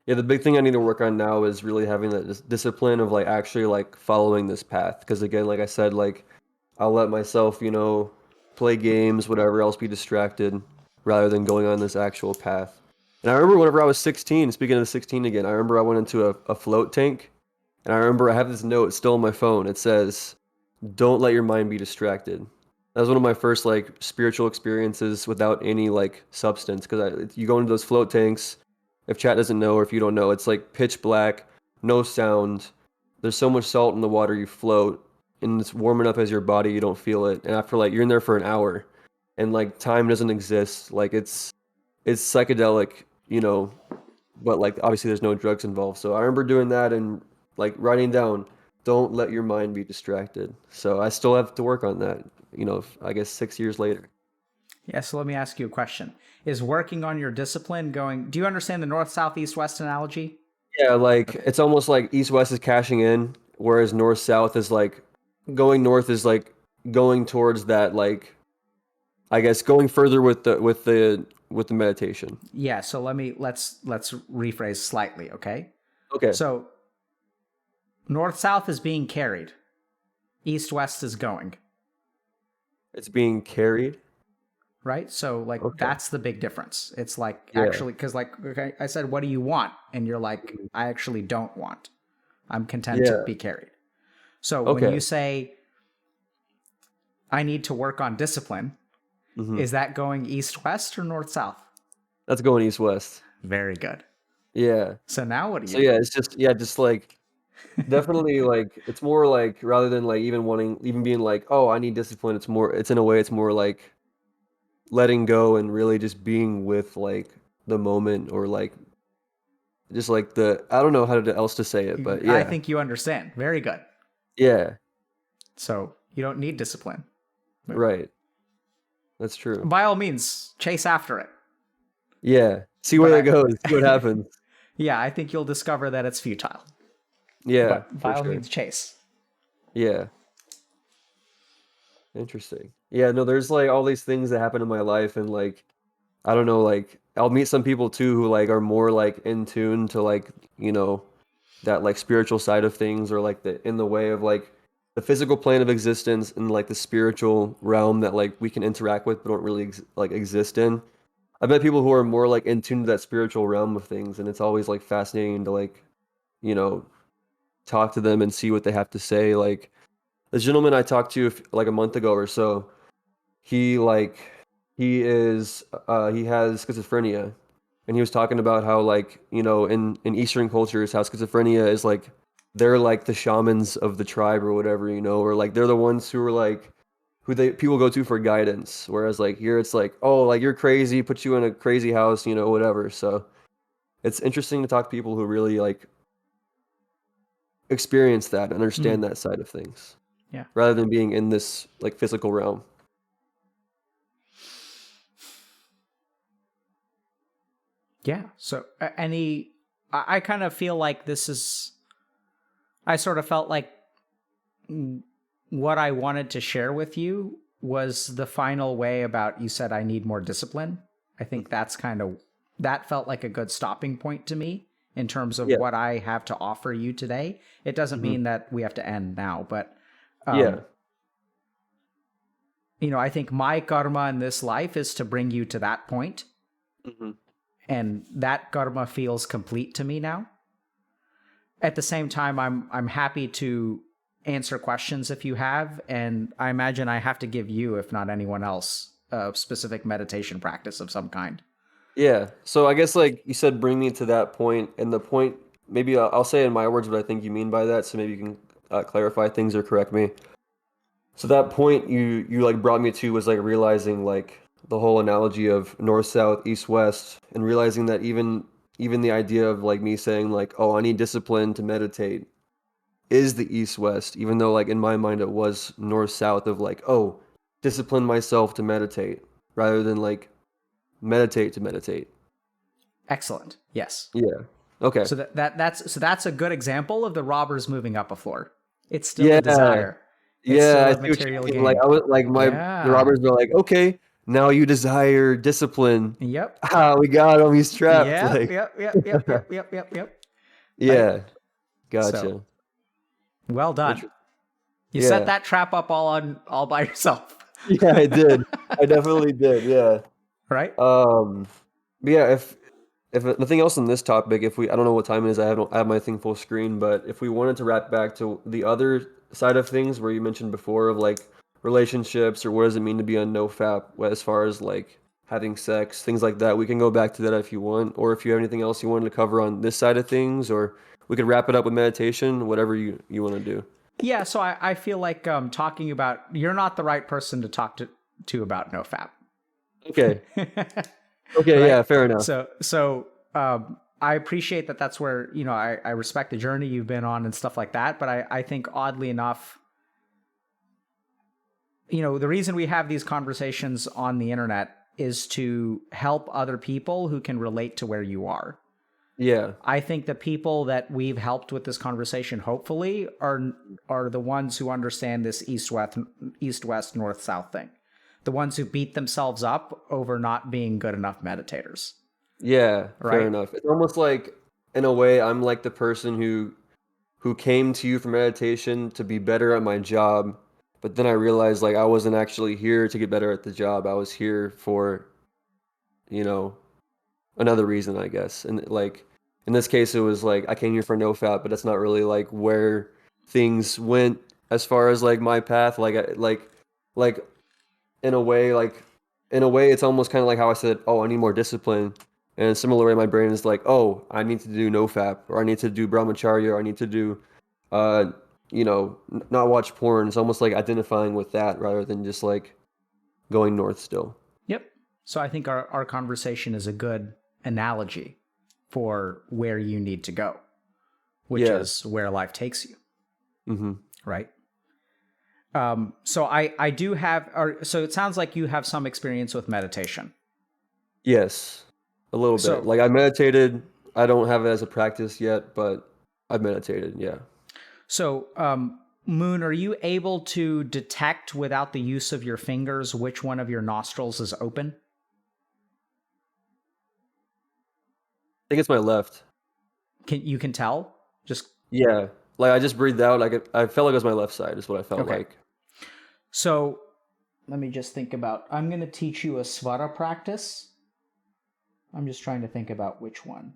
Speaker 2: Yeah, the big thing I need to work on now is really having that discipline of like actually like following this path. Because again, like I said, like I'll let myself, play games, whatever else, be distracted rather than going on this actual path. And I remember whenever I was 16, speaking of the 16 again, I remember I went into a float tank and I remember I have this note still on my phone. It says, "Don't let your mind be distracted." That was one of my first like spiritual experiences without any like substance because you go into those float tanks. If chat doesn't know or if you don't know, it's like pitch black, no sound. There's so much salt in the water you float, and it's warm enough as your body you don't feel it. And after like you're in there for an hour, and like time doesn't exist. Like it's psychedelic, but like obviously there's no drugs involved. So I remember doing that and like writing down, don't let your mind be distracted. So I still have to work on that, I guess 6 years later.
Speaker 1: Yeah, so let me ask you a question. Is working on your discipline going, do you understand the north, south, east, west analogy?
Speaker 2: Yeah, like
Speaker 1: Okay.
Speaker 2: it's almost like east west is cashing in, whereas north south is like going north is like going towards that like I guess going further with the meditation.
Speaker 1: Yeah, so let's rephrase slightly, okay?
Speaker 2: Okay.
Speaker 1: So north, south is being carried. East, west is going,
Speaker 2: It's being carried.
Speaker 1: right? So like
Speaker 2: Okay.
Speaker 1: that's the big difference. It's like
Speaker 2: Yeah.
Speaker 1: actually cuz like okay, I said what do you want? And you're like I actually don't want. I'm content to
Speaker 2: Yeah.
Speaker 1: be carried. So when
Speaker 2: Okay.
Speaker 1: you say I need to work on discipline,
Speaker 2: Hmm.
Speaker 1: is that going east west or north south?
Speaker 2: That's going east west.
Speaker 1: Very good.
Speaker 2: Yeah.
Speaker 1: So now what do
Speaker 2: So
Speaker 1: you do?
Speaker 2: yeah, it's just yeah, just like definitely like it's more like rather than like even being like, oh, I need discipline, it's in a way it's more like letting go and really just being with like the moment or like just like the I don't know else to say it, but
Speaker 1: I
Speaker 2: yeah.
Speaker 1: think you understand. Very good.
Speaker 2: Yeah.
Speaker 1: So you don't need discipline.
Speaker 2: Right. That's true.
Speaker 1: By all means, chase after it.
Speaker 2: Yeah. See
Speaker 1: But
Speaker 2: where that goes. See what
Speaker 1: I,
Speaker 2: happens.
Speaker 1: yeah, I think you'll discover that it's futile.
Speaker 2: Yeah,
Speaker 1: But by
Speaker 2: for
Speaker 1: all
Speaker 2: sure.
Speaker 1: means, chase.
Speaker 2: Yeah. Interesting. Yeah, no, there's like all these things that happen in my life and like I don't know, like I'll meet some people too who like are more like in tune to like, you know, that like spiritual side of things, or like the in the way of like the physical plane of existence and like the spiritual realm that like we can interact with but don't really like exist in. I met people who are more like in tune to that spiritual realm of things, and it's always like fascinating to like, you know, talk to them and see what they have to say. Like the gentleman I talked to like a month ago or so, he like he has schizophrenia, and he was talking about how like, you know, in Eastern cultures how schizophrenia is like they're like the shamans of the tribe or whatever, you know, or like they're the ones who are like who they people go to for guidance, whereas like here it's like, oh, like you're crazy, put you in a crazy house, you know, whatever. So it's interesting to talk to people who really like experience that and
Speaker 1: Mm,
Speaker 2: understand that side of things
Speaker 1: yeah.
Speaker 2: rather than being in this like physical realm.
Speaker 1: Yeah. So I kind of feel like this is, I sort of felt like mm, what I wanted to share with you was the final way about you said I need more discipline. I think that's kind of, that felt like a good stopping point to me in terms of
Speaker 2: Yeah.
Speaker 1: what I have to offer you today. It doesn't
Speaker 2: Hmm.
Speaker 1: mean that we have to end now, but
Speaker 2: Yeah.
Speaker 1: um, I think my karma in this life is to bring you to that point,
Speaker 2: Hmm.
Speaker 1: and that karma feels complete to me now. At the same time, I'm happy to answer questions if you have, and I imagine I have to give you, if not anyone else, a specific meditation practice of some kind.
Speaker 2: Yeah. So I guess like you said, bring me to that point, and the point maybe I'll say in my words what I think you mean by that. So maybe you can clarify things or correct me. So that point you like brought me to was like realizing like the whole analogy of north south east west, and realizing that even the idea of like me saying like, oh, I need discipline to meditate is the east west, even though like in my mind it was north south of like, oh, discipline myself to meditate rather than like meditate to meditate.
Speaker 1: Excellent. Yes.
Speaker 2: Yeah. Okay.
Speaker 1: So that's a good example of the robbers moving up a floor. It's still a
Speaker 2: Yeah.
Speaker 1: desire. It's
Speaker 2: Yeah,
Speaker 1: still
Speaker 2: I
Speaker 1: a
Speaker 2: see what you
Speaker 1: material
Speaker 2: mean. Like
Speaker 1: gain.
Speaker 2: I was like the
Speaker 1: Yeah.
Speaker 2: robbers were like, okay, now you desire discipline.
Speaker 1: Yep.
Speaker 2: Ah, we got him. He's trapped.
Speaker 1: Yep.
Speaker 2: Like,
Speaker 1: Yep. Yep. Yep. Yep. Yep. Yep. Yep. Right.
Speaker 2: yeah,
Speaker 1: So
Speaker 2: gotcha.
Speaker 1: well done.
Speaker 2: Interesting.
Speaker 1: You set
Speaker 2: Yeah.
Speaker 1: that trap up all by yourself.
Speaker 2: Yeah, I did. I definitely did. Yeah.
Speaker 1: Right.
Speaker 2: Um, but yeah, if nothing else on this topic, if we, I don't know what time it is. I have my thing full screen, but if we wanted to wrap back to the other side of things, where you mentioned before of like relationships or what does it mean to be on NoFap, as far as like having sex, things like that, we can go back to that if you want, or if you have anything else you wanted to cover on this side of things, or we could wrap it up with meditation, whatever you want to do.
Speaker 1: Yeah. So I feel like talking about, you're not the right person to talk to about NoFap.
Speaker 2: Okay. Okay.
Speaker 1: Right.
Speaker 2: Yeah. Fair enough.
Speaker 1: So I appreciate that. That's where, I respect the journey you've been on and stuff like that. But I think oddly enough, the reason we have these conversations on the internet is to help other people who can relate to where you are.
Speaker 2: Yeah.
Speaker 1: I think the people that we've helped with this conversation, hopefully, are the ones who understand this east west, north south thing. The ones who beat themselves up over not being good enough meditators,
Speaker 2: Yeah. Fair
Speaker 1: right?
Speaker 2: enough. It's almost like, in a way, I'm like the person who came to you for meditation to be better at my job, but then I realized like I wasn't actually here to get better at the job. I was here for, you know, another reason, I guess. And like in this case, it was like I came here for no fat, but that's not really like where things went as far as like my path. Like in a way, like in a way, it's almost kind of like how I said, oh, I need more discipline. And in a similar way, my brain is like, oh, I need to do no fap, or I need to do brahmacharya, or I need to do, uh, not watch porn. It's almost like identifying with that rather than just like going north still.
Speaker 1: Yep. So I think our conversation is a good analogy for where you need to go, which
Speaker 2: Yeah.
Speaker 1: is where life takes you,
Speaker 2: Mm-hmm.
Speaker 1: right? So I do have, or so it sounds like you have some experience with meditation.
Speaker 2: Yes, a little bit.
Speaker 1: So
Speaker 2: Like I meditated. I don't have it as a practice yet, but I've meditated. Yeah.
Speaker 1: So, Moon, are you able to detect without the use of your fingers which one of your nostrils is open?
Speaker 2: think it's my left.
Speaker 1: You can tell? Just
Speaker 2: Yeah. Like I just breathed out. Like I felt like it was my left side. Is what I felt
Speaker 1: okay.
Speaker 2: like.
Speaker 1: So let me just think about. I'm going to teach you a Svara practice. I'm just trying to think about which one.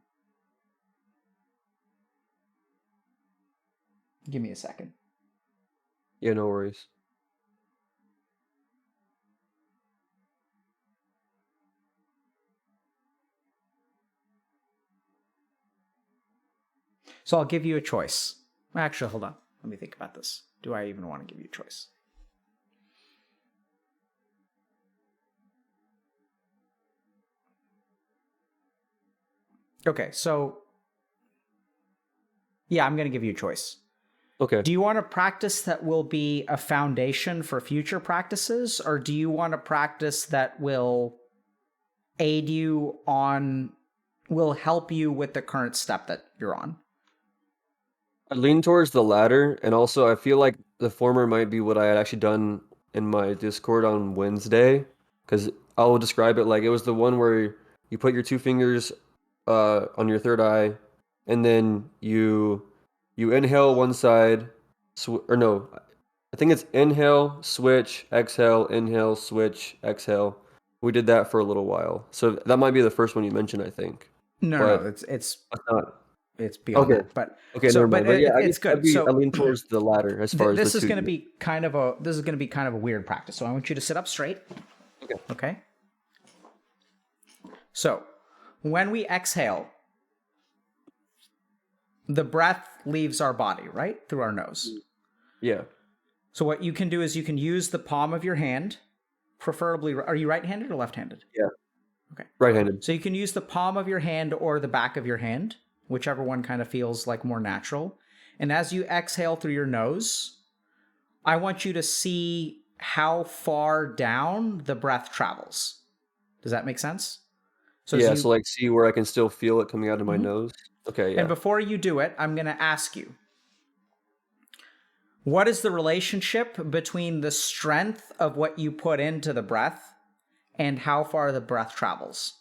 Speaker 1: Give me a second.
Speaker 2: Yeah, no worries.
Speaker 1: So I'll give you a choice. Actually, hold on. Let me think about this. Do I even want to give you a choice? Okay, so yeah, I'm going to give you a choice.
Speaker 2: Okay.
Speaker 1: Do you want a practice that will be a foundation for future practices, or do you want a practice that will aid you on, will help you with the current step that you're on?
Speaker 2: I lean towards the latter, and also I feel like the former might be what I had actually done in my Discord on Wednesday, because I will describe it like it was the one where you put your two fingers on your third eye, and then you inhale one side, or no, I think it's inhale, switch, exhale, inhale, switch, exhale. We did that for a little while, so that might be the first one you mentioned, I think,
Speaker 1: No,
Speaker 2: but
Speaker 1: it's
Speaker 2: that's not.
Speaker 1: it's beyond
Speaker 2: Okay.
Speaker 1: that. But
Speaker 2: Okay,
Speaker 1: so,
Speaker 2: never
Speaker 1: but
Speaker 2: mind. But yeah, I
Speaker 1: it's
Speaker 2: guess
Speaker 1: good.
Speaker 2: I
Speaker 1: So
Speaker 2: lean towards the latter as far as the
Speaker 1: this is
Speaker 2: two.
Speaker 1: going to be kind of a weird practice. So I want you to sit up straight.
Speaker 2: Okay.
Speaker 1: Okay. So when we exhale, the breath leaves our body, right? Through our nose.
Speaker 2: Yeah.
Speaker 1: So what you can do is you can use the palm of your hand, preferably, are you right-handed or left-handed?
Speaker 2: Yeah.
Speaker 1: Okay.
Speaker 2: Right-handed.
Speaker 1: So you can use the palm of your hand or the back of your hand, whichever one kind of feels like more natural. And as you exhale through your nose, I want you to see how far down the breath travels. Does that make sense? So as
Speaker 2: Yeah,
Speaker 1: you,
Speaker 2: so like see where I can still feel it coming out of my
Speaker 1: Mhm.
Speaker 2: nose. Okay,
Speaker 1: And
Speaker 2: yeah.
Speaker 1: before you do it, I'm going to ask you, what is the relationship between the strength of what you put into the breath and how far the breath travels?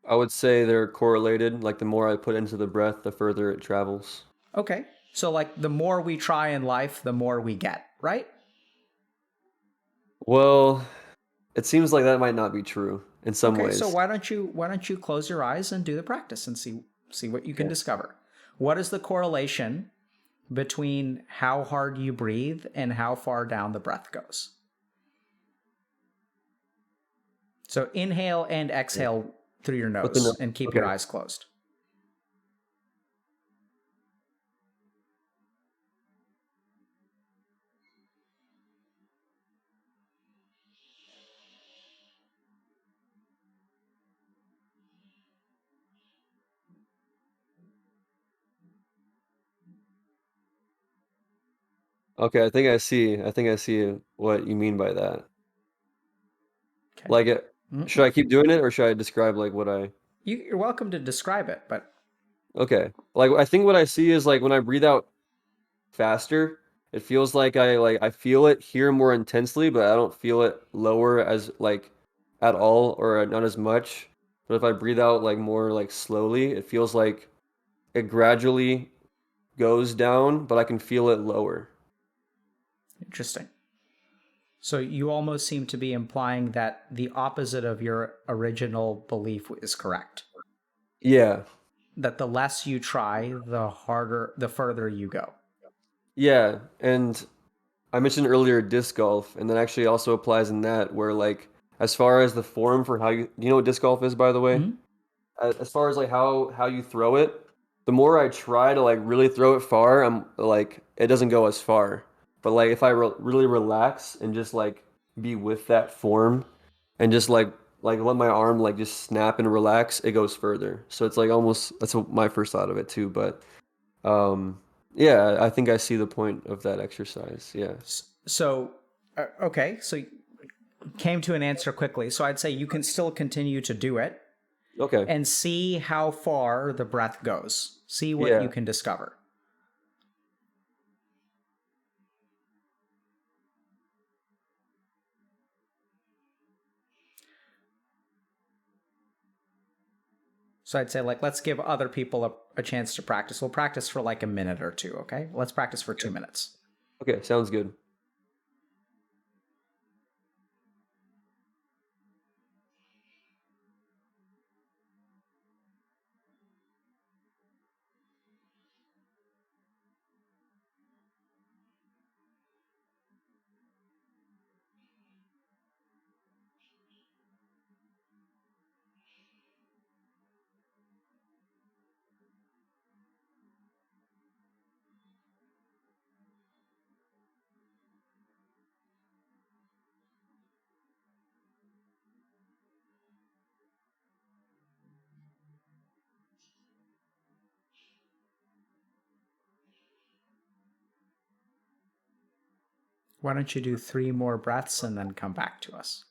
Speaker 2: I would say they're correlated. Like the more I put into the breath, the further it travels.
Speaker 1: Okay. So like the more we try in life, the more we get, right?
Speaker 2: Well, it seems like that might not be true in some
Speaker 1: Okay, so
Speaker 2: ways.
Speaker 1: why don't you close your eyes and do the practice and see what you can
Speaker 2: Okay.
Speaker 1: discover. What is the correlation between how hard you breathe and how far down the breath goes? So inhale and
Speaker 2: Yeah.
Speaker 1: exhale through your
Speaker 2: With the
Speaker 1: nose
Speaker 2: nose.
Speaker 1: and keep your
Speaker 2: Okay.
Speaker 1: eyes closed.
Speaker 2: Okay, I think I see what you mean by that.
Speaker 1: Okay.
Speaker 2: Like it, should I keep doing it or should I describe like what I
Speaker 1: You're welcome to describe it, but
Speaker 2: Okay. Like I think what I see is like when I breathe out faster, it feels like I feel it here more intensely, but I don't feel it lower as like at all or not as much. But if I breathe out like more like slowly, it feels like it gradually goes down, but I can feel it lower.
Speaker 1: interesting. So you almost seem to be implying that the opposite of your original belief is correct.
Speaker 2: Yeah.
Speaker 1: That the less you try, the further you go.
Speaker 2: Yeah. And I mentioned earlier disc golf, and that actually also applies in that where like as far as the form for how you know what disc golf is, by the way?
Speaker 1: Mhm.
Speaker 2: As far as like how you throw it, the more I try to like really throw it far, I'm like it doesn't go as far. But like if I really relax and just like be with that form and just like let my arm like just snap and relax, it goes further. So it's like almost that's what my first thought of it too. But um yeah, I think I see the point of that exercise. Yeah.
Speaker 1: So, okay, so you came to an answer quickly. So I'd say you can still continue to do it
Speaker 2: Okay.
Speaker 1: and see how far the breath goes. See what you
Speaker 2: Yeah.
Speaker 1: can discover. So I'd say like let's give other people a chance to practice. We'll practice for like a minute or two, okay? Let's practice for 2 minutes.
Speaker 2: Okay, sounds good.
Speaker 1: Why don't you do 3 more breaths and then come back to us?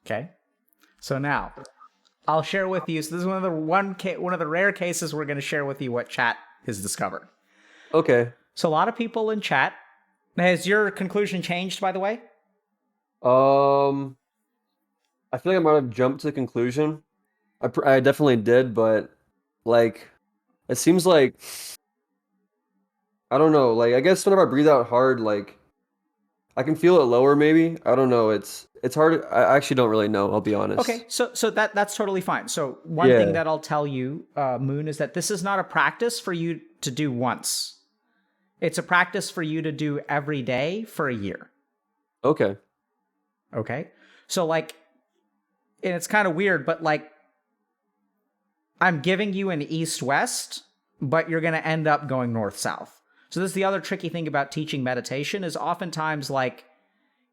Speaker 1: Okay. So now I'll share with you. So this is one of the rare cases we're going to share with you what chat has discovered.
Speaker 2: Okay.
Speaker 1: So a lot of people in chat. Has your conclusion changed, by the way?
Speaker 2: I feel like I might have jumped to the conclusion. I definitely did, but like, it seems like I don't know. Like, I guess whenever I breathe out hard, like I can feel it lower. Maybe I don't know. It's hard. I actually don't really know. I'll be honest.
Speaker 1: Okay, so that's totally fine. So one thing
Speaker 2: Yeah.
Speaker 1: that I'll tell you, Moon, is that this is not a practice for you to do once. It's a practice for you to do every day for a year.
Speaker 2: Okay.
Speaker 1: Okay? So like, and it's kind of weird, but like, I'm giving you an east-west, but you're going to end up going north-south. So this is the other tricky thing about teaching meditation is oftentimes like,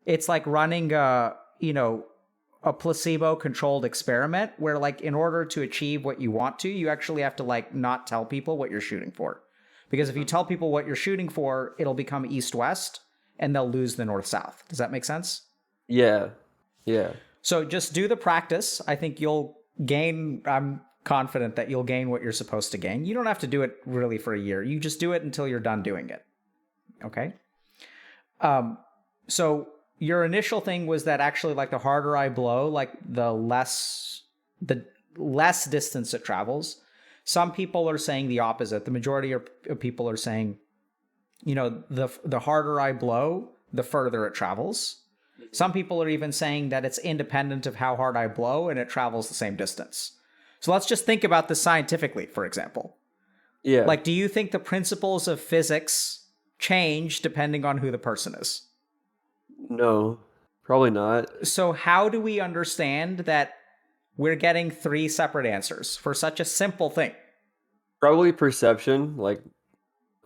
Speaker 1: it's like running a placebo-controlled experiment where like in order to achieve what you want to, you actually have to like not tell people what you're shooting for. Because if you tell people what you're shooting for, it'll become east-west and they'll lose the north-south. Does that make sense?
Speaker 2: Yeah. Yeah.
Speaker 1: So just do the practice. I think you'll gain, I'm confident that you'll gain what you're supposed to gain. You don't have to do it really for a year. You just do it until you're done doing it. Okay? So your initial thing was that actually like the harder I blow, like the less distance it travels. Some people are saying the opposite. The majority of people are saying, the harder I blow, the further it travels. Some people are even saying that it's independent of how hard I blow and it travels the same distance. So let's just think about this scientifically, for example.
Speaker 2: Yeah.
Speaker 1: Like, do you think the principles of physics change depending on who the person is?
Speaker 2: No, probably not.
Speaker 1: So how do we understand that we're getting 3 separate answers for such a simple thing?
Speaker 2: Probably perception, like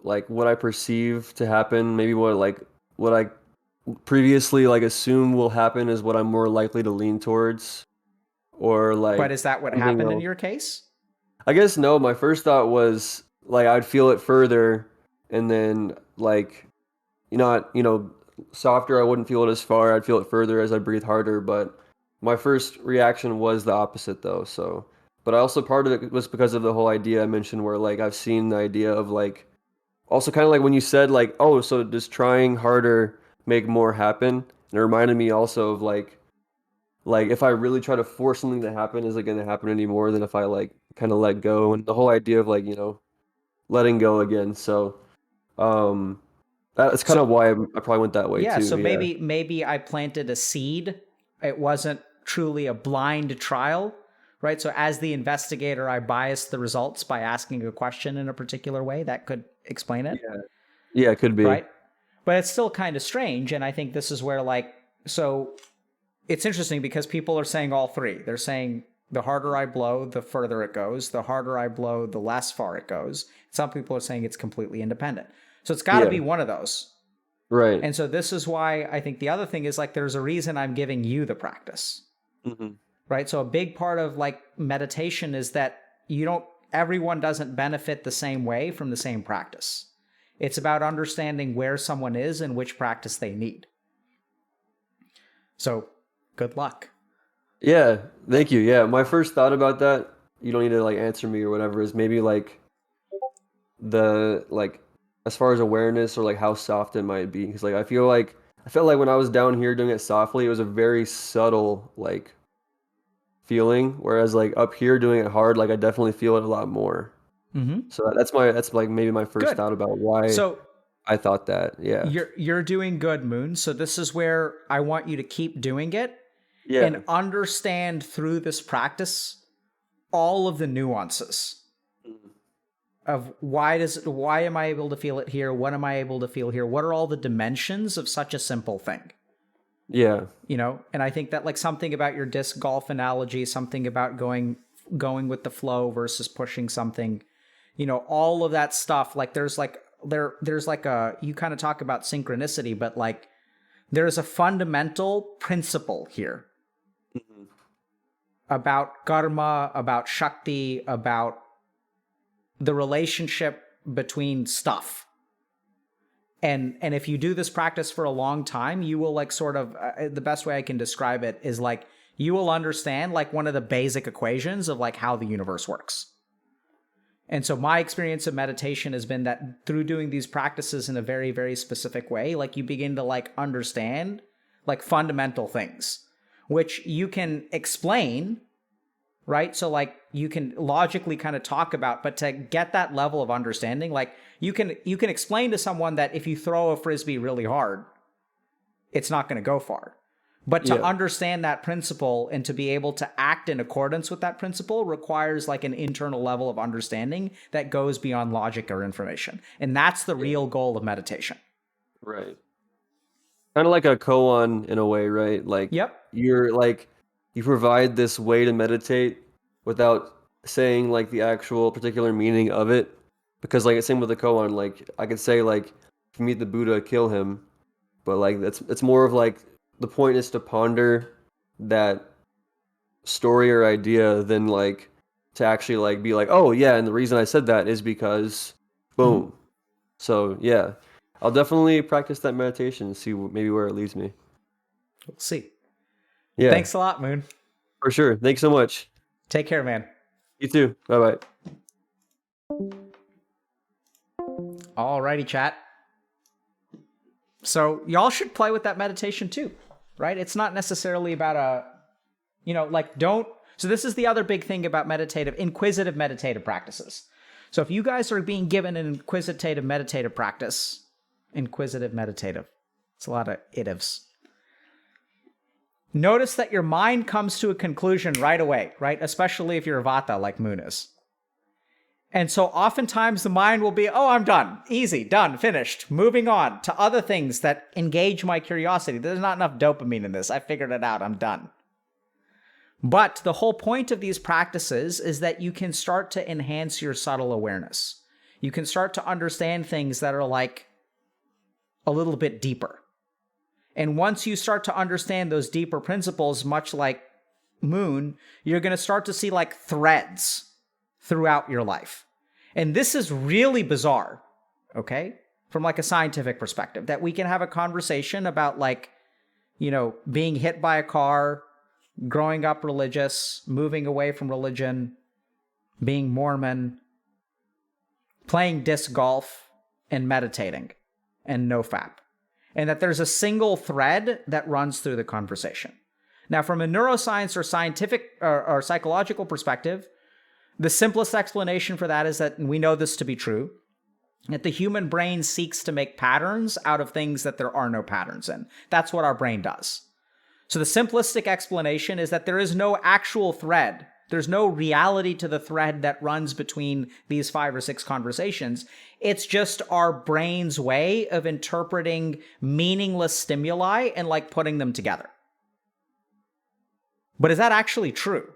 Speaker 2: what I perceive to happen, maybe what I previously like assume will happen is what I'm more likely to lean towards, or like
Speaker 1: But is that what
Speaker 2: something
Speaker 1: happened in
Speaker 2: else.
Speaker 1: your case?
Speaker 2: I guess no, my first thought was like I'd feel it further, and then like softer, I wouldn't feel it as far. I'd feel it further as I breathe harder, but my first reaction was the opposite though. So, but I also part of it was because of the whole idea I mentioned where like I've seen the idea of like also kind of like when you said like, oh, so does trying harder make more happen? And it reminded me also of like if I really try to force something to happen, is it going to happen any more than if I like kind of let go? And the whole idea of like, letting go again. So, that's kind
Speaker 1: So
Speaker 2: of why I probably went that way
Speaker 1: yeah,
Speaker 2: too.
Speaker 1: so
Speaker 2: Yeah.
Speaker 1: maybe I planted a seed. It wasn't truly a blind trial, right? So as the investigator, I biased the results by asking a question in a particular way. That could explain it,
Speaker 2: Yeah. Yeah, it could be.
Speaker 1: right? But it's still kind of strange. And I think this is where so it's interesting because people are saying all 3. They're saying the harder I blow, the further it goes. The harder I blow, the less far it goes. Some people are saying it's completely independent. So it's got to be
Speaker 2: Yeah.
Speaker 1: one of those.
Speaker 2: Right.
Speaker 1: And so this is why I think the other thing is like there's a reason I'm giving you the practice.
Speaker 2: Hmm.
Speaker 1: right? So a big part of like meditation is that everyone doesn't benefit the same way from the same practice. It's about understanding where someone is and which practice they need. So good luck.
Speaker 2: Yeah, thank you. Yeah, my first thought about that, you don't need to like answer me or whatever, is maybe like as far as awareness or like how soft it might be. Because like I felt like when I was down here doing it softly, it was a very subtle like feeling, whereas like up here doing it hard, like I definitely feel it a lot more.
Speaker 1: Mm-hmm.
Speaker 2: So that's like maybe my first
Speaker 1: Good.
Speaker 2: thought about why
Speaker 1: So
Speaker 2: I thought that. Yeah.
Speaker 1: you're doing good, Moon. So this is where I want you to keep doing it
Speaker 2: Yeah.
Speaker 1: and understand through this practice all of the nuances of why am I able to feel it here? What am I able to feel here? What are all the dimensions of such a simple thing?
Speaker 2: Yeah.
Speaker 1: And I think that like something about your disc golf analogy, something about going with the flow versus pushing something, all of that stuff, like there's like you kind of talk about synchronicity, but like there's a fundamental principle here about karma, about shakti, about the relationship between stuff. And if you do this practice for a long time, you will like sort of, the best way I can describe it is like, you will understand like one of the basic equations of like how the universe works. And so my experience of meditation has been that through doing these practices in a very, very specific way, like you begin to like understand like fundamental things, which you can explain, right? So like you can logically kind of talk about, but to get that level of understanding, like you can explain to someone that if you throw a frisbee really hard, it's not going to go far. But to understand that principle and to be able to act in accordance with that principle requires like an internal level of understanding that goes beyond logic or information. And that's the real goal of meditation.
Speaker 2: Right. Kind of like a koan in a way, right? Like you're like you provide this way to meditate without saying like the actual particular meaning of it. Because like same with the koan, like I could say like if you meet the Buddha, kill him. But like it's more of like the point is to ponder that story or idea than like to actually like be like, oh yeah, and the reason I said that is because boom. Mm-hmm. So yeah, I'll definitely practice that meditation and see maybe where it leads me.
Speaker 1: We'll see.
Speaker 2: Yeah.
Speaker 1: Thanks a lot, Moon.
Speaker 2: For sure. Thanks so much.
Speaker 1: Take care, man.
Speaker 2: You too. Bye-bye.
Speaker 1: Alrighty, chat. So y'all should play with that meditation too, right? It's not necessarily about so this is the other big thing about inquisitive meditative practices. So if you guys are being given an inquisitive meditative, it's a lot of itivs. Notice that your mind comes to a conclusion right away, right? Especially if you're a Vata like Moon is. And so oftentimes the mind will be, oh, I'm done. Easy, done, finished. Moving on to other things that engage my curiosity. There's not enough dopamine in this. I figured it out. I'm done. But the whole point of these practices is that you can start to enhance your subtle awareness. You can start to understand things that are like a little bit deeper. And once you start to understand those deeper principles, much like Moon, you're going to start to see like threads throughout your life. And this is really bizarre, okay? From like a scientific perspective, that we can have a conversation about like, being hit by a car, growing up religious, moving away from religion, being Mormon, playing disc golf, and meditating, and nofap. And that there's a single thread that runs through the conversation. Now, from a neuroscience or scientific or psychological perspective, the simplest explanation for that is that, and we know this to be true, that the human brain seeks to make patterns out of things that there are no patterns in. That's what our brain does. So the simplistic explanation is that there is no actual thread. There's no reality to the thread that runs between these 5 or 6 conversations. It's just our brain's way of interpreting meaningless stimuli and like putting them together. But is that actually true?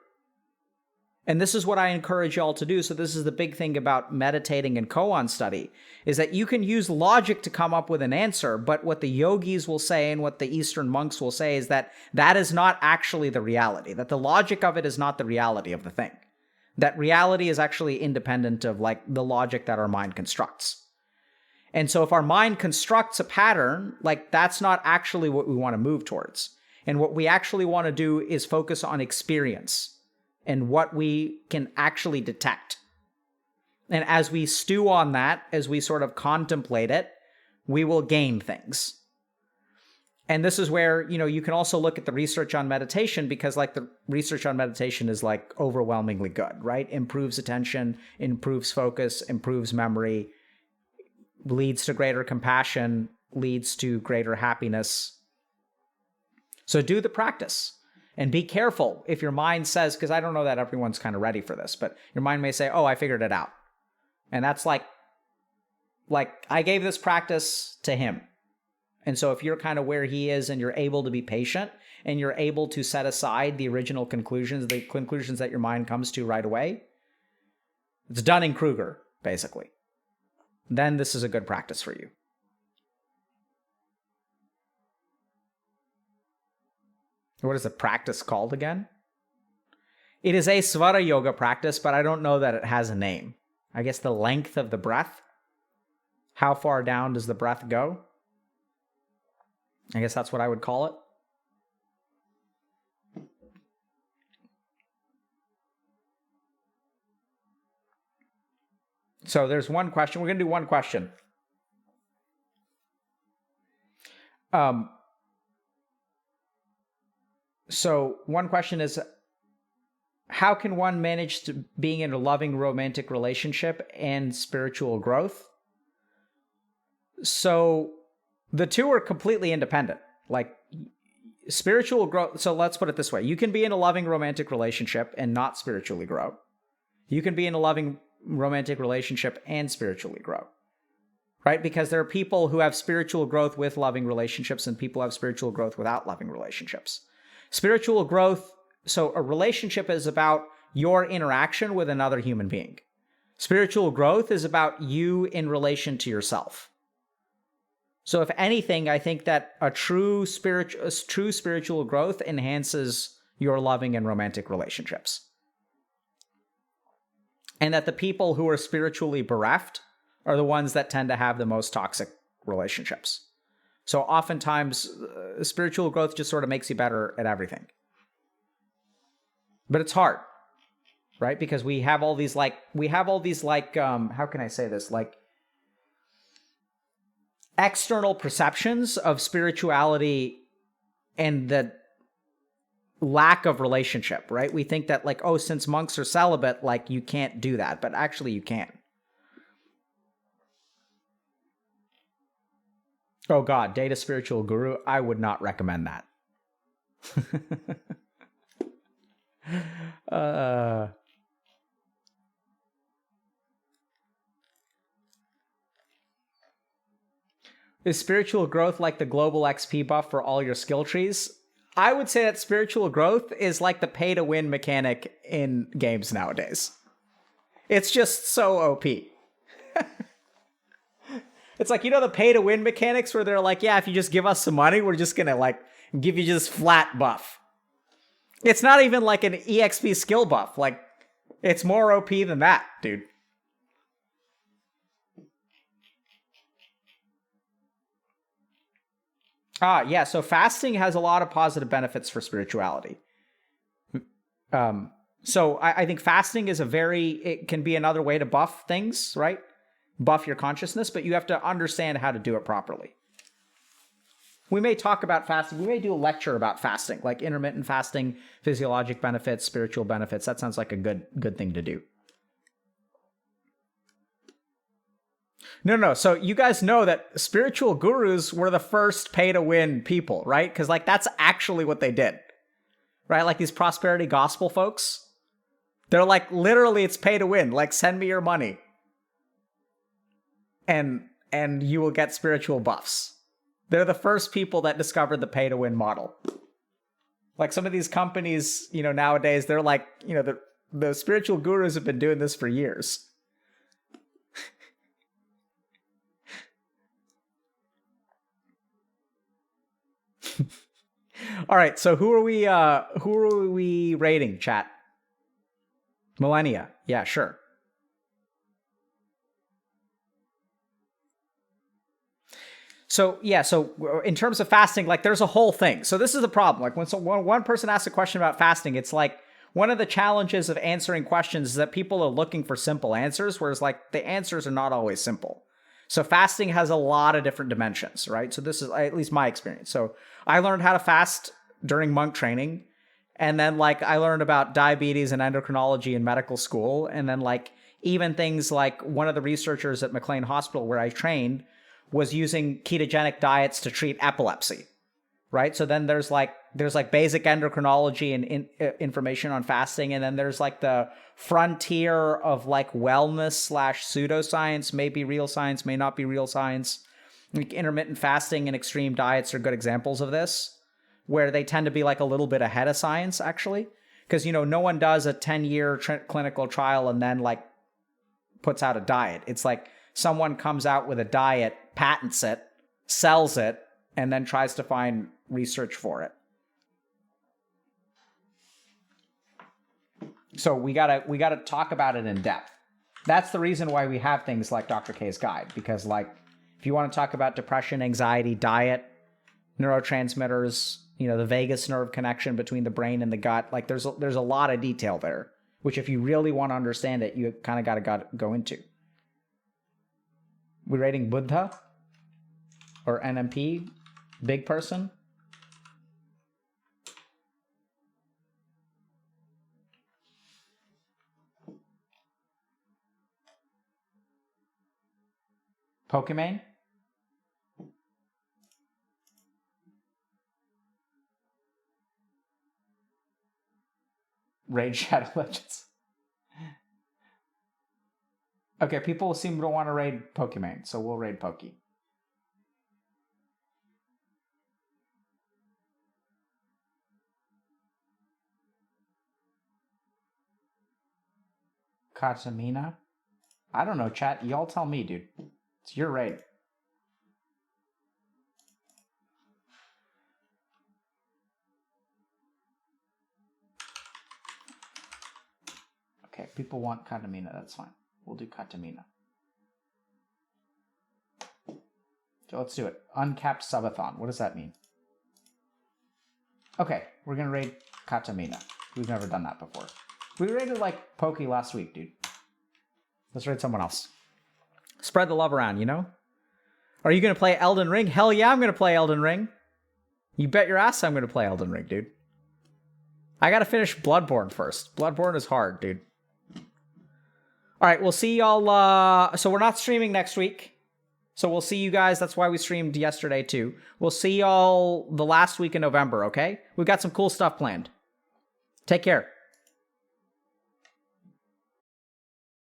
Speaker 1: And this is what I encourage y'all to do. So this is the big thing about meditating and koan study, is that you can use logic to come up with an answer, but what the yogis will say and what the Eastern monks will say is that that is not actually the reality, that the logic of it is not the reality of the thing. That reality is actually independent of like the logic that our mind constructs. And so if our mind constructs a pattern, like that's not actually what we want to move towards. And what we actually want to do is focus on experience and what we can actually detect. And as we stew on that, as we sort of contemplate it, we will gain things. And this is where, you can also look at the research on meditation, because like the research on meditation is like overwhelmingly good, right? Improves attention, improves focus, improves memory, leads to greater compassion, leads to greater happiness. So do the practice. And be careful if your mind says, because I don't know that everyone's kind of ready for this, but your mind may say, oh, I figured it out. And that's like I gave this practice to him. And so if you're kind of where he is and you're able to be patient and you're able to set aside the original conclusions, the conclusions that your mind comes to right away, it's Dunning-Kruger, basically. Then this is a good practice for you. What is the practice called again? It is a Svara Yoga practice, but I don't know that it has a name. I guess the length of the breath. How far down does the breath go? I guess that's what I would call it. So there's one question. We're going to do one question. So one question is, how can one manage to being in a loving romantic relationship and spiritual growth? So the two are completely independent. Like spiritual growth. So let's put it this way. You can be in a loving romantic relationship and not spiritually grow. You can be in a loving romantic relationship and spiritually grow. Right? Because there are people who have spiritual growth with loving relationships and people who have spiritual growth without loving relationships. Spiritual growth, so a relationship is about your interaction with another human being. Spiritual growth is about you in relation to yourself. So if anything, I think that a true spiritual growth enhances your loving and romantic relationships. And that the people who are spiritually bereft are the ones that tend to have the most toxic relationships. So oftentimes, spiritual growth just sort of makes you better at everything. But it's hard, right? Because we have all these how can I say this? Like external perceptions of spirituality and the lack of relationship, right? We think that like, oh, since monks are celibate, like you can't do that, but actually you can. Oh God, date a spiritual guru. I would not recommend that. Is spiritual growth like the global XP buff for all your skill trees? I would say that spiritual growth is like the pay to win mechanic in games nowadays. It's just so OP. It's like, the pay to win mechanics where they're like, yeah, if you just give us some money, we're just going to like give you just flat buff. It's not even like an EXP skill buff. Like, it's more OP than that, dude. Yeah, so fasting has a lot of positive benefits for spirituality. So I think fasting is it can be another way to buff things, right? Buff your consciousness, but you have to understand how to do it properly. We may talk about fasting. We may do a lecture about fasting, like intermittent fasting, physiologic benefits, spiritual benefits. That sounds like a good thing to do. No. So you guys know that spiritual gurus were the first pay-to-win people, right? Because like that's actually what they did, right? Like these prosperity gospel folks, they're like, literally, it's pay-to-win. Like, send me your money. And you will get spiritual buffs. They're the first people that discovered the pay-to-win model. Like some of these companies, nowadays, they're like, The spiritual gurus have been doing this for years. All right, so who are we rating, chat? Millennia. Yeah, sure. So in terms of fasting, like there's a whole thing. So this is the problem. Like when one person asks a question about fasting, it's like one of the challenges of answering questions is that people are looking for simple answers, whereas like the answers are not always simple. So fasting has a lot of different dimensions, right? So this is at least my experience. So I learned how to fast during monk training. And then like I learned about diabetes and endocrinology in medical school. And then like even things like one of the researchers at McLean Hospital where I trained was using ketogenic diets to treat epilepsy, right? So then there's like basic endocrinology and information on fasting. And then there's like the frontier of like wellness / pseudoscience, may be real science, may not be real science. Like intermittent fasting and extreme diets are good examples of this, where they tend to be like a little bit ahead of science, actually. Because, you know, no one does a 10-year clinical trial and then like puts out a diet. It's like someone comes out with a diet, patents it, sells it, and then tries to find research for it. So we gotta talk about it in depth. That's the reason why we have things like Dr. K's guide, because like if you want to talk about depression, anxiety, diet, neurotransmitters, you know, the vagus nerve connection between the brain and the gut, like there's a lot of detail there, which if you really want to understand it, you kind of gotta go into. We rating Buddha or NMP, big person? Pokemon? Raid Shadow Legends. Okay, people seem to want to raid Pokemon, so we'll raid Poke. Katamina? I don't know, chat. Y'all tell me, dude. It's your raid. Okay, people want Katamina. That's fine. We'll do Katamina. So let's do it. Uncapped subathon. What does that mean? Okay, we're gonna raid Katamina. We've never done that before. We raided like Poke last week, dude. Let's raid someone else. Spread the love around, you know? Are you gonna play Elden Ring? Hell yeah, I'm gonna play Elden Ring. You bet your ass I'm gonna play Elden Ring, dude. I gotta finish Bloodborne first. Bloodborne is hard, dude. All right, we'll see y'all. So we're not streaming next week. So we'll see you guys. That's why we streamed yesterday, too. We'll see y'all the last week in November, okay? We've got some cool stuff planned. Take care.